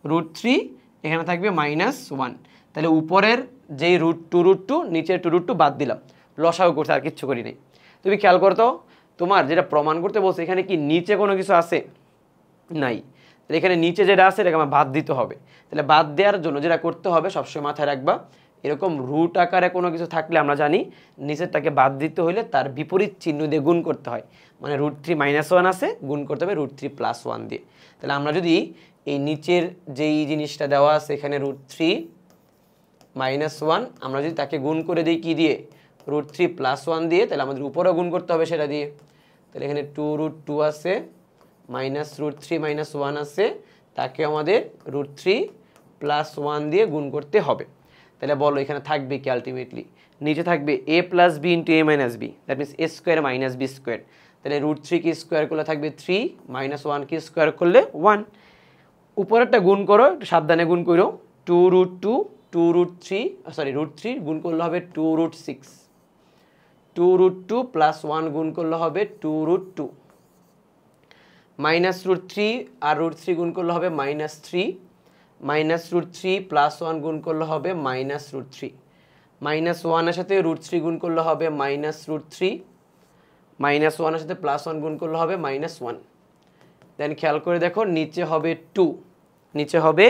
√3, এখানে থাকবে -1। তাহলে উপরের যেই √2 নিচের 2√2 বাদ দিলাম, লসাগু করতে আর কিচ্ছু করি নাই। তুমি খেয়াল করতো তোমার যেটা প্রমাণ করতে বলছে এখানে কি নিচে কোনো কিছু আছে নাই, তাহলে এখানে নিচে যেটা আছে এটাকে আমার বাদ দিতে হবে। তাহলে বাদ দেওয়ার জন্য যেটা করতে হবে সবসময় মাথায় রাখবা, এরকম রুট আকারে কোনো কিছু থাকলে আমরা জানি নিচেরটাকে বাদ দিতে হলে তার বিপরীত চিহ্ন দিয়ে গুণ করতে হয়, মানে √3 - 1 আছে, গুণ করতে হবে √3 + 1 দিয়ে। তাহলে আমরা যদি এই নিচের যেই জিনিসটা দেওয়া আছে এখানে √3 - 1 আমরা যদি তাকে গুণ করে দিই কি দিয়ে, √3 + 1 দিয়ে, তাহলে আমাদের উপরেও গুণ করতে হবে সেটা দিয়ে। তাহলে এখানে 2√2 আছে, -√3 - 1 আছে, তাকে আমাদের √3 + 1 দিয়ে গুণ করতে হবে। তাহলে বলো এখানে থাকবে কি আলটিমেটলি, নিচে থাকবে a + b × a - b, that means a² - b²। তাহলে √3 কি স্কোয়ার করলে থাকবে 3, -1 কি স্কোয়ার করলে 1। উপরেরটা গুণ করো, একটু সাবধানে গুণ করো, 2√2 √3 গুণ করলে হবে 2√6, 2√2 + 1 গুণ করলে হবে 2√2, -√3 আর √3 গুণ করলে হবে -3, -√3 +1 গুণ করলে হবে -√3, -1 এর সাথে √3 গুণ করলে হবে -√3, -1 এর সাথে +1 গুণ করলে হবে -1। দেন খেয়াল করে দেখো নিচে হবে 2, নিচে হবে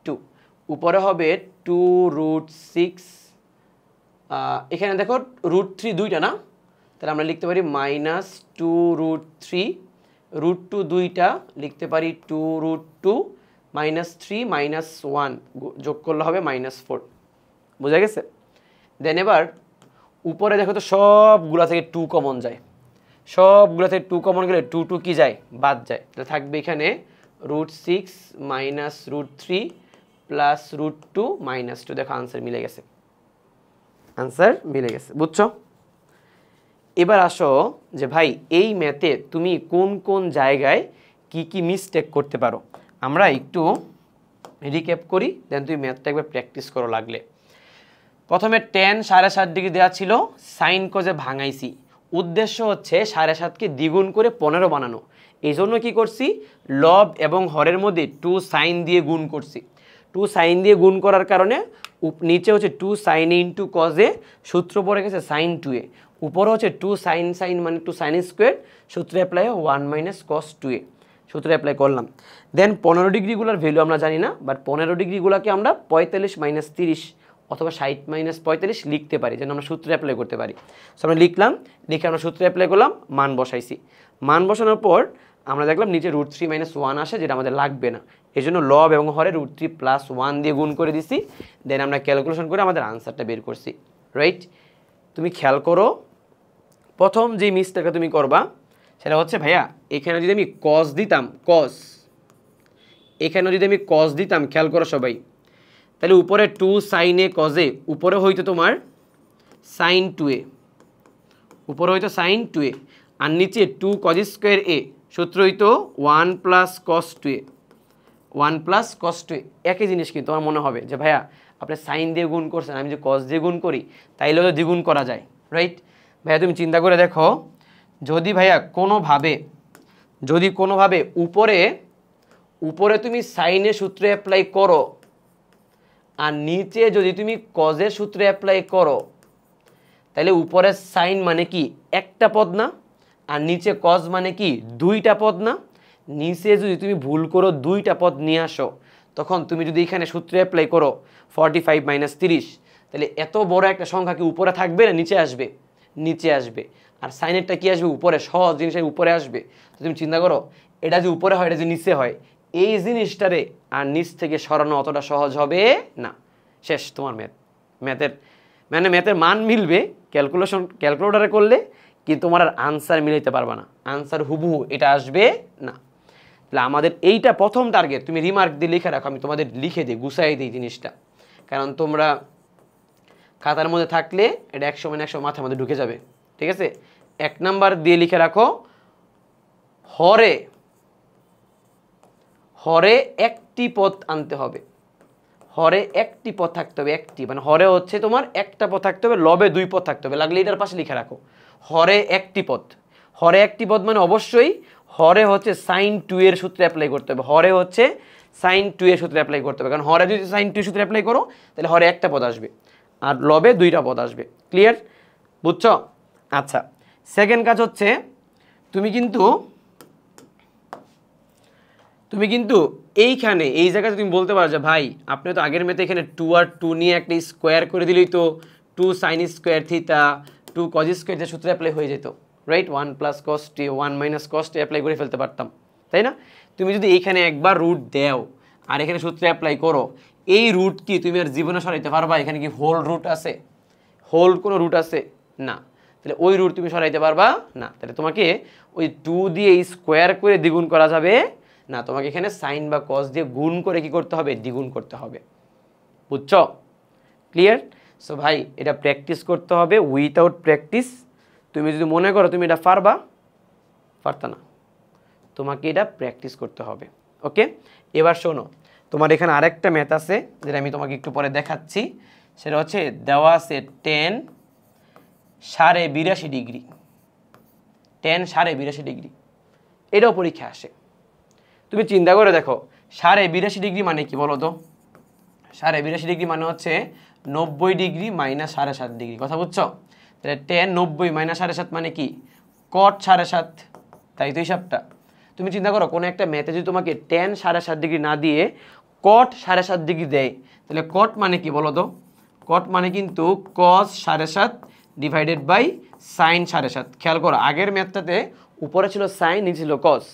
2, উপরে হবে 2√6, এখানে দেখো √3 দুইটা না, তাহলে আমরা লিখতে পারি -2√3, √2 দুইটা লিখতে পারি 2√2, -3 -1 যোগ করলে হবে -4, বোঝা গেছে? দেন এবার উপরে দেখো তো সবগুলা থেকে 2 কমন যায়, সবগুলা থেকে 2 কমন গেলে 2 2 কি যায়, বাদ যায়, তাহলে থাকবে এখানে √6 -√3 +√2 -2। দেখো আনসার মিলে গেছে, আনসার মিলে গেছে, বুঝছো? এবার আসো যে ভাই এই ম্যাথে তুমি কোন কোন জায়গায় কি কি মিস্টেক করতে পারো, আমরা একটু রিক্যাপ করি, দেন তুমি ম্যাথটা একবার প্র্যাকটিস করো লাগলে। প্রথমে tan 7.5 ডিগ্রি দেওয়া ছিল, সাইন কজে ভাঙাইছি, উদ্দেশ্য হচ্ছে 7.5কে দ্বিগুণ করে 15 বানানো, এই জন্য কী করছি, লব এবং হরের মধ্যে 2 সাইন দিয়ে গুণ করছি, 2 সাইন দিয়ে গুণ করার কারণে নিচে হচ্ছে 2 সাইন ইন্টু কজে, সূত্র পড়ে গেছে সাইন 2a, উপরে হচ্ছে 2 সাইন সাইন মানে 2 সাইন স্কোয়ার, সূত্র অ্যাপ্লাই 1 - cos 2a, সূত্র অ্যাপ্লাই করলাম। দেন 15 ডিগ্রিগুলোর ভ্যালু আমরা জানি না, বাট 15 ডিগ্রিগুলোকে আমরা 45 - 30 অথবা 60 - 45 লিখতে পারি, যেন আমরা সূত্র অ্যাপ্লাই করতে পারি। সো আমরা লিখলাম, লিখে আমরা সূত্র অ্যাপ্লাই করলাম, মান বসাইছি, মান বসানোর পর আমরা দেখলাম নিচে √3 - 1 আসে, যেটা আমাদের লাগবে না, এই জন্য লব এবং হরে √3 + 1 দিয়ে গুণ করে দিছি, দেন আমরা ক্যালকুলেশন করে আমাদের আনসারটা বের করছি, রাইট? তুমি খেয়াল করো, প্রথম যে মিস্টেকটা তুমি করবা সেটা হচ্ছে ভাইয়া এখানে যদি আমি কস দিতাম, কস, এখানে যদি আমি কস দিতাম, খেয়াল করো সবাই, তাহলে উপরে 2 সাইনে কজে, উপরে হইতো তোমার সাইন 2a, উপরে হইতো সাইন 2a, আর নিচে 2 cos স্কোয়ার a, সূত্র হইতো 1 + cos 2a, 1 + cos 2a, একই জিনিস কিন্তু তোমার মনে হবে যে ভাইয়া আপনি সাইন দিয়ে গুণ করছেন, আমি যে কস দিয়ে গুণ করি তাইলেও তো দ্বিগুণ করা যায়, রাইট? ভাইয়া তুমি চিন্তা করে দেখো, যদি ভাইয়া কোনোভাবে উপরে তুমি সাইনের সূত্র অ্যাপ্লাই করো আর নিচে যদি তুমি কজের সূত্র অ্যাপ্লাই করো, তাহলে উপরের সাইন মানে কি একটা পদ না, আর নিচে কজ মানে কি দুইটা পদ না, নিচে যদি তুমি ভুল করো দুইটা পদ নিয়ে আসো, তখন তুমি যদি এখানে সূত্র অ্যাপ্লাই করো 45 - 30, তাহলে এত বড় একটা সংখ্যা কি উপরে থাকবে না নিচে আসবে, নিচে আসবে, আর সাইনেরটা কি আসবে উপরে, সহজ জিনিসের উপরে আসবে। তো তুমি চিন্তা করো, এটা যে উপরে হয়, এটা যে নিচে হয়, এই জিনিসটারে আর নিচ থেকে সরানো অতটা সহজ হবে না, শেষ তোমার ম্যাথের মান মিলবে ক্যালকুলেটরে করলে, কিন্তু তোমার আর আনসার মিলাইতে পারবা না, আনসার হুবহু এটা আসবে না। তাহলে আমাদের এইটা প্রথম টার্গেট, তুমি রিমার্ক দিয়ে লিখে রাখো, আমি তোমাদের লিখে দিই, গুছাই দিই জিনিসটা, কারণ তোমরা খাতার মধ্যে থাকলে এটা 100 মাথার মধ্যে ঢুকে যাবে, ঠিক আছে? 1 নাম্বার দিয়ে লিখে রাখো, হরে একটি পদ আনতে হবে, হরে একটি পদ থাকতে হবে, একটি মানে হরে হচ্ছে তোমার একটা পদ থাকতে হবে, লবে 2 পদ থাকতে হবে, লাগলে এটার পাশে লিখে রাখো হরে একটি পদ, হরে একটি পদ মানে অবশ্যই হরে হচ্ছে সাইন 2 এর সূত্রে অ্যাপ্লাই করতে হবে, হরে হচ্ছে সাইন 2 এর সূত্রে অ্যাপ্লাই করতে হবে, কারণ হরে যদি সাইন 2 সূত্রে অ্যাপ্লাই করো তাহলে হরে একটা পদ আসবে আর লবে 2টা পদ আসবে, ক্লিয়ার, বুঝছো? আচ্ছা, সেকেন্ড কাজ হচ্ছে তুমি কিন্তু এইখানে এই জায়গায় তুমি বলতে পারো যে ভাই আপনি তো আগের মেতে এখানে 2 আর 2 নিয়ে একটা স্কোয়ার করে দিলেই তো 2 sin square theta 2 cos square যে সূত্র অ্যাপ্লাই হয়ে যেত, right? 1 + cos t 1 - cos t apply করে ফেলতে পারতাম, তাই না? তুমি যদি এইখানে একবার রুট দাও আর এখানে সূত্র অ্যাপ্লাই করো, এই রুট কি তুমি আর জীবনে সরাইতে পারবা? এখানে কি হোল রুট আছে? হোল কোনো রুট আছে না, তাহলে ওই রুট তুমি সরাইতে পারবা না, তাহলে তোমাকে ওই 2 দিয়ে স্কোয়ার করে দ্বিগুণ করা যাবে না, তোমাকে এখানে সাইন বা কস দিয়ে গুণ করে কি করতে হবে? দ্বিগুণ করতে হবে, বুঝছো? ক্লিয়ার? সো ভাই এটা প্র্যাকটিস করতে হবে, উইথাউট প্র্যাকটিস তুমি যদি মনে করো তুমি এটা পারতা না, তোমাকে এটা প্র্যাকটিস করতে হবে, ওকে? এবার শোনো, তোমার এখানে আরেকটা ম্যাথ আছে যেটা আমি তোমাকে একটু পরে দেখাচ্ছি, সেটা হচ্ছে দেওয়া আছে tan 82.5 ডিগ্রি, tan 82.5 ডিগ্রি, এটাও পরীক্ষা আসে, তুমি চিন্তা করে দেখো 82.5 ডিগ্রি মানে কি বলো তো? 82.5 ডিগ্রি মানে হচ্ছে 90 ডিগ্রি মাইনাস 7.5 ডিগ্রি, কথা বুঝছো? তাহলে tan 90 মাইনাস 7.5 মানে কি? cot 7.5, তাই তো হিসাবটা। তুমি চিন্তা করো কোনো একটা ম্যাথে যদি তোমাকে tan 7.5 ডিগ্রি না দিয়ে cot 7.5 ডিগ্রি দেয়, তাহলে cot মানে কি বলো তো? cot মানে কিন্তু cos 7.5 ডিভাইডেড বাই sin 7.5। খেয়াল করো আগের ম্যাথটাতে উপরে ছিল sin, নিচে ছিল cos,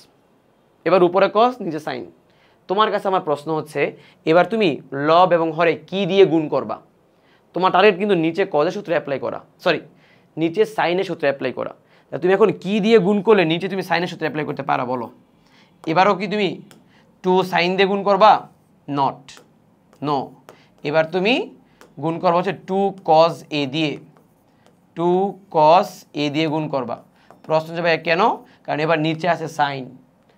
এবার উপরে cos নিচে sin। তোমার কাছে আমার প্রশ্ন হচ্ছে এবার তুমি লব এবং হরে কি দিয়ে গুণ করবা? তোমার টার্গেট কিন্তু নিচে কজের সূত্র অ্যাপ্লাই করা, সরি নিচে সাইনের সূত্র অ্যাপ্লাই করা। তুমি এখন কি দিয়ে গুণ করলে নিচে তুমি সাইনের সূত্র অ্যাপ্লাই করতে পারো বলো? এবারও কি তুমি 2 সাইন দিয়ে গুণ করবা? Not, no. এবার তুমি গুণ করবা হচ্ছে 2 cos a দিয়ে, 2 cos a দিয়ে গুণ করবা। প্রশ্ন হচ্ছে ভাই কেন? কারণ এবার নিচে আছে সাইন,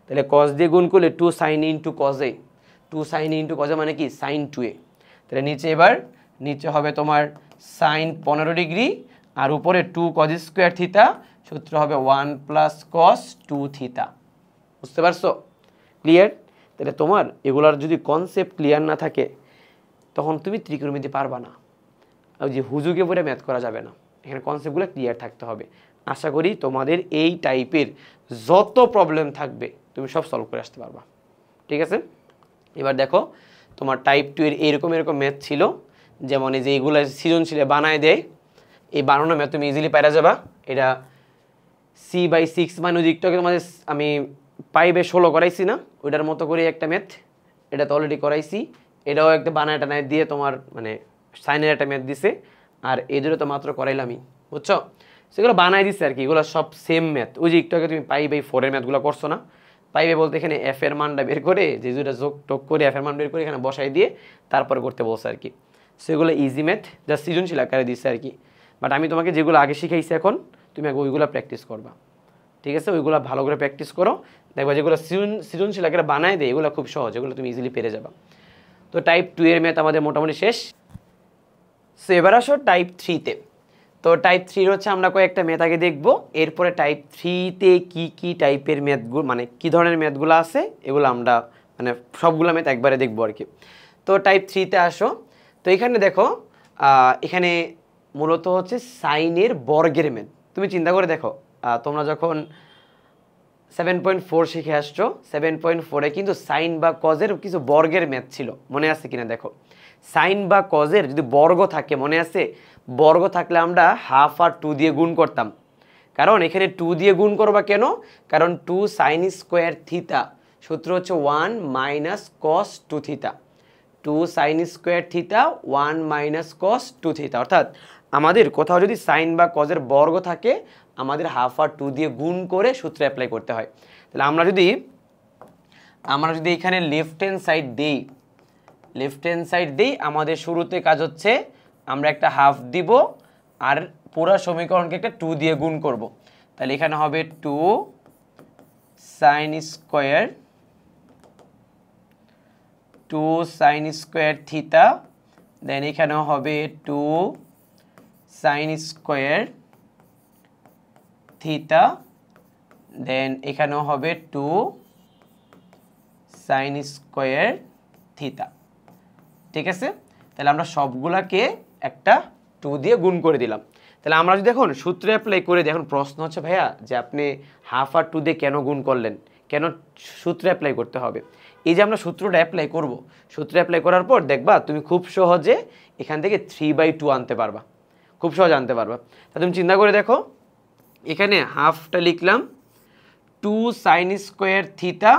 তাহলে cos দিয়ে গুণ করলে 2 sin into cos a, 2 sin into cos a মানে কি sin 2a। তাহলে নিচে এবার নিচে হবে তোমার sin 15 ডিগ্রি আর উপরে 2 cos স্কোয়ার থিতা, সূত্র হবে 1 প্লাস cos 2 থিতা। বুঝতে পারছো? ক্লিয়ার? তাহলে তোমার এগুলার যদি কনসেপ্ট ক্লিয়ার না থাকে তখন তুমি ত্রিকোণমিতি পারবা না, ওই যে হুজুগে পড়ে ম্যাথ করা যাবে না। এখানে কনসেপ্টগুলো ক্লিয়ার থাকতে হবে। আশা করি তোমাদের এই টাইপের যত প্রবলেম থাকবে তুমি সব সলভ করে আসতে পারবা, ঠিক আছে? এবার দেখো তোমার টাইপ 2 এর এরকম ম্যাথ ছিল, যেমন এই যে এইগুলো সৃজনশীল বানায় দেয়, এই বানানো ম্যাথ তুমি ইজিলি পাইরা যাবা। এটা c/6 মানে ওই দিকটাকে তোমাদের আমি 5/16 করাইছি না, ওইটার মতো করে একটা ম্যাথ, এটা তো অলরেডি করাইছি। এটাও একটা বানায় টানায় দিয়ে তোমার মানে সাইনের একটা ম্যাথ দিছে, আর এই দুটো তো মাত্র করাইলামই, বুঝছো? সেগুলো বানাই দিচ্ছে আর কি, এগুলো সব সেম ম্যাথ। ওই যে একটু আগে তুমি 5/4 এর ম্যাথগুলো করছো না, 5 বলতে এখানে এফ এর মানটা বের করে যে দুটা যোগ টোগ করে এফ এর মান বের করে এখানে বসাই দিয়ে তারপরে করতে বলছে আর কি। সেগুলো ইজি ম্যাথ, যা সৃজনশীল আকারে দিচ্ছে আর কি। বাট আমি তোমাকে যেগুলো আগে শিখাইছি এখন তুমি আগে ওইগুলো প্র্যাকটিস করবা, ঠিক আছে? ওইগুলো ভালো করে প্র্যাকটিস করো, দেখবা যেগুলো সৃজনশীল আকারে বানায় দেয় এগুলো খুব সহজ, এগুলো তুমি ইজিলি পেরে যাবা। তো টাইপ 2 এর ম্যাথ আমাদের মোটামুটি শেষ। সো এবার আসো টাইপ 3-তে। তো টাইপ 3 হচ্ছে আমরা কয়েকটা ম্যাথ আগে দেখব, এরপরে টাইপ 3-তে কি টাইপের ম্যাথগুলো মানে কি ধরনের ম্যাথগুলো আছে এগুলো আমরা মানে সবগুলো ম্যাথ একবারে দেখবো আর কি। তো টাইপ 3-তে আসো। তো এখানে দেখো এখানে মূলত হচ্ছে সাইনের বর্গের ম্যাথ। তুমি চিন্তা করে দেখো তোমরা যখন 7.4 শিখে আসছো, 7.4-এ কিন্তু সাইন বা কজের কিছু বর্গের ম্যাথ ছিল, মনে আছে কিনা দেখো। সাইন বা কজের যদি বর্গ থাকে, মনে আছে? বর্গ থাকলে আমরা হাফ আর 2 দিয়ে গুণ করতাম, কারণ এখানে 2 দিয়ে গুণ করবা কেন? কারণ 2 সাইন স্কোয়ার থিতা, সূত্র হচ্ছে 1 মাইনাস কস 2 থিতা, 2 সাইন স্কোয়ার থিতা 1 মাইনাস কস 2 থিতা। অর্থাৎ আমাদের কোথাও যদি সাইন বা কজের বর্গ থাকে আমাদের হাফ আর 2 দিয়ে গুণ করে সূত্র অ্যাপ্লাই করতে হয়। তাহলে আমরা যদি এখানে লেফট হ্যান্ড সাইড দিই আমাদের শুরুতে কাজ হচ্ছে আমরা একটা হাফ দিব আর পুরো সমীকরণকে একটা 2 দিয়ে গুণ করব। তাহলে এখানে হবে 2 সাইন স্কোয়ার থিতা, দেন এখানে হবে 2 সাইন স্কোয়ার থিতা, দেন এখানেও হবে 2 সাইন স্কোয়ার থিতা, ঠিক আছে? তাহলে আমরা সবগুলাকে একটা 2 দিয়ে গুণ করে দিলাম। তাহলে আমরা যদি এখন সূত্র অ্যাপ্লাই করে দিই, এখন প্রশ্ন হচ্ছে ভাইয়া যে আপনি হাফ আর 2 দিয়ে কেন গুণ করলেন, কেন সূত্র অ্যাপ্লাই করতে হবে? এই যে আমরা সূত্রটা অ্যাপ্লাই করব, সূত্র অ্যাপ্লাই করার পর দেখবা তুমি খুব সহজে এখান থেকে 3/2 আনতে পারবা, খুব সহজে আনতে পারবা। তা তুমি চিন্তা করে দেখো, এখানে হাফটা লিখলাম 2 সাইন স্কোয়ার থিতা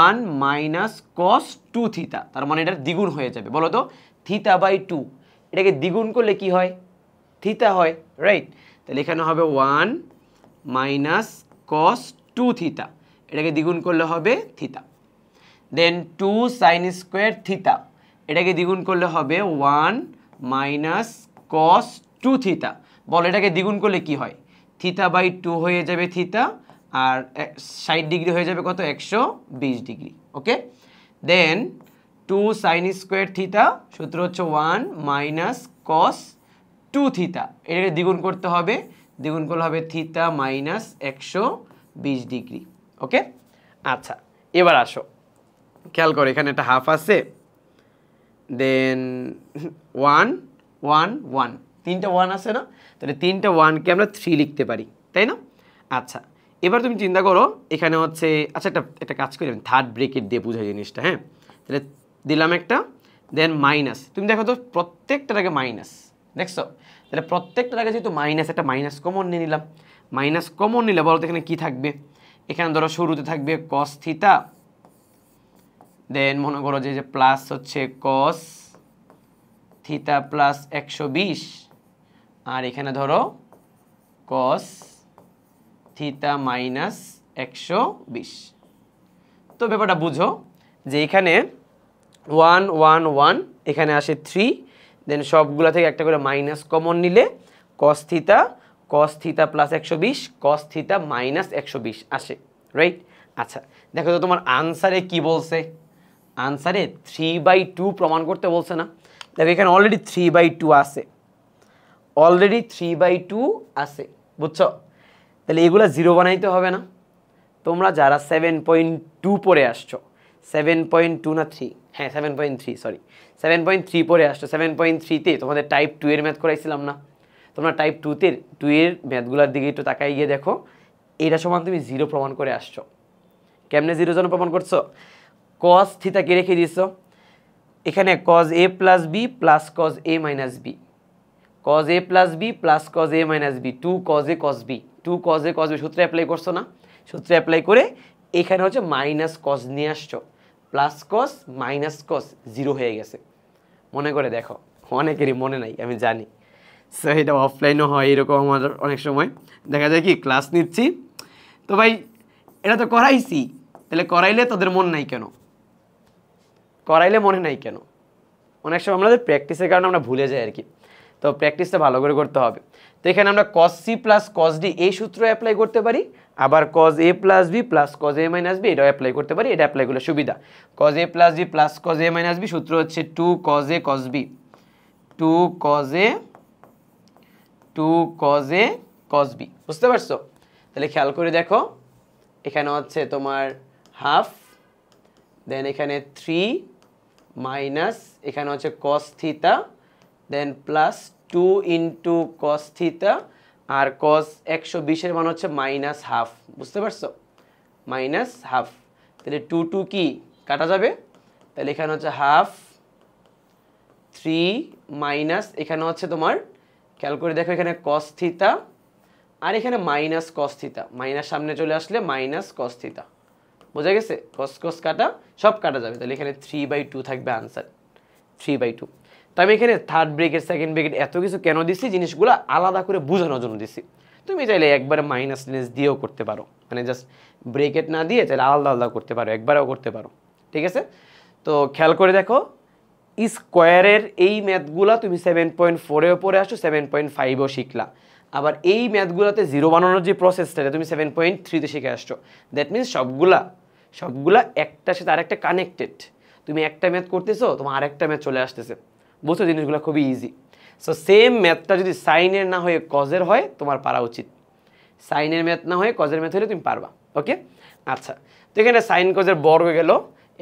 1 মাইনাস কস 2 থিতা, তার মানে এটা দ্বিগুণ হয়ে যাবে। বলো তো θ/2 এটাকে দ্বিগুণ করলে কি হয়? থিতা হয়, রাইট? তাহলে এখানে হবে 1 মাইনাস কস 2 থিতা, এটাকে দ্বিগুণ করলে হবে থিতা। দেন 2 সাইন স্কোয়ার থিতা, এটাকে দ্বিগুণ করলে হবে 1 মাইনাস কস 2 থিতা। বলো এটাকে দ্বিগুণ করলে কি হয়? θ/2 হয়ে যাবে থিতা, আর 60 ডিগ্রি হয়ে যাবে কত? 120 ডিগ্রি। ওকে, দেন 2 সাইন স্কোয়ার থিতা, সূত্র হচ্ছে 1 মাইনাস কস 2 থিতা, এটাকে দ্বিগুণ করতে হবে, দ্বিগুণ করলে হবে থিতা মাইনাস 120 ডিগ্রি। ওকে, আচ্ছা এবার আসো খেয়াল করো এখানে একটা হাফ আছে, দেন 1 1 1, তিনটা 1 আছে না, তাহলে তিনটা 1কে আমরা 3 লিখতে পারি, তাই না? আচ্ছা এবার তুমি চিন্তা করো এখানে হচ্ছে, আচ্ছা একটা কাজ করি, থার্ড ব্রেকেট দিয়ে বুঝাই জিনিসটা। হ্যাঁ, তাহলে দিলাম একটা, দেন মাইনাস, তুমি দেখো তো প্রত্যেকটার আগে মাইনাস, দেখছো? তাহলে প্রত্যেকটার আগে যেহেতু মাইনাস, একটা মাইনাস কমন নিয়ে নিলাম। মাইনাস কমন নিলে বলো তো এখানে কী থাকবে? এখানে ধরো শুরুতে থাকবে কস থিতা, দেন মনে করো যে প্লাস হচ্ছে কস থিতা প্লাস 120, আর এখানে ধরো কস থিতা মাইনাস 120। তো ব্যাপারটা বুঝো যে এখানে 1 1 1, এখানে আসে 3, দেন সবগুলো থেকে একটা করে মাইনাস কমন নিলে কস থিতা প্লাস 120, কস থিতা মাইনাস 120 আসে, রাইট? আচ্ছা দেখো তো তোমার আনসারে কি বলছে, আনসারে 3/2 প্রমাণ করতে বলছে না? দেখো এখানে অলরেডি 3/2 আছে, অলরেডি 3/2 আছে, বুঝছো? তাহলে এগুলো জিরো বানাইতে হবে না? তোমরা যারা 7.2 পড়ে আসছো, 7.2 না 3, হ্যাঁ 7.3, সরি 7.3 পড়ে আসছো, 7.3তে তোমাদের টাইপ 2 এর ম্যাথ করাইছিলাম না? তোমরা টাইপ 2 এর ম্যাথগুলোর দিকে একটু তাকাই গিয়ে দেখো, এটা সমান তুমি জিরো প্রমাণ করে আসছো। কেমনে জিরো জন প্রমাণ করছো? কস থিতাকে রেখে দিছো, এখানে cos A plus B plus cos A minus B, cos A plus B plus cos A minus B, 2 cos A cos B, 2 cos A cos B, সূত্রে অ্যাপ্লাই করছো না? সূত্রে অ্যাপ্লাই করে এখানে হচ্ছে মাইনাস কজ নিয়ে আসছো, plus cos minus cos zero হয়ে গেছে। মনে করে দেখো, অনেকেরই মনে নাই আমি জানি, সো এটা অফলাইনও হয় এরকম, আমাদের অনেক সময় দেখা যায় কি ক্লাস নিচ্ছি তো ভাই এটা তো করাইছি, তাহলে করাইলে তোদের মন নাই কেন? করাইলে মনে নাই কেন? অনেক সময় আমাদের প্র্যাকটিসের কারণে আমরা ভুলে যাই আর কি, তো প্র্যাকটিসটা ভালো করে করতে হবে। তো এখানে আমরা cos C plus cos D এই সূত্র অ্যাপ্লাই করতে পারি, আবার cos A plus B plus cos A minus B এটাও অ্যাপ্লাই করতে পারি, এটা অ্যাপ্লাই করলে সুবিধা। Cos A plus B plus cos A minus B সূত্র হচ্ছে 2 cos A cos B, 2 cos A cos B, বুঝতে পারছো? তাহলে খেয়াল করে দেখো এখানে হচ্ছে তোমার হাফ, দেন এখানে 3 মাইনাস এখানে হচ্ছে কস থিতা, দেন প্লাস 2 ইন্টু কস থিতা, আর কস 120 এর মান হচ্ছে মাইনাস হাফ, বুঝতে পারছো? মাইনাস হাফ, তাহলে 2 2 কি কাটা যাবে, তাহলে এখানে হচ্ছে হাফ, 3 মাইনাস এখানে হচ্ছে তোমার খেয়াল করে দেখো এখানে কস থিতা, আর এখানে মাইনাস কস থিতা, মাইনাস সামনে চলে আসলে মাইনাস কস থিতা, বোঝা গেছে? কস কস কাটা সব কাটা যাবে, তাহলে এখানে 3/2 থাকবে আনসার, 3/2। তো আমি এখানে থার্ড ব্রেকেট সেকেন্ড ব্রেকেট এত কিছু কেন দিচ্ছি, জিনিসগুলো আলাদা করে বোঝানোর জন্য দিচ্ছি। তুমি চাইলে একবারে মাইনাস টেন্স দিয়েও করতে পারো, মানে জাস্ট ব্রেকেট না দিয়ে চাইলে আলাদা আলাদা করতে পারো, একবারেও করতে পারো, ঠিক আছে? তো খেয়াল করে দেখো স্কোয়ারের এই ম্যাথগুলা তুমি 7.4এও পড়ে আসছো, 7.5এও শিখলা, আবার এই ম্যাথগুলোতে জিরো বানানোর যে প্রসেসটা তুমি 7.3তে শিখে আসছো। দ্যাট মিনস সবগুলা একটার সাথে আরেকটা কানেক্টেড, তুমি একটা ম্যাথ করতেছো তোমার আরেকটা ম্যাথ চলে আসতেছে, বুঝছো? জিনিসগুলো খুবই ইজি। সো সেম ম্যাথটা যদি সাইনের না হয়ে কজের হয় তোমার পারা উচিত, সাইনের ম্যাথ না হয়ে কজের ম্যাথ হলে তুমি পারবা, ওকে? আচ্ছা তো এখানে সাইন কজের বর্গ গেল,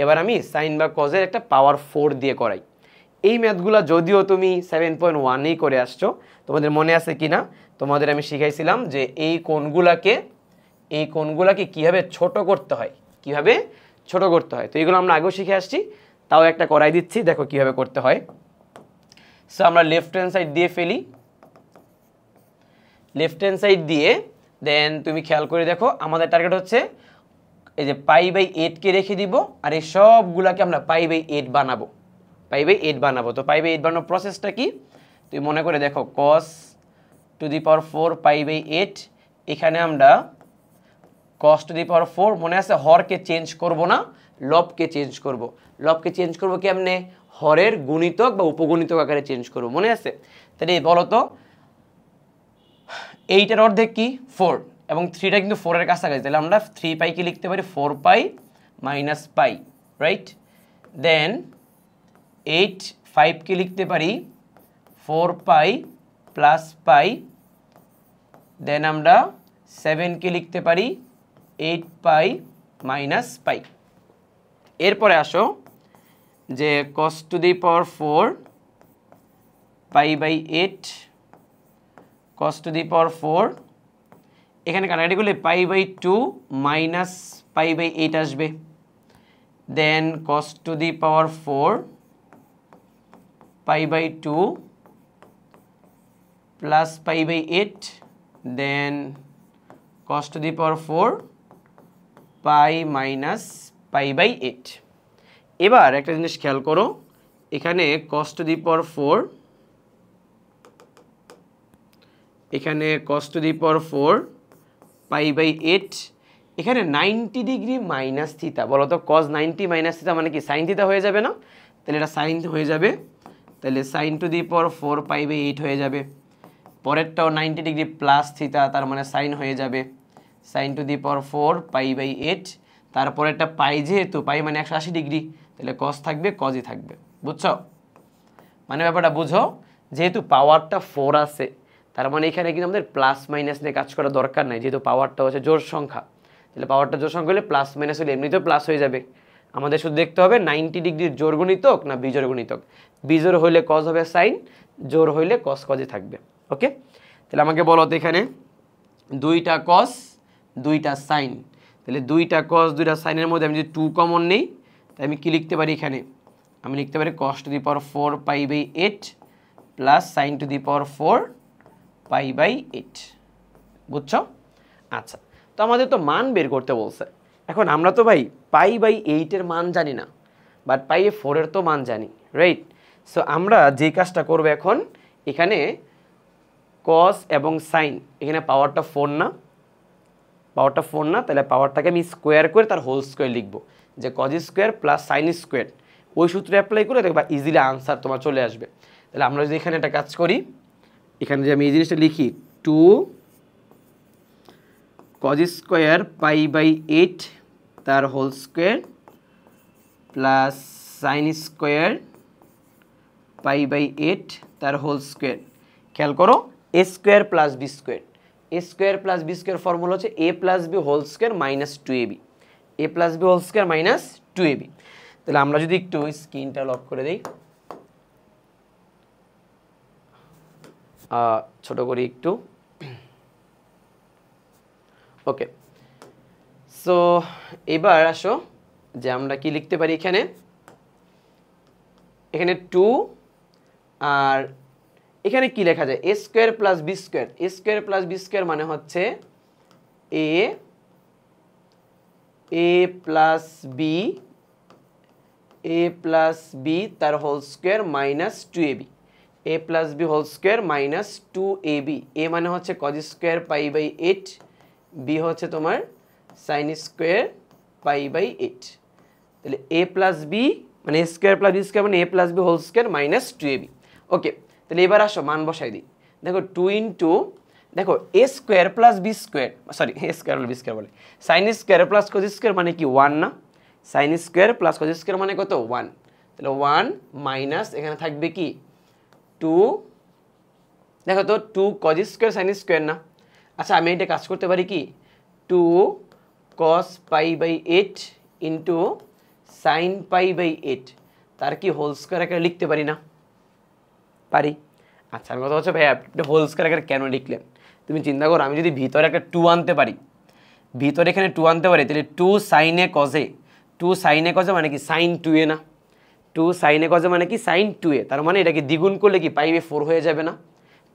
এবার আমি সাইন বা কজের একটা পাওয়ার 4 দিয়ে করাই। এই ম্যাথগুলো যদিও তুমি 7.1এই করে আসছো, তোমাদের মনে আছে কি না? তোমাদের আমি শিখাইছিলাম যে এই কোণগুলাকে কীভাবে ছোট করতে হয়, কীভাবে ছোট করতে হয়। তো এইগুলো আমরা আগেও শিখে আসছি, তাও একটা করাই দিচ্ছি, দেখো কীভাবে করতে হয়। সো আমরা লেফট হ্যান্ড সাইড দিয়ে ফেলি, লেফট হ্যান্ড সাইড দিয়ে দেন তুমি খেয়াল করে দেখো আমাদের টার্গেট হচ্ছে এই যে π/8কে রেখে দিব, আর এই সবগুলাকে আমরা π/8 বানাবো, π/8 বানাবো। তো π/8 বানানোর প্রসেসটা কি তুমি মনে করে দেখো, cos টু দি পাওয়ার 4 π/8, এখানে আমরা cos টু দি পাওয়ার 4 মনে আছে হরকে চেঞ্জ করব না, লবকে চেঞ্জ করব। লবকে চেঞ্জ করব কেমনে? হরের গুণিতক বা উপগুণিতক আকারে চেঞ্জ করব, মনে আছে? তাহলে বলো তো এইটার অর্ধেক কি 4, এবং 3টা কিন্তু 4 এর কাছাকাছি, তাহলে আমরা 3π কে লিখতে পারি 4π - π, রাইট? দেন 8 5 কে লিখতে পারি 4π + π, দেন আমরা 7 কে লিখতে পারি 8π - π। এরপরে আসো যে cos to the power 4 pi by 8 cos to the power 4 এখানে কাটাকাটি করলে pi by 2 minus pi by 8 আসবে, then cos to the power 4 pi by 2 plus pi by 8, then cos to the power 4 pi minus pi by 8। এবার একটা জিনিস খেয়াল করো, এখানে cos টু দি পাওয়ার 4 এখানে cos to the power 4 pi by 8, এখানে 90 ডিগ্রি মাইনাস থিটা, বলো তো cos 90 মাইনাস থিটা মানে কি সাইন থিটা হয়ে যাবে না? তাহলে এটা সাইন হয়ে যাবে, তাহলে sine to the power 4 pi by 8 হয়ে যাবে। পরেরটাও 90 ডিগ্রি প্লাস থিটা, তার মানে সাইন হয়ে যাবে sine to the power 4 pi by 8। তারপরেরটা পাই, যেহেতু পাই মানে 180 ডিগ্রি, তাহলে cos থাকবে, cosই থাকবে। বুঝছো? মানে ব্যাপারটা বুঝো, যেহেতু পাওয়ারটা 4 আছে, তার মানে এখানে কিন্তু আমাদের প্লাস মাইনাস নিয়ে কাজ করার দরকার নাই, যেহেতু পাওয়ারটা হচ্ছে জোড় সংখ্যা। তাহলে পাওয়ারটা জোড় সংখ্যা হলে প্লাস মাইনাস হলে এমনিতেও প্লাস হয়ে যাবে। আমাদের শুধু দেখতে হবে 90 ডিগ্রির জোড় গুণিতক না বিজোড় গুণিতক। বিজোড় হইলে cos হবে সাইন, জোড় হইলে cos cosই থাকবে। ওকে, তাহলে আমাকে বলো তো এখানে দুইটা cos দুইটা সাইন, তাহলে দুইটা cos দুইটা সাইনের মধ্যে আমি যদি 2 কমন নেই, তাই আমি কি লিখতে পারি এখানে? আমি লিখতে পারি cos to the power 4 pi by 8 plus sine to the power 4 pi by 8। বুঝছো? আচ্ছা, তো আমাদের তো মান বের করতে বলছে। এখন আমরা তো ভাই পাই বাই 8 এর মান জানি না, বাট পাই 4 এর তো মান জানি, রাইট? সো আমরা যে কাজটা করব এখন, এখানে cos এবং সাইন, এখানে পাওয়ারটা 4 না, পাওয়ারটা 4 না, তাহলে পাওয়ারটাকে আমি স্কোয়ার করে তার হোল স্কোয়ার লিখবো, যে cos square plus sine square. ওই সূত্রে অ্যাপ্লাই করে দেখবা ইজিলি আনসার তোমার চলে আসবে। তাহলে আমরা যদি এখানে একটা কাজ করি, এখানে যে আমি এই জিনিসটা লিখি 2 cos স্কোয়ার পাই বাই 8 তার whole square plus sine square pi by 8 তার হোল স্কোয়ার। খেয়াল করো, A square plus B square, A square plus B square formula হচ্ছে A plus B whole square minus 2ab, A plus B whole square minus 2ab। তাহলে আমরা যদি একটু স্ক্রিনটা লক করে দিই, ছোট করি একটু। ওকে, সো এবার আসো যে আমরা কি লিখতে পারি এখানে, এখানে 2 আর এখানে কি লেখা যায়, A square plus B square, A square plus B square মানে হচ্ছে A plus B, A plus B তার whole square minus 2ab, A plus B whole square minus 2ab। A মানে হচ্ছে cos square pi by 8, B হচ্ছে তোমার সাইন স্কোয়ার পাই বাই 8। তাহলে এ প্লাস বি মানে A square plus B square মানে A plus B whole square minus 2ab। Okay, তাহলে এবার আসো মান বসাই দিই। দেখো 2 ইন্টু, দেখো A square plus B square, sorry A square B square বলে, sine square plus cos square মানে কি 1 না? Sine square plus cos square মানে কত? 1। তাহলে 1 মাইনাস এখানে থাকবে কি 2, দেখো তো 2 cos স্কোয়ার সাইন স্কোয়ার না? আচ্ছা, আমি এটা কাজ করতে পারি কি 2 cos pi by 8 into sine pi by 8 তার কি হোল স্কোয়ার আকারে লিখতে পারি না? পারি। আচ্ছা, আমি কথা হচ্ছে ভাই আপনি হোল স্কোয়ার আকারে কেন লিখলেন? তুমি চিন্তা করো, আমি যদি ভিতরে একটা 2 আনতে পারি, ভিতরে এখানে 2 আনতে পারি, তাহলে 2 সাইনে কজে, 2 সাইনে কজে মানে কি সাইন 2a না? 2 সাইনে কজে মানে কি সাইন 2a, তার মানে এটাকে দ্বিগুণ করলে কি পাই বাই 4 হয়ে যাবে না?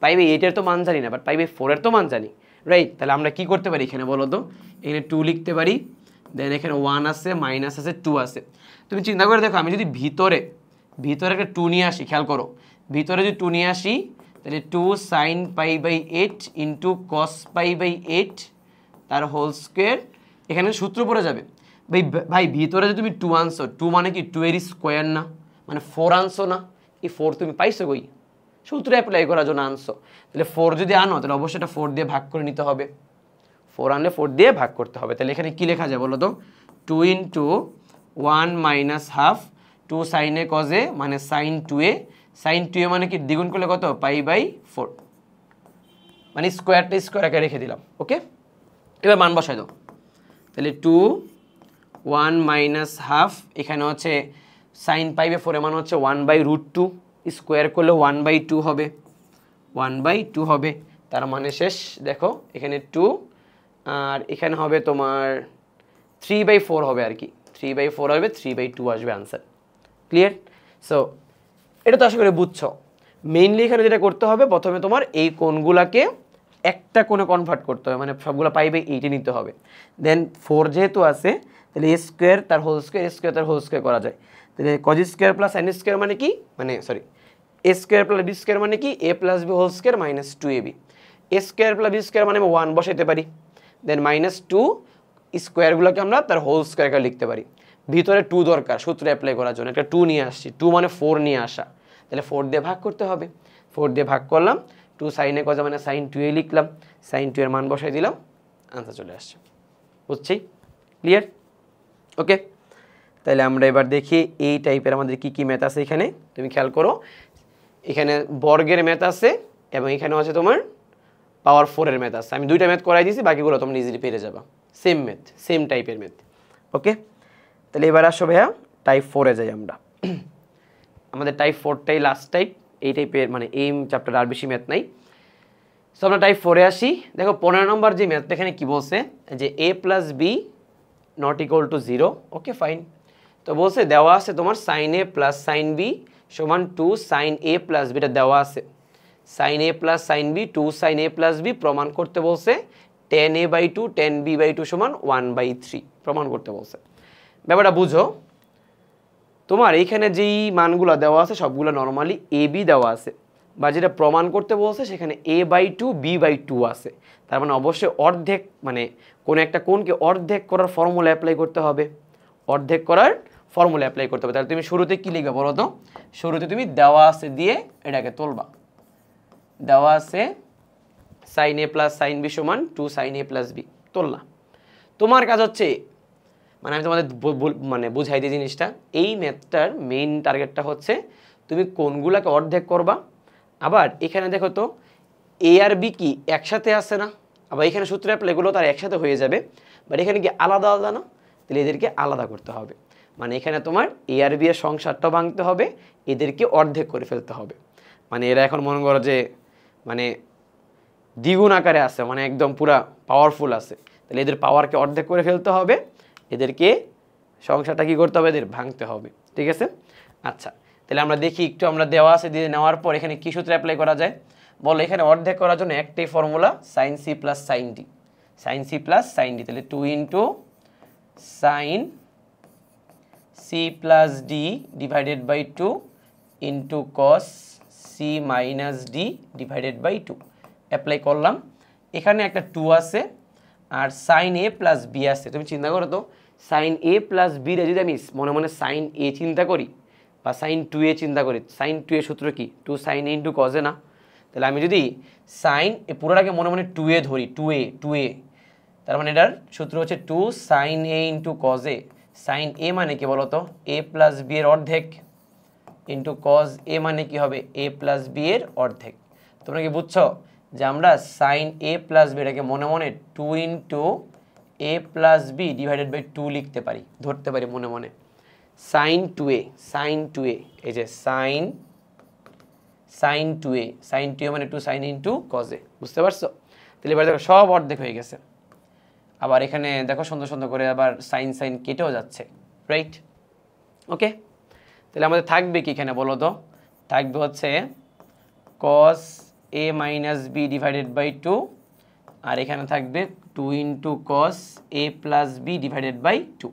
পাই বাই 8 এর তো মান জানি না, বাট পাই বাই 4 এর তো মান জানি, রাইট? তাহলে আমরা কি করতে পারি এখানে বলো তো, এখানে 2 লিখতে পারি, দেন এখানে 1 আছে, মাইনাস আছে, 2 আছে। তুমি চিন্তা করে দেখো, আমি যদি ভিতরে একটা 2 নিয়ে আসি, খেয়াল করো, ভিতরে যদি 2 নিয়ে আসি, তাহলে 2 sine pi by 8 into cos pi by 8 তার হোল স্কোয়ার, এখানে সূত্র পড়ে যাবে। ভাই ভিতরে যদি তুমি 2 আনছো, 2 মানে কি 2 এর স্কোয়ার না, মানে 4 আনছো না? এই 4 তুমি পাইছো কই? সূত্র অ্যাপ্লাই করার জন্য আনছো। তাহলে 4 যদি আনো, তাহলে অবশ্যই এটা 4 দিয়ে ভাগ করে নিতে হবে, 4 আনলে 4 দিয়ে ভাগ করতে হবে। তাহলে এখানে কি লেখা যায় বলো তো, 2 ইন্টু 1 মাইনাস হাফ, 2 সাইনে কজে মানে সাইন 2a, সাইন 2a মানে কি দ্বিগুণ করলে কত? পাই বাই 4, মানে স্কোয়ারটা স্কোয়ার আকারে রেখে দিলাম। ওকে, এবার মান বসাই দাও। তাহলে 2 1 মাইনাস হাফ, এখানে হচ্ছে সাইন পাইবে 4 এর মান হচ্ছে 1/√2, স্কোয়ার করলে 1/2 হবে, 1/2 হবে, তার মানে শেষ। দেখো এখানে 2 আর এখানে হবে তোমার 3/4 হবে আর কি, 3/4 হবে, 3/2 আসবে আনসার। ক্লিয়ার? সো এটা তো আশা করি বুঝছো। মেইনলি এখানে যেটা করতে হবে, প্রথমে তোমার এই কোণগুলাকে একটা কোণে কনভার্ট করতে হবে, মানে সবগুলো পাইবে 8 নিতে হবে। দেন 4 যেহেতু আছে তাহলে এ স্কোয়ার তার হোল স্কোয়ার, এ স্কোয়ার তার হোল স্কোয়ার করা যায়। তাহলে cos square plus sine square মানে কি, মানে sorry A square plus B square মানে কি, A plus B whole square minus 2ab। A square plus B square মানে 1 বসাইতে পারি, দেন মাইনাস 2 স্কোয়ারগুলোকে আমরা তার হোল স্কোয়ারকে লিখতে পারি। ভিতরে 2 দরকার সূত্র অ্যাপ্লাই করার জন্য, একটা 2 নিয়ে আসছি, 2 মানে 4 নিয়ে আসা, তাহলে 4 দিয়ে ভাগ করতে হবে, 4 দিয়ে ভাগ করলাম, 2 সাইনে কজ মানে সাইন 2a লিখলাম, সাইন 2 এর মান বসাই দিলাম, আনসার চলে আসছে। বুঝছি? ক্লিয়ার? ওকে, তাহলে আমরা এবার দেখি এই টাইপের আমাদের কি কি ম্যাথ আছে। এখানে তুমি খেয়াল করো, এখানে বর্গের ম্যাথ আছে এবং এখানে আছে তোমার পাওয়ার 4 এর ম্যাথ আছে। আমি দুইটা ম্যাথ করাই দিয়েছি, বাকিগুলো তোমরা ইজিলি পেরে যাবা, সেম ম্যাথ, সেম টাইপের ম্যাথ। ওকে, তাহলে এবার আসো ভাইয়া টাইপ 4-এ যাই আমরা। আমাদের টাইপ 4টাই লাস্ট টাইপ, এই টাইপের মানে এই চ্যাপ্টার আর বেশি ম্যাথ নাই। সো আমরা টাইপ 4-এ আসি। দেখো 15 নম্বর যে ম্যাথটা এখানে কি বলছে, যে a plus B not equal to 0। Okay fine, তো বলছে দেওয়া আছে তোমার sine A plus sine B সমান 2 সাইন এ প্লাস বিটা দেওয়া আছে, sine A plus sine B 2 sine A plus B প্রমাণ করতে বলছে, tan a/2 tan b/2 সমান 1/3 প্রমাণ করতে বলছে। ব্যাপারটা বুঝো, তোমার এইখানে যেই মানগুলো দেওয়া আছে সবগুলো নর্মালি এ বি দেওয়া আছে, বা যেটা প্রমাণ করতে বলছে সেখানে a/2 b/2 আছে, তার মানে অবশ্যই অর্ধেক, মানে কোনো একটা কোণকে অর্ধেক করার ফর্মুলা অ্যাপ্লাই করতে হবে, অর্ধেক করার ফর্মুলা অ্যাপ্লাই করতে হবে। তাহলে তুমি শুরুতে কি লিখবে বলো তো? শুরুতে তুমি দেওয়া আছে দিয়ে এটাকে তুলবা, দেওয়া আছে sine A plus sine B সমান 2 সাইন এ প্লাস বি তুলনা। তোমার কাজ হচ্ছে, মানে আমি তোমাদের মানে বুঝাই দিই জিনিসটা, এই ম্যাথটার মেইন টার্গেটটা হচ্ছে তুমি কোনগুলোকে অর্ধেক করবা। আবার এখানে দেখো তো এ আর বি কি একসাথে আসে না, আবার এখানে সূত্র অ্যাপ্লাই এগুলো তার একসাথে হয়ে যাবে, বাট এখানে কি আলাদা আলাদা না, তাহলে এদেরকে আলাদা করতে হবে। মানে এখানে তোমার এ আর বি এর সংসারটাও ভাঙতে হবে, এদেরকে অর্ধেক করে ফেলতে হবে। মানে এরা এখন মনে করো যে মানে দ্বিগুণ আকারে আছে, মানে একদম পুরা পাওয়ারফুল আছে, তাহলে এদের পাওয়ারকে অর্ধেক করে ফেলতে হবে, এদেরকে সংসারটা কি করতে হবে, এদের ভাঙতে হবে। ঠিক আছে, আচ্ছা তাহলে আমরা দেখি একটু, আমরা দেওয়া আছে দিয়ে নেওয়ার পর এখানে কি সূত্র অ্যাপ্লাই করা যায় বলো। এখানে অর্ধেক করার জন্য একটাই formula, sine C plus sine D, sine C plus sine D, তাহলে 2 into sine C plus D divided by 2 into cos C minus D divided by 2 apply করলাম। এখানে একটা 2 আছে আর সাইন এ প্লাস বি আছে। তুমি চিন্তা করো তো, সাইন এ প্লাস বি রে যদি আমি মনে মনে সাইন এ চিন্তা করি বা সাইন 2a চিন্তা করি, সাইন 2a সূত্র কি 2 সাইন এ ইন্টু কজে না, তাহলে আমি যদি সাইন এ পুরোটাকে মনে মনে 2a ধরি, 2a, তার মানে এটার সূত্র হচ্ছে 2 সাইন এ ইন্টু কজে, সাইন এ মানে কি বলতো এ প্লাস বি এর অর্ধেক ইন্টু কজ এ মানে কি হবে এ প্লাস বি এর অর্ধেক। তোমরা কি বুঝছো যে আমরা সাইন এ প্লাস বি এটাকে মনে মনে 2 into A plus B divided by 2 লিখতে পারি, ধরতে পারি মনে মনে, সাইন 2a, সাইন 2a, এই যে সাইন 2a, সাইন 2a মানে 2 সাইন ইন্টু কজ এ। বুঝতে পারছো? তাহলে এবার দেখো সব অর্ধেক হয়ে গেছে। আবার এখানে দেখো সুন্দর সুন্দর করে আবার সাইন সাইন কেটেও যাচ্ছে, রাইট? ওকে, তাহলে আমাদের থাকবে কি এখানে বলো তো? থাকবে হচ্ছে cos a minus B divided by 2, আর এখানে থাকবে 2 into cos A plus B divided by 2।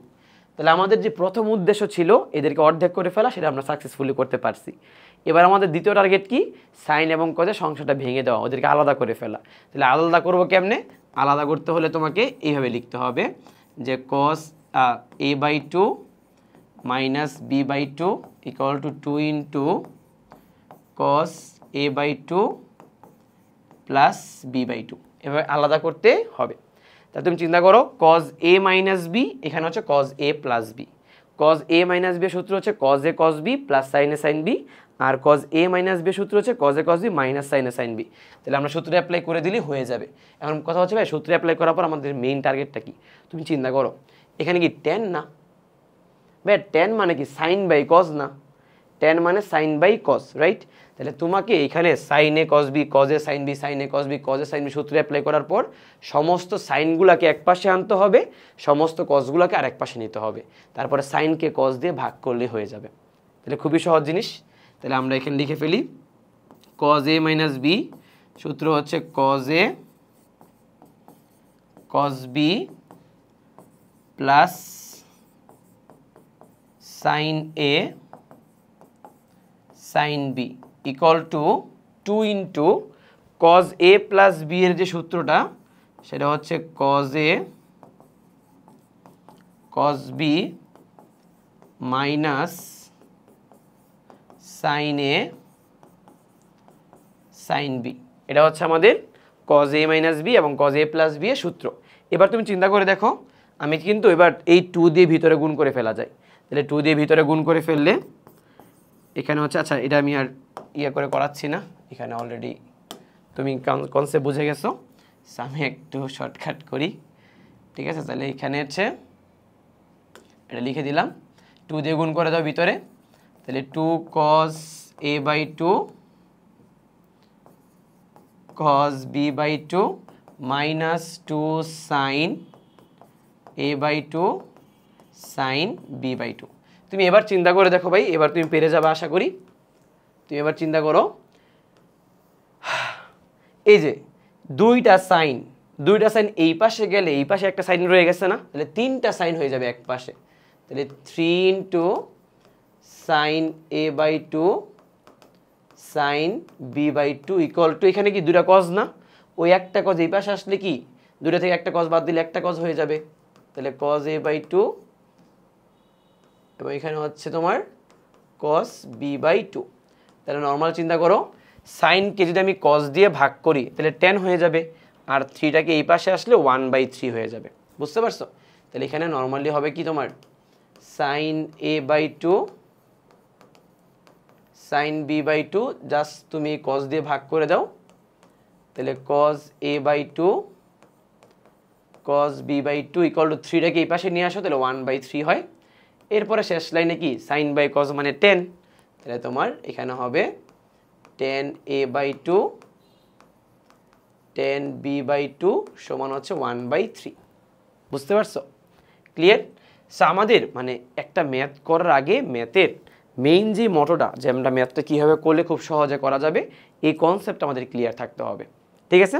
তাহলে আমাদের যে প্রথম উদ্দেশ্য ছিল এদেরকে অর্ধেক করে ফেলা, সেটা আমরা সাকসেসফুলি করতে পারছি। এবার আমাদের দ্বিতীয় টার্গেট কি, সাইন এবং কজের সংখ্যাটা ভেঙে দেওয়া, ওদেরকে আলাদা করে ফেলা। তাহলে আলাদা করবো কেমনে? আলাদা করতে হলে তোমাকে এইভাবে লিখতে হবে যে cos a/2 minus b/2 equal to 2 into cos a/2 plus b/2, এভাবে আলাদা করতে হবে। তাহলে তুমি চিন্তা করো cos a মাইনাস বি, এখানে হচ্ছে cos a plus B, cos a minus B সূত্র হচ্ছে cos a cos b plus sin a sin b, আর cos a মাইনাস বি সূত্র হচ্ছে cos a cos b minus sin a sin b। তাহলে আমরা সূত্র অ্যাপ্লাই করে দিলেই হয়ে যাবে। এখন কথা হচ্ছে ভাই সূত্র অ্যাপ্লাই করার পর আমাদের মেইন টার্গেটটা কি? তুমি চিন্তা করো এখানে কি tan না, ভাই tan মানে কি sin বাই cos না, tan মানে sin বাই cos, রাইট? তাহলে তোমাকে এখানে sin a cos b cos a sin b sin a cos b cos a sin b সূত্র অ্যাপ্লাই করার পর সমস্ত সাইনগুলোকে এক পাশে আনতে হবে, সমস্ত cosগুলোকে আরেক পাশে নিতে হবে, তারপরে সাইনকে cos দিয়ে ভাগ করলে হয়ে যাবে। তাহলে খুবই সহজ জিনিস। তাহলে আমরা এখানে লিখে ফেলি cos a মাইনাস b সূত্র হচ্ছে cos a cos b plus sin a sin b equal to 2 into cos a plus b এর যে সূত্রটা সেটা হচ্ছে cos a cos b minus sin a sin b, এটা হচ্ছে আমাদের cos a মাইনাস b এবং cos a প্লাস b এর সূত্র। এবার তুমি চিন্তা করে দেখো, আমি কিন্তু এবার এই 2 দিয়ে ভিতরে গুণ করে ফেলা যায়। তাহলে 2 দিয়ে ভিতরে গুণ করে ফেললে এখানে হচ্ছে, আচ্ছা এটা আমি আর ইয়ে করে করাচ্ছি না, এখানে অলরেডি তুমি কনসেপ্ট বুঝে গেছো, আমি একটু শর্টকাট করি, ঠিক আছে? তাহলে এখানে হচ্ছে এটা লিখে দিলাম, 2 দিয়ে গুণ করে দাও ভিতরে, তাহলে 2 cos a by 2 cos b by 2 minus 2 sin a by 2 sin b by 2। তুমি এবার চিন্তা করে দেখো ভাই, এবার তুমি পেরে যাবে আশা করি। তুমি এবার চিন্তা করো, এই যে দুইটা সাইন এই পাশে গেলে এই পাশে একটা সাইন রয়ে গেছে না, তাহলে 3টা সাইন হয়ে যাবে এক পাশে। তাহলে 3 into sin a by 2 sin b by 2 equal to, এখানে কি দুটা cos না, ওই একটা cos এই পাশে আসলে কি দুটা থেকে একটা cos বাদ দিলে একটা cos হয়ে যাবে, তাহলে cos a বাই 2 এবং এখানে হচ্ছে তোমার cos b বাই 2। তাহলে নর্মাল চিন্তা করো, সাইনকে যদি আমি cos দিয়ে ভাগ করি তাহলে tan হয়ে যাবে, আর 3টাকে এই পাশে আসলে 1/3 হয়ে যাবে, বুঝতে পারছো? তাহলে এখানে নর্মালি হবে কি তোমার sin a by 2 sin b by 2, just তুমি cos দিয়ে ভাগ করে দাও, তাহলে cos a by 2 cos b by 2 equal to 3টাকে এই পাশে নিয়ে আসো, তাহলে 1/3 হয়। এরপরে শেষ লাইনে কি sin বাই cos মানে tan, তাহলে তোমার এখানে হবে tan a by 2 tan b by 2 সমান হচ্ছে 1/3। বুঝতে পারছো? ক্লিয়ার? সো আমাদের মানে একটা ম্যাথ করার আগে ম্যাথের মেইন যে মোটোটা, যে আমরা ম্যাথটা কীভাবে করলে খুব সহজে করা যাবে, এই কনসেপ্টটা আমাদের ক্লিয়ার থাকতে হবে, ঠিক আছে?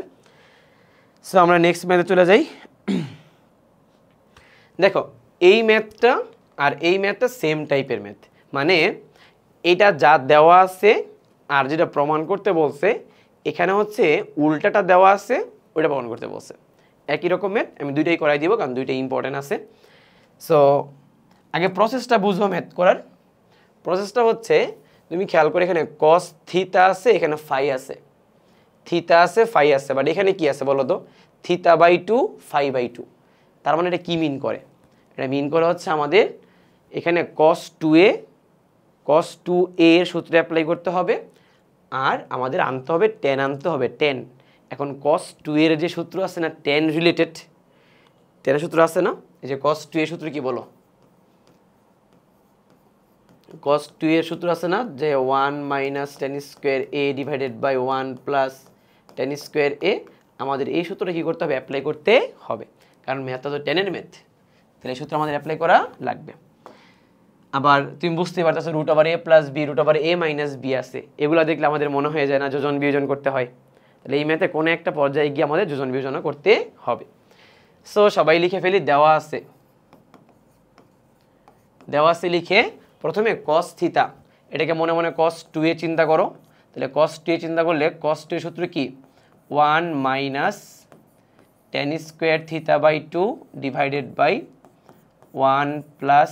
সো আমরা নেক্সট ম্যাথে চলে যাই। দেখো এই ম্যাথটা আর এই ম্যাথটা সেম টাইপের ম্যাথ, মানে এটা যা দেওয়া আছে আর যেটা প্রমাণ করতে বলছে, এখানে হচ্ছে উল্টাটা দেওয়া আছে, ওইটা প্রমাণ করতে বলছে। একই রকম ম্যাথ, আমি দুইটাই করাই দিব কারণ দুইটাই ইম্পর্টেন্ট আছে। সো আগে প্রসেসটা বুঝবো ম্যাথ করার। প্রসেসটা হচ্ছে, তুমি খেয়াল করে এখানে cos থিটা আছে, এখানে ফাই আছে, থিটা আছে ফাই আছে, বাট এখানে কি আছে বলো তো, থিটা বাই 2 ফাই বাই 2। তার মানে এটা কি মিন করে? এটা মিন করে হচ্ছে আমাদের এখানে cos 2a এর সূত্রে অ্যাপ্লাই করতে হবে, আর আমাদের আনতে হবে tan, আনতে হবে tan। এখন cos 2 এর যে সূত্র আছে না tan রিলেটেড, tan সূত্র আছে না, এই যে cos 2 এর সূত্র কি বলো, cos 2 এর সূত্র আছে না যে 1 minus tan square a divided by 1 plus tan square a, আমাদের এই সূত্রটা কি করতে হবে, অ্যাপ্লাই করতে হবে, কারণ ম্যাথটা তো tan এর ম্যাথ, তাহলে এই সূত্র আমাদের অ্যাপ্লাই করা লাগবে। আবার তুমি বুঝতে পারতেছো root over a plus b root over a minus b আছে, এগুলো দেখলে আমাদের মনে হয়ে যায় না যোজন বিয়োজন করতে হয়, তাহলে এই ম্যাথে কোনো একটা পর্যায়ে গিয়ে আমাদের যোজন বিয়োজন করতে হবে। সো সবাই লিখে ফেলি, দেওয়া আছে লিখে প্রথমে cos থিটা, এটাকে মনে মনে cos 2a চিন্তা করো, তাহলে cos 2a চিন্তা করলে cos 2 এর সূত্র কি 1 minus tan square theta by 2 divided by 1 plus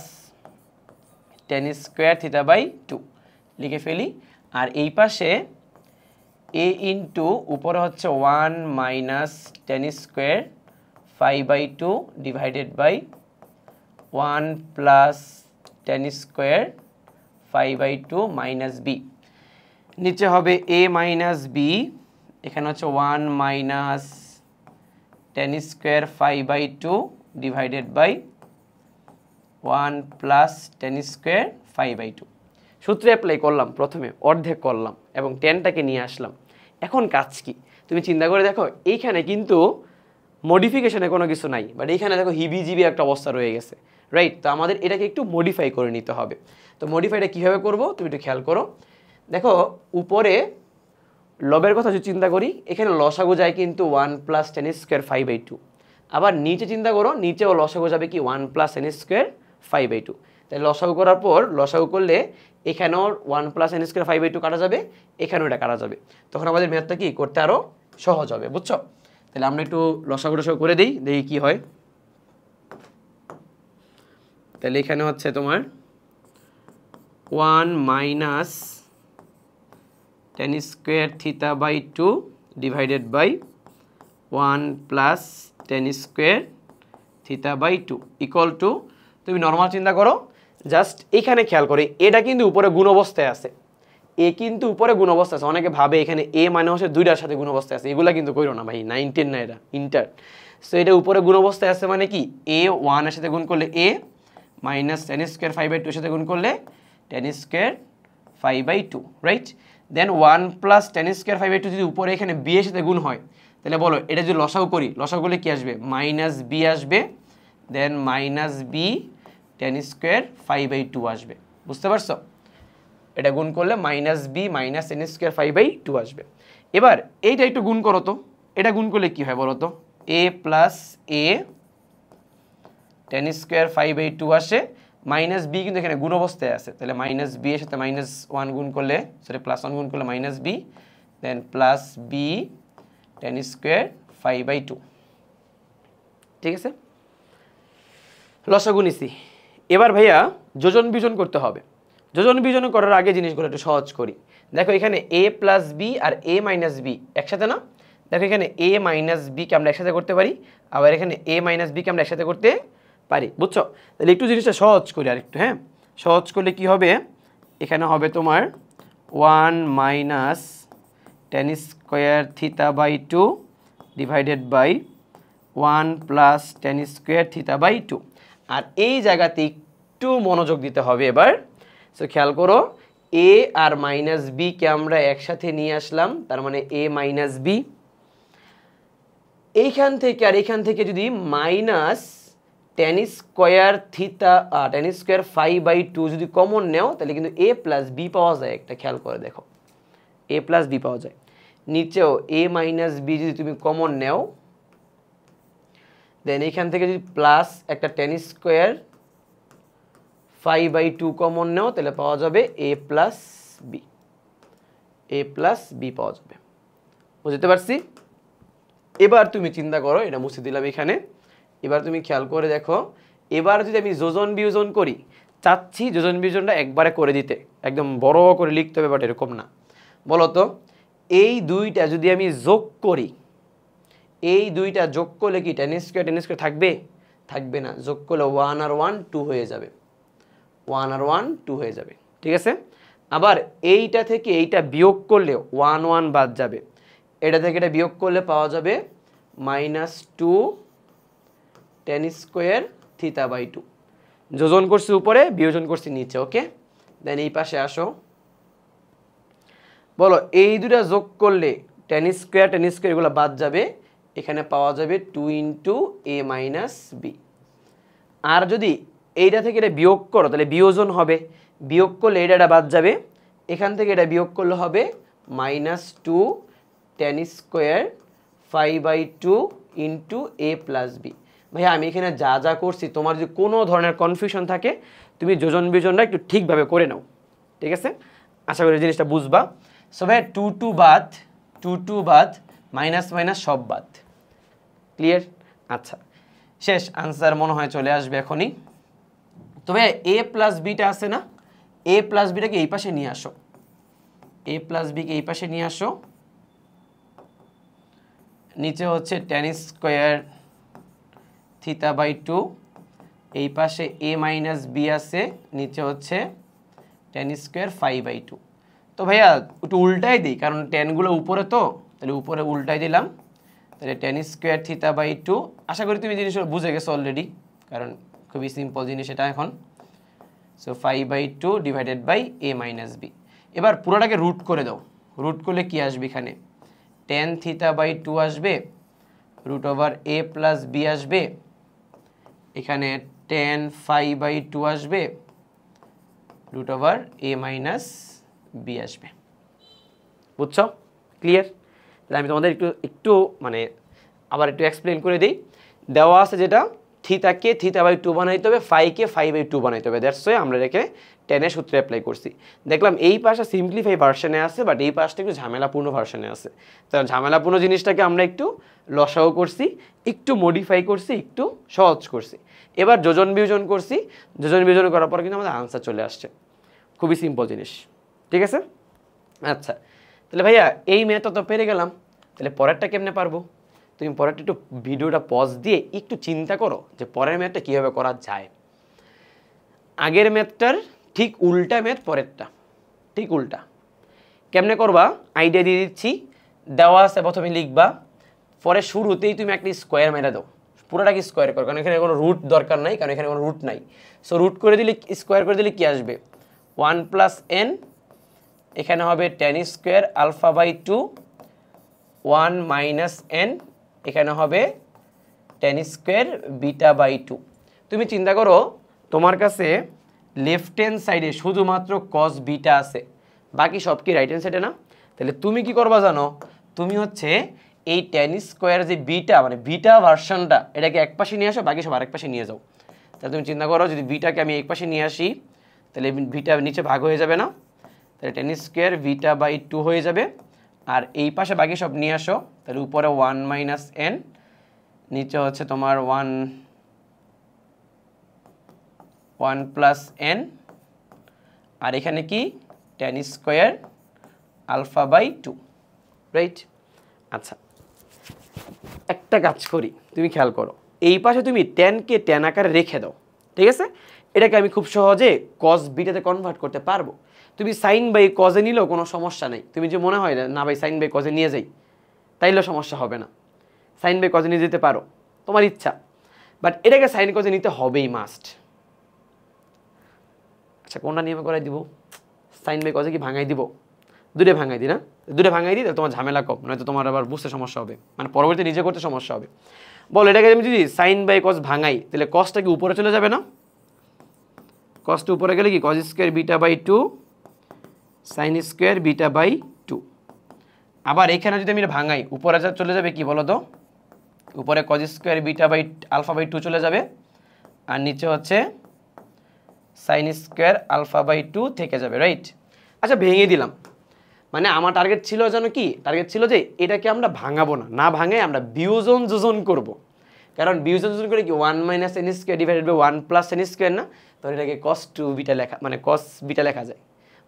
tan square theta by 2 লিখে ফেলি। আর এই পাশে a ইন্টু উপরে হচ্ছে 1 minus tan square phi by 2 divided by 1 plus tan square phi by 2 minus b, নিচে হবে a মাইনাস b, এখানে হচ্ছে 1 minus tan square phi by 2 divided by 1 plus tan square 5/2 সূত্রে অ্যাপ্লাই করলাম, প্রথমে অর্ধেক করলাম এবং টেনটাকে নিয়ে আসলাম। এখন কাজ কি তুমি চিন্তা করে দেখো, এইখানে কিন্তু মডিফিকেশনে কোনো কিছু নাই, বাট এইখানে দেখো হিবিজিবি একটা অবস্থা রয়ে গেছে, রাইট? তো আমাদের এটাকে একটু মডিফাই করে নিতে হবে। তো মডিফাইটা কীভাবে করব তুমি একটু খেয়াল করো। দেখো উপরে লবের কথা যদি চিন্তা করি, এখানে লসাগু যায় কিন্তু 1 প্লাস টেন স্কোয়ার 5/2। আবার নিচে চিন্তা করো, নিচেও লসাগু যাবে কি 1 প্লাস টেন স্কোয়ার 5/2। তাই লসাগু করার পর লসাগু করলে এখানেও 1 প্লাস টেন স্কোয়ার 5/2 কাটা যাবে, এখানেও এটা কাটা যাবে। তখন আমাদের ম্যাথটা কি করতে আরও সহজ হবে, বুঝছো? তাহলে আমরা একটু লসাগু টসাগু করে দিই, দেখি কি হয়। তাহলে এখানে হচ্ছে তোমার 1 minus ten square θ/2 divided by 1 plus tan square θ/2 equal to, তুমি নর্মাল চিন্তা করো, জাস্ট এখানে খেয়াল করি, এটা কিন্তু উপরে গুণ অবস্থায় আছে, এ কিন্তু উপরে গুণ অবস্থা আছে। অনেকে ভাবে এখানে এ মানে হচ্ছে দুইটার সাথে গুণ অবস্থায় আছে, এগুলা কিন্তু কইরো না ভাই, 19 না, এটা ইন্টার। সো এটা উপরে গুণ অবস্থায় আছে মানে কি, এ 1 এর সাথে গুণ করলে এ মাইনাস টেন স্কোয়ার 5/2 এর সাথে গুণ করলে টেন স্কোয়ার 5/2, রাইট? দেন 1 প্লাস টেন স্কোয়ার 5/2 যদি উপরে এখানে বি এর সাথে গুণ হয়, তাহলে বলো এটা যদি লসাগু করি, লসাগু করলে কি আসবে, মাইনাস বি আসবে, then minus B ten square 5/2 আসবে। বুঝতে পারছো? এটা গুণ করলে minus B minus ten square 5/2 আসবে। এবার এইটা একটু গুণ করো তো, এটা গুণ করলে কি হয় বলো তো, এ প্লাস এ টেন স্কোয়ার 5/2 আসে, মাইনাস বি কিন্তু এখানে গুণ অবস্থায় আছে, তাহলে মাইনাস বি এর সাথে মাইনাস 1 গুণ করলে, সরি প্লাস 1 গুণ করলে মাইনাস বি, দেন প্লাস বি টেন স্কোয়ার 5/2। ঠিক আছে, লসাগু নিছি। এবার ভাইয়া যোজন বিজন করতে হবে। যোজন বিজন করার আগে জিনিসগুলো একটু সহজ করি। দেখো এখানে এ প্লাস বি আর এ মাইনাস বি একসাথে না, দেখো এখানে এ মাইনাস বিকে আমরা একসাথে করতে পারি, আবার এখানে এ মাইনাস বিকে আমরা একসাথে করতে পারি, বুঝছো? তাহলে একটু জিনিসটা সহজ করি আর একটু, হ্যাঁ সহজ করলে কি হবে, এখানে হবে তোমার 1 minus ten square θ/2 divided by 1 plus tan square θ/2। আর এই জায়গাতে একটু মনোযোগ দিতে হবে এবার। সো খেয়াল করো, এ আর মাইনাস বি কে আমরা একসাথে নিয়ে আসলাম, তার মানে এ মাইনাস বি। এইখান থেকে আর এইখান থেকে যদি মাইনাস টেন স্কোয়ার 5/2 যদি কমন নেও, তাহলে কিন্তু এ প্লাস বি পাওয়া যায় একটা, খেয়াল করে দেখো এ প্লাস বি পাওয়া যায়। নিচেও এ মাইনাস বি যদি তুমি কমন নেও, দেন এইখান থেকে যদি প্লাস একটা টেন স্কোয়ার 5/2 কমন নেও, তাহলে পাওয়া যাবে এ plus B, A plus B পাওয়া যাবে। বুঝতে পারছি? এবার তুমি চিন্তা করো, এটা মুছে দিলাম এখানে। এবার তুমি খেয়াল করে দেখো, এবার যদি আমি যোজন বিয়োজন করি, চাচ্ছি যোজন বিয়োজনটা একবারে করে দিতে, একদম বড় করে লিখতে হবে, বাট এরকম না। বলো তো, এই দুইটা যদি আমি যোগ করি, এই দুইটা যোগ করলে কি টেন স্কোয়ার থাকবে? থাকবে না। যোগ করলে 1 আর 1 2 হয়ে যাবে, 1 আর 1 2 হয়ে যাবে, ঠিক আছে? আবার এইটা থেকে এইটা বিয়োগ করলে 1 1 বাদ যাবে, এটা থেকে এটা বিয়োগ করলে পাওয়া যাবে -2 টেন স্কোয়ার θ/2। যোজন করছি উপরে, বিয়োজন করছি নিচে, ওকে? দেন এই পাশে আসো, বলো এই দুটা যোগ করলে টেন স্কোয়ার এগুলো বাদ যাবে, এখানে পাওয়া যাবে 2 ইন্টু এ মাইনাস বি। আর যদি এইটা থেকে এটা বিয়োগ করো, তাহলে বিয়োজন হবে, বিয়োগ করলে এটা বাদ যাবে, এখান থেকে এটা বিয়োগ করলে হবে -2 ten square 5/2 into A plus B. ভাইয়া আমি এখানে যা যা করছি, তোমার যদি কোনো ধরনের কনফিউশন থাকে, তুমি যোজন বিয়োজনটা একটু ঠিকভাবে করে নাও, ঠিক আছে? আশা করি জিনিসটা বুঝবা। সো ভাইয়া 2 2 বাদ, মাইনাস মাইনাস সব বাদ, ক্লিয়ার? আচ্ছা, শেষ। আনসার মনে হয় চলে আসবে এখনই। তবে এ প্লাস বিটা আছে না, এ প্লাস বিটাকে এই পাশে নিয়ে আসো, এ প্লাস বিকে এই পাশে নিয়ে আসো। নিচে হচ্ছে টেন স্কোয়ার θ/2, এই পাশে এ মাইনাস বি আছে, নিচে হচ্ছে টেন স্কোয়ার 5/2। তো ভাইয়া একটু উল্টাই দিই, কারণ টেনগুলো উপরে, তো তাহলে উপরে উল্টাই দিলাম, তাহলে টেন স্কোয়ার θ/2। আশা করি তুমি জিনিসটা বুঝে গেছো অলরেডি, কারণ খুবই সিম্পল জিনিস এটা এখন। So 5/2 divided by a minus b। এবার পুরোটাকে রুট করে দাও, রুট করলে কি আসবে এখানে tan θ/2 আসবে, root over a plus b আসবে, এখানে tan phi/2 আসবে, root over a minus b আসবে। বুঝছো? ক্লিয়ার? তাহলে আমি তোমাদের একটু মানে আবার একটু এক্সপ্লেন করে দিই। দেওয়া আছে যেটা থিতাকে θ/2 বানাইতে হবে, ফাইকে phi/2 বানাইতে হবে, দ্যাটস ওয়াই আমরা রেখে টেনের সূত্রে অ্যাপ্লাই করছি। দেখলাম এই পাশটা সিম্পলিফাই ভার্সনে আছে, বাট এই পাশটা একটু ঝামেলাপূর্ণ ভার্সনে আছে। তো ঝামেলাপূর্ণ জিনিসটাকে আমরা একটু লসাও করছি, একটু মডিফাই করছি, একটু সহজ করছি। এবার যোজন বিয়োজন করছি, যোজন বিয়োজন করার পর কিন্তু আমাদের আনসার চলে আসছে। খুবই সিম্পল জিনিস, ঠিক আছে? আচ্ছা, তাহলে ভাইয়া এই ম্যাথটা তো পেরে গেলাম, তাহলে পরেরটা কেমনে পারবো? তুমি পরেরটা একটু ভিডিওটা পজ দিয়ে একটু চিন্তা করো যে পরের ম্যাথটা কীভাবে করা যায়। আগের ম্যাথটার ঠিক উল্টা ম্যাথ পরেরটা, ঠিক উল্টা। কেমনে করবা আইডিয়া দিয়ে দিচ্ছি। দেওয়া আছে, প্রথমে লিখবা, পরে শুরুতেই তুমি একটা স্কোয়ার মেরে দাও, পুরোটাকে স্কোয়ার করো, কারণ এখানে কোনো রুট দরকার নাই, কারণ এখানে কোনো রুট নাই। সো রুট করে দিলে, স্কোয়ার করে দিলে কি আসবে 1 + n, এখানে হবে tan স্কোয়ার α/2, 1 - n, এখানে হবে tan স্কোয়ার β/2। তুমি চিন্তা করো তোমার কাছে লেফট হ্যান্ড সাইডে শুধুমাত্র cos β আছে, বাকি সব কি রাইট হ্যান্ড সাইডে না? তাহলে তুমি কি করবা জানো, তুমি হচ্ছে এই tan স্কোয়ার যে বিটা মানে বিটা ভার্সনটা, এটাকে এক পাশে নিয়ে আসো, বাকি সব আরেক পাশে নিয়ে যাও। তাহলে তুমি চিন্তা করো যদি বিটাকে আমি এক পাশে নিয়ে আসি, তাহলে বিটা নিচে ভাগ হয়ে যাবে না? তাহলে tan স্কোয়ার β/2 হয়ে যাবে। আর এই পাশে বাকি সব নিয়ে আসো, তাহলে উপরে 1 - n, নিচে হচ্ছে তোমার 1 + n, আর এখানে কি tan স্কোয়ার α/2, রাইট? আচ্ছা, একটা কাজ করি, তুমি খেয়াল করো, এই পাশে তুমি ট্যানকে ট্যান আকারে রেখে দাও, ঠিক আছে? এটাকে আমি খুব সহজে cos বিটাতে কনভার্ট করতে পারবো। তুমি সাইন বাই কজে নিলেও কোনো সমস্যা নেই। তুমি যে মনে হয় না ভাই সাইন বাই কজে নিয়ে যাই, তাইলেও সমস্যা হবে না, সাইন বাই কজে নিয়ে যেতে পারো, তোমার ইচ্ছা। বাট এটাকে সাইন কজে নিতে হবেই, মাস্ট। আচ্ছা, কোনটা নিয়মে করাই দিব? সাইন বাই কজে কি ভাঙাই দিব? দুটো ভাঙাই দিই না? দুটো ভাঙাই দিই, তাহলে তোমার ঝামেলা কম, নয়তো তোমার আবার বুঝতে সমস্যা হবে, মানে পরবর্তী নিজে করতে সমস্যা হবে। বল, এটাকে আমি যদি সাইন বাই কজ ভাঙাই, তাহলে কজটা কি উপরে চলে যাবে না? কজটা উপরে গেলে কি cos স্কোয়ার β/2 সাইন স্কোয়ার β/2। আবার এখানে যদি আমি এটা ভাঙাই, উপরে চলে যাবে কি বলো তো, উপরে cos স্কোয়ার α/2 চলে যাবে, আর নিচে হচ্ছে সাইন স্কোয়ার α/2 থেকে যাবে, রাইট? আচ্ছা, ভেঙে দিলাম, মানে আমার টার্গেট ছিল যেন কি, টার্গেট ছিল যে এটাকে আমরা ভাঙাবো না, না ভাঙে আমরা বিয়োজন যোজন করব। কারণ বিয়োজন যোজন করে কি 1 - n square divided by 1 + n square না? তো এটাকে cos 2 β লেখা, মানে cos β লেখা যায়।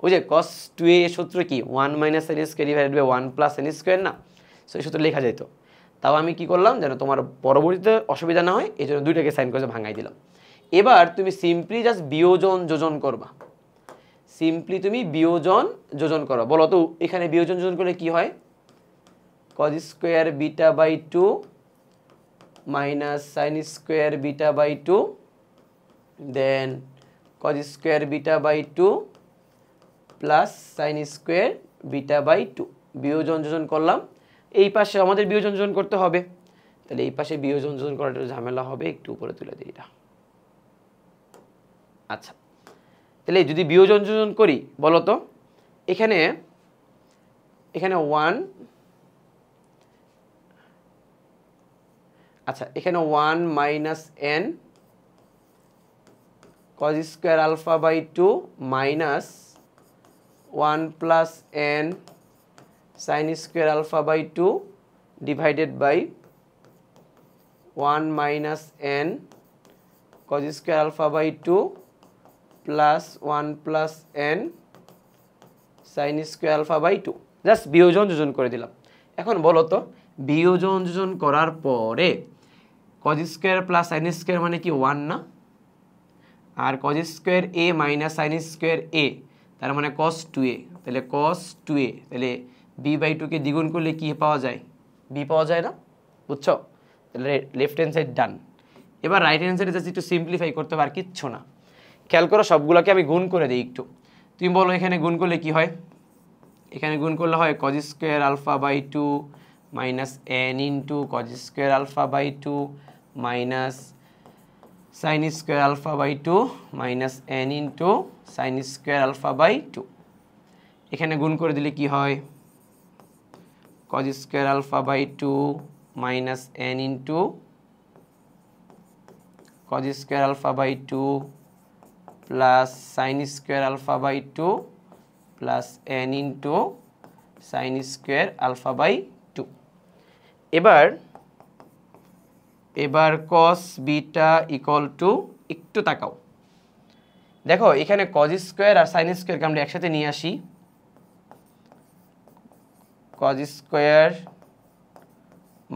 ওই যে cos 2a সূত্র কি 1 - n square divided by 1 + n square না? সো এই সূত্র লেখা যায়। তো তাও আমি কি করলাম যেন তোমার পরবর্তীতে অসুবিধা না হয়, এই জন্য দুইটাকে সাইন করে ভাঙাই দিলাম। এবার তুমি সিম্পলি জাস্ট বিয়োজন যোজন করবা, সিম্পলি তুমি বিয়োজন যোজন করো। বলো তো এখানে বিয়োজন যোজন করলে কি হয়? cos square β/2 minus sine square β/2, then cos square β/2 plus sine square β/2। বিয়োজন যোজন করলাম, এই পাশে আমাদের বিয়োজন যোজন করতে হবে, তাহলে এই পাশে বিয়োজন যোজন করাটা ঝামেলা হবে, একটু উপরে তুলে দিই এটা। আচ্ছা, তাহলে যদি বিয়োজন যোজন করি বলো তো, এখানে 1, আচ্ছা এখানে 1 - n cos square α/2 minus 1 + n sine square α/2 divided by 1 - n cos square α/2 plus 1 + n sine square α/2। Just বিয়োজন যোজন করে দিলাম। এখন বলো তো বিয়োজন যোজন করার পরে cos square plus sine square মানে কি 1 না? আর cos square a minus sine square a, তার মানে cos 2a, তাহলে cos 2a, তাহলে b/2 কে দ্বিগুণ করলে কি পাওয়া যায়? b পাওয়া যায় না? বুঝছো? তাহলে লেফট হ্যান্ড সাইড ডান। এবার রাইট হ্যান্ড সাইডে জাস্ট একটু সিম্পলিফাই করতে হবে, আর কিচ্ছু না। খেয়াল করো সবগুলোকে আমি গুণ করে দিই একটু। তুমি বলো এখানে গুণ করলে কি হয়? এখানে গুণ করলে হয় cos square alpha by 2 minus n into cos square alpha by 2 minus sine square alpha by 2 minus n into sine square alpha by 2। এখানে গুণ করে দিলে কি হয়? cos square alpha by 2 minus n into cos square alpha by 2 plus sine square alpha by 2 plus n into sine square alpha by 2। এবার cos বিটা ইকুয়াল টু, একটু তাকাও দেখো এখানে cos স্কোয়ার আর সাইন স্কোয়ারকে আমরা একসাথে নিয়ে আসি। cos square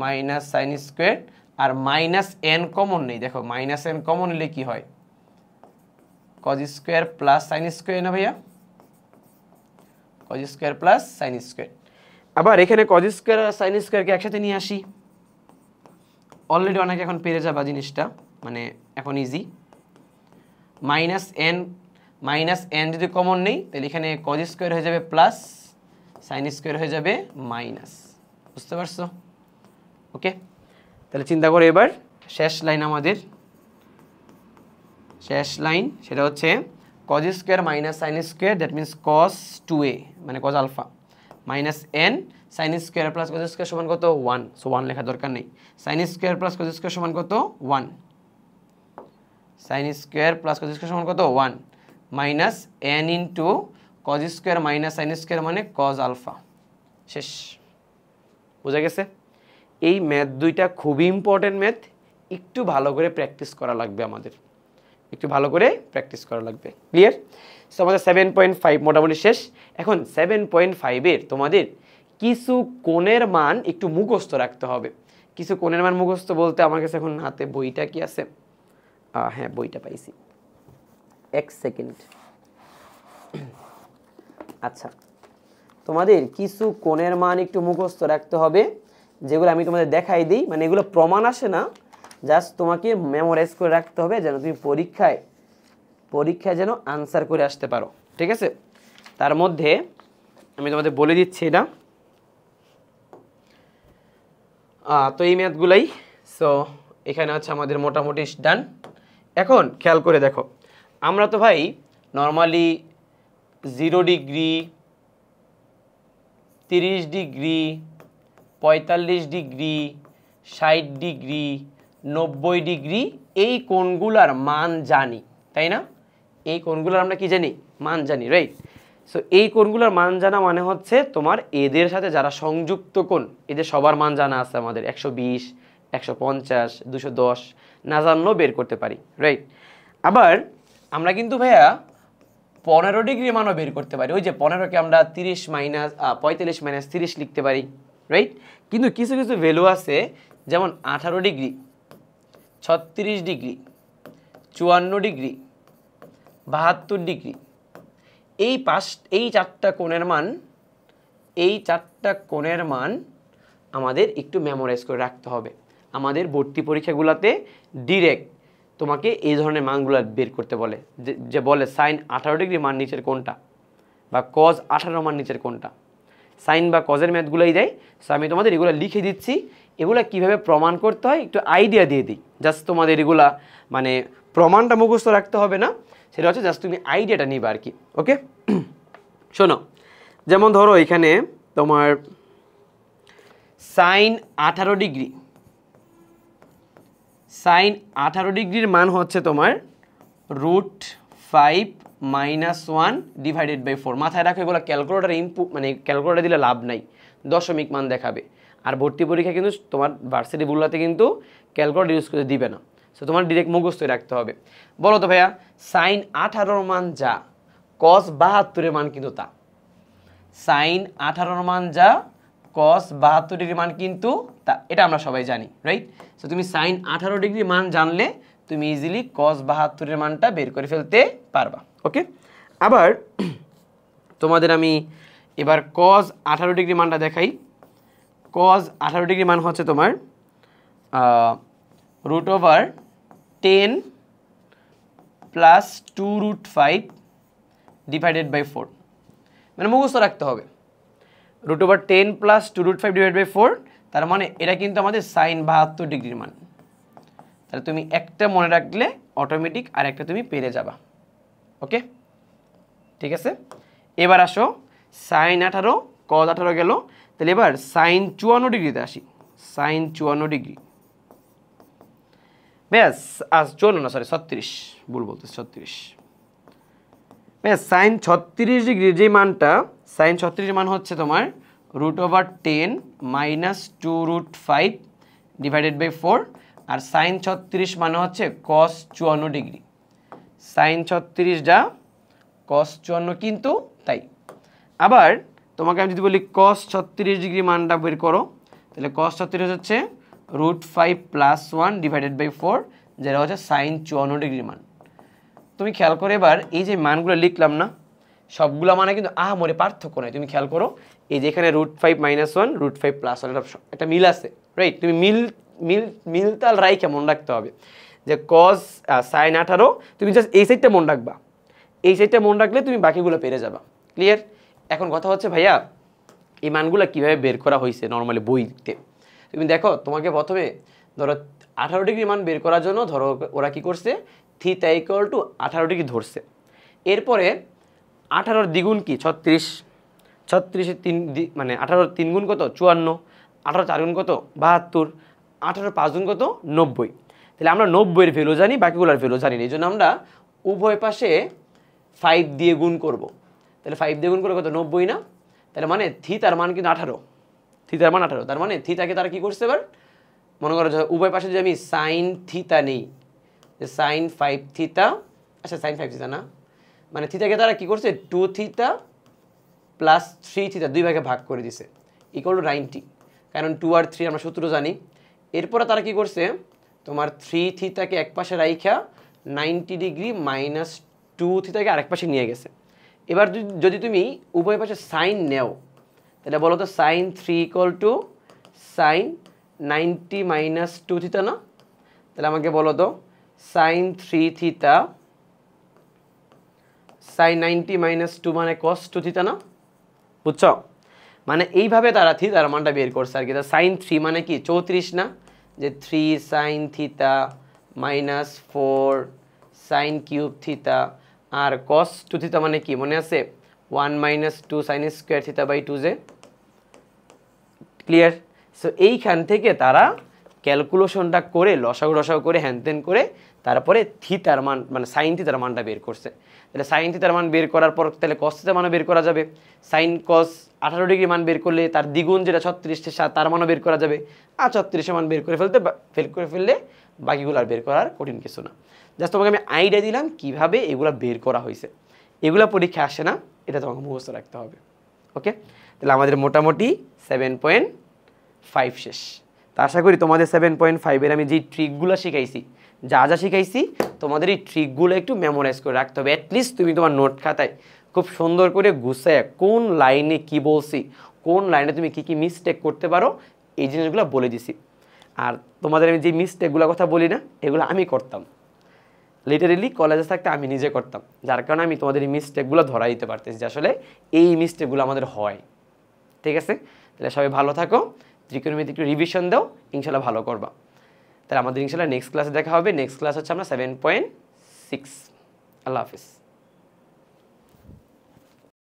minus sine square, আর মাইনাস n কমন নেই, দেখো মাইনাস n কমন নিলে কি হয়? cos square plus sine square না ভাইয়া? cos square plus sine square. আবার এখানে cos স্কোয়ার আর সাইন স্কোয়ারকে একসাথে নিয়ে আসি। অলরেডি অনেকে এখন পেরে যাবা জিনিসটা, মানে এখন ইজি। মাইনাস n যদি কমন নেই তাহলে এখানে cos স্কোয়ার হয়ে যাবে প্লাস, সাইন স্কোয়ার হয়ে যাবে মাইনাস। বুঝতে পারছো? ওকে, তাহলে চিন্তা করো এবার শেষ লাইন, আমাদের শেষ লাইন সেটা হচ্ছে cos square minus sine square, that means cos 2a মানে cos alpha minus n sine square plus cos square সমান কত? 1। সো 1 লেখা দরকার নেই। Sine square plus cos square সমান কত? 1। Sine square plus cos square সমান কত? 1 minus n into cos square minus sine square মানে cos আলফা। শেষ। বোঝা গেছে? এই ম্যাথ দুইটা খুবই ইম্পর্টেন্ট ম্যাথ, একটু ভালো করে প্র্যাকটিস করা লাগবে আমাদের, একটু ভালো করে প্র্যাকটিস করা লাগবে। ক্লিয়ার? সো আমাদের 7.5 মোটামুটি শেষ। এখন 7.5-এর তোমাদের কিছু কোণের মান একটু মুখস্থ রাখতে হবে। কিছু কোণের মান মুখস্থ বলতে আমার কাছে এখন হাতে বইটা কি আছে? হ্যাঁ, বইটা পাইছি, এক সেকেন্ড। আচ্ছা, তোমাদের কিছু কোণের মান একটু মুখস্থ রাখতে হবে, যেগুলো আমি তোমাদের দেখাই দিই। মানে এগুলো প্রমাণ আসে না, জাস্ট তোমাকে মেমোরাইজ করে রাখতে হবে যেন তুমি পরীক্ষায় যেন আনসার করে আসতে পারো। ঠিক আছে? তার মধ্যে আমি তোমাদের বলে দিচ্ছি এটা। তো এই ম্যাথগুলাই, সো এখানে হচ্ছে আমাদের মোটামুটি ডান। এখন খেয়াল করে দেখো, আমরা তো ভাই normally 0 degree, 30 degree, 45 degree, 60 degree, 90 degree এই কোণগুলার মান জানি, তাই না? এই কোণগুলার আমরা কি জানি? মান জানি, রাইট? সো এই কোণগুলার মান জানা মানে হচ্ছে তোমার এদের সাথে যারা সংযুক্ত কোণ, এদের সবার মান জানা আছে আমাদের। 120, 150, 210 না জানলেও বের করতে পারি, রাইট? আবার আমরা কিন্তু ভাইয়া 15 ডিগ্রি মানও বের করতে পারি। ওই যে 15কে আমরা 45 মাইনাস 30 লিখতে পারি, রাইট? কিন্তু কিছু কিছু ভ্যালু আছে, যেমন 18 ডিগ্রি, 36 ডিগ্রি, 54 ডিগ্রি, 72 ডিগ্রি, এই চারটা কোণের মান আমাদের একটু মেমোরাইজ করে রাখতে হবে। আমাদের ভর্তি পরীক্ষাগুলোতে ডিরেক্ট তোমাকে এই ধরনের মানগুলো বের করতে বলে, যে বলে সাইন 18 ডিগ্রি মান নিচের কোনটা, বা কজ 18 মান নিচের কোনটা। সাইন বা কজের ম্যাথগুলোই দেয়। সো আমি তোমাদের এগুলো লিখে দিচ্ছি, এগুলো কিভাবে প্রমাণ করতে হয় একটু আইডিয়া দিয়ে দিই। জাস্ট তোমাদের এগুলা মানে প্রমাণটা মুখস্থ রাখতে হবে না, সেটা হচ্ছে জাস্ট তুমি আইডিয়াটা নিবা আর কি। ওকে, শোনো, যেমন ধরো এখানে তোমার সাইন 18 ডিগ্রি, সাইন 18 ডিগ্রির মান হচ্ছে তোমার √5 - 1 ডিভাইডেড বাই 4। মাথায় রাখো, এগুলো ক্যালকুলেটার মানে ক্যালকুলেটার দিলে লাভ নাই, দশমিক মান দেখাবে। আর ভর্তি পরীক্ষা কিন্তু তোমার ভার্সিটি বুলাতে কিন্তু ক্যালকুলেটার ইউজ করে দিবে না। সো তোমার ডিরেক্ট মুখস্থ রাখতে হবে। বলো তো ভাইয়া, সাইন 18 মান যা, কস 72 মান কিন্তু তা। সাইন 18 মান যা, কস 72 ডিগ্রি মান কিন্তু তা, এটা আমরা সবাই জানি, রাইট? সো তুমি সাইন 18 ডিগ্রি মান জানলে তুমি ইজিলি কস 72 মানটা বের করে ফেলতে পারবা। ওকে, আবার তোমাদের আমি এবার কস 18 ডিগ্রি মানটা দেখাই। কস 18 ডিগ্রি মান হচ্ছে তোমার √5 10 প্লাস 2√5 ডিভাইডেড বাই 4, মানে মুখস্থ রাখতে হবে। √10 প্লাস 2√5 ডিভাইডেড বাই 4, তার মানে এটা কিন্তু আমাদের সাইন 72 ডিগ্রির মান। তাহলে তুমি একটা মনে রাখলে অটোমেটিক আর একটা তুমি পেরে যাবা। ওকে, ঠিক আছে। এবার আসো সাইন 18 কজ 18 গেল, তাহলে এবার সাইন 54 ডিগ্রিতে আসি। সাইন 54 ডিগ্রি, ব্যাস 54 না, সরি 36, ভুল বলতেছি 36। ব্যাস সাইন 36 ডিগ্রির যে মানটা, সাইন 36 মান হচ্ছে তোমার √10 মাইনাস 2√5 ডিভাইডেড বাই 4, আর সাইন 36 মানে হচ্ছে কস 54 ডিগ্রি। সাইন 36 যা কস 54 কিন্তু তাই। আবার তোমাকে আমি যদি বলি কস 36 ডিগ্রি মানটা বের করো, তাহলে কস 36 হচ্ছে √5 প্লাস 1 ডিভাইডেড বাই 4, যেটা হচ্ছে সাইন 54 ডিগ্রি মান। তুমি খেয়াল করে এবার এই যে মানগুলো লিখলাম না, সবগুলো মানে কিন্তু আহামরি পার্থক্য নয়। তুমি খেয়াল করো এই যে এখানে √5 মাইনাস 1, √5 প্লাস 1, একটা মিল আছে, রাইট? তুমি মিলতাল রাইখে মনে রাখতে হবে যে কস সাইন 18, তুমি জাস্ট এই সাইডটা মনে রাখবা, এই সাইডটা মনে রাখলে তুমি বাকিগুলো পেরে যাবা। ক্লিয়ার? এখন কথা হচ্ছে ভাইয়া এই মানগুলো কীভাবে বের করা হয়েছে নর্মালি বইতে। তুমি দেখো, তোমাকে প্রথমে ধরো 18 ডিগ্রি মান বের করার জন্য ধরো ওরা কি করছে, থিটা ইকুয়াল টু 18 ডিগ্রি ধরছে। এরপরে 18 দ্বিগুণ কি 36, 36-এর 3 মানে 18-র 3 গুণ কত 54, 18 4 গুণ কত 72, 18 5 গুণ কত 90। তাহলে আমরা 90-এর ভ্যালু জানি, বাকিগুলোর ভ্যালু জানি না, এই জন্য আমরা উভয় পাশে 5 দিয়ে গুণ করব। তাহলে 5 দিয়ে গুণ করে কত 90 না? তাহলে মানে থিতার মান কিন্তু 18, থিতার মান 18। তার মানে থিতাকে তারা কি করছে, এবার মনে করো উভয় পাশে যদি আমি সাইন থিতা নেই, যে সাইন 5 থিতা, আচ্ছা সাইন 5 থিতা না, মানে থিতাকে তারা কি করছে 2 থিতা প্লাস 3 থিতা 2 ভাগে ভাগ করে দিছে, ইকুয়াল টু 90, কারণ 2 আর 3 আমরা সূত্র জানি। এরপরে তারা কি করছে, তোমার 3 থিতাকে এক পাশে রাইখা 90 ডিগ্রি মাইনাস 2 থিতাকে আরেক পাশে নিয়ে গেছে। এবার যদি তুমি উভয় পাশে সাইন নেও, তাহলে বলো তো sine 3 equal to sine 90 minus 2 theta না? তাহলে আমাকে বলো তো সাইন 3 থিতা সাইন 90 মাইনাস 2 মানে কস 2 থিতা না? বুঝছো? মানে এইভাবে তারা থিতার মানটা বের করছে আর কি। সাইন 3 মানে কি 34 না, যে 3 sine theta minus 4 sine cube theta, আর কস 2 থিতা মানে কি মনে আছে 1 minus 2 sine square theta by 2 যে। ক্লিয়ার? সো এইখান থেকে তারা ক্যালকুলেশনটা করে লসাগু রসাগু করে হ্যানত্যান করে তারপরে থিতার মান মানে সাইন থিতার মানটা বের করছে। তাহলে সাইন থিতার মান বের করার পর তাহলে কস থিতার মানও বের করা যাবে। সাইন কস 18 ডিগ্রি মান বের করলে তার দ্বিগুণ যেটা 36 তার মানও বের করা যাবে। আর 36 মান বের করে ফেললে বাকিগুলো আর বের করার কঠিন কিছু না। জাস্ট তোমাকে আমি আইডিয়া দিলাম কীভাবে এগুলো বের করা হয়েছে। এগুলো পরীক্ষা আসে না, এটা তোমাকে মুখস্থ রাখতে হবে। ওকে, তাহলে আমাদের মোটামুটি 7.5 শেষ। তা আশা করি তোমাদের 7.5-এর আমি যে ট্রিকগুলো শিখাইছি, যা যা শিখাইছি তোমাদের এই ট্রিকগুলো একটু মেমোরাইজ করে রাখতে হবে। অ্যাটলিস্ট তুমি তোমার নোট খাতায় খুব সুন্দর করে গুছায় কোন লাইনে কি বলছি, কোন লাইনে তুমি কি কি মিস্টেক করতে পারো, এই জিনিসগুলো বলে দিছি। আর তোমাদের আমি যে মিস্টেকগুলোর কথা বলি না, এগুলো আমি করতাম লিটারেলি কলেজে থাকতে, আমি নিজে করতাম, যার কারণে আমি তোমাদের এই মিস্টেকগুলো ধরা দিতে পারতেছি যে আসলে এই মিস্টেকগুলো আমাদের হয়। ঠিক আছে, তাহলে সবাই ভালো থাকো, ত্রিকোণমিতি একটু রিভিশন দাও, ইনশাল্লাহ ভালো করবা। তাহলে আমাদের ইনশাল্লাহ নেক্সট ক্লাসে দেখা হবে। নেক্সট ক্লাস হচ্ছে আমরা 7.6। আল্লাহ হাফিজ।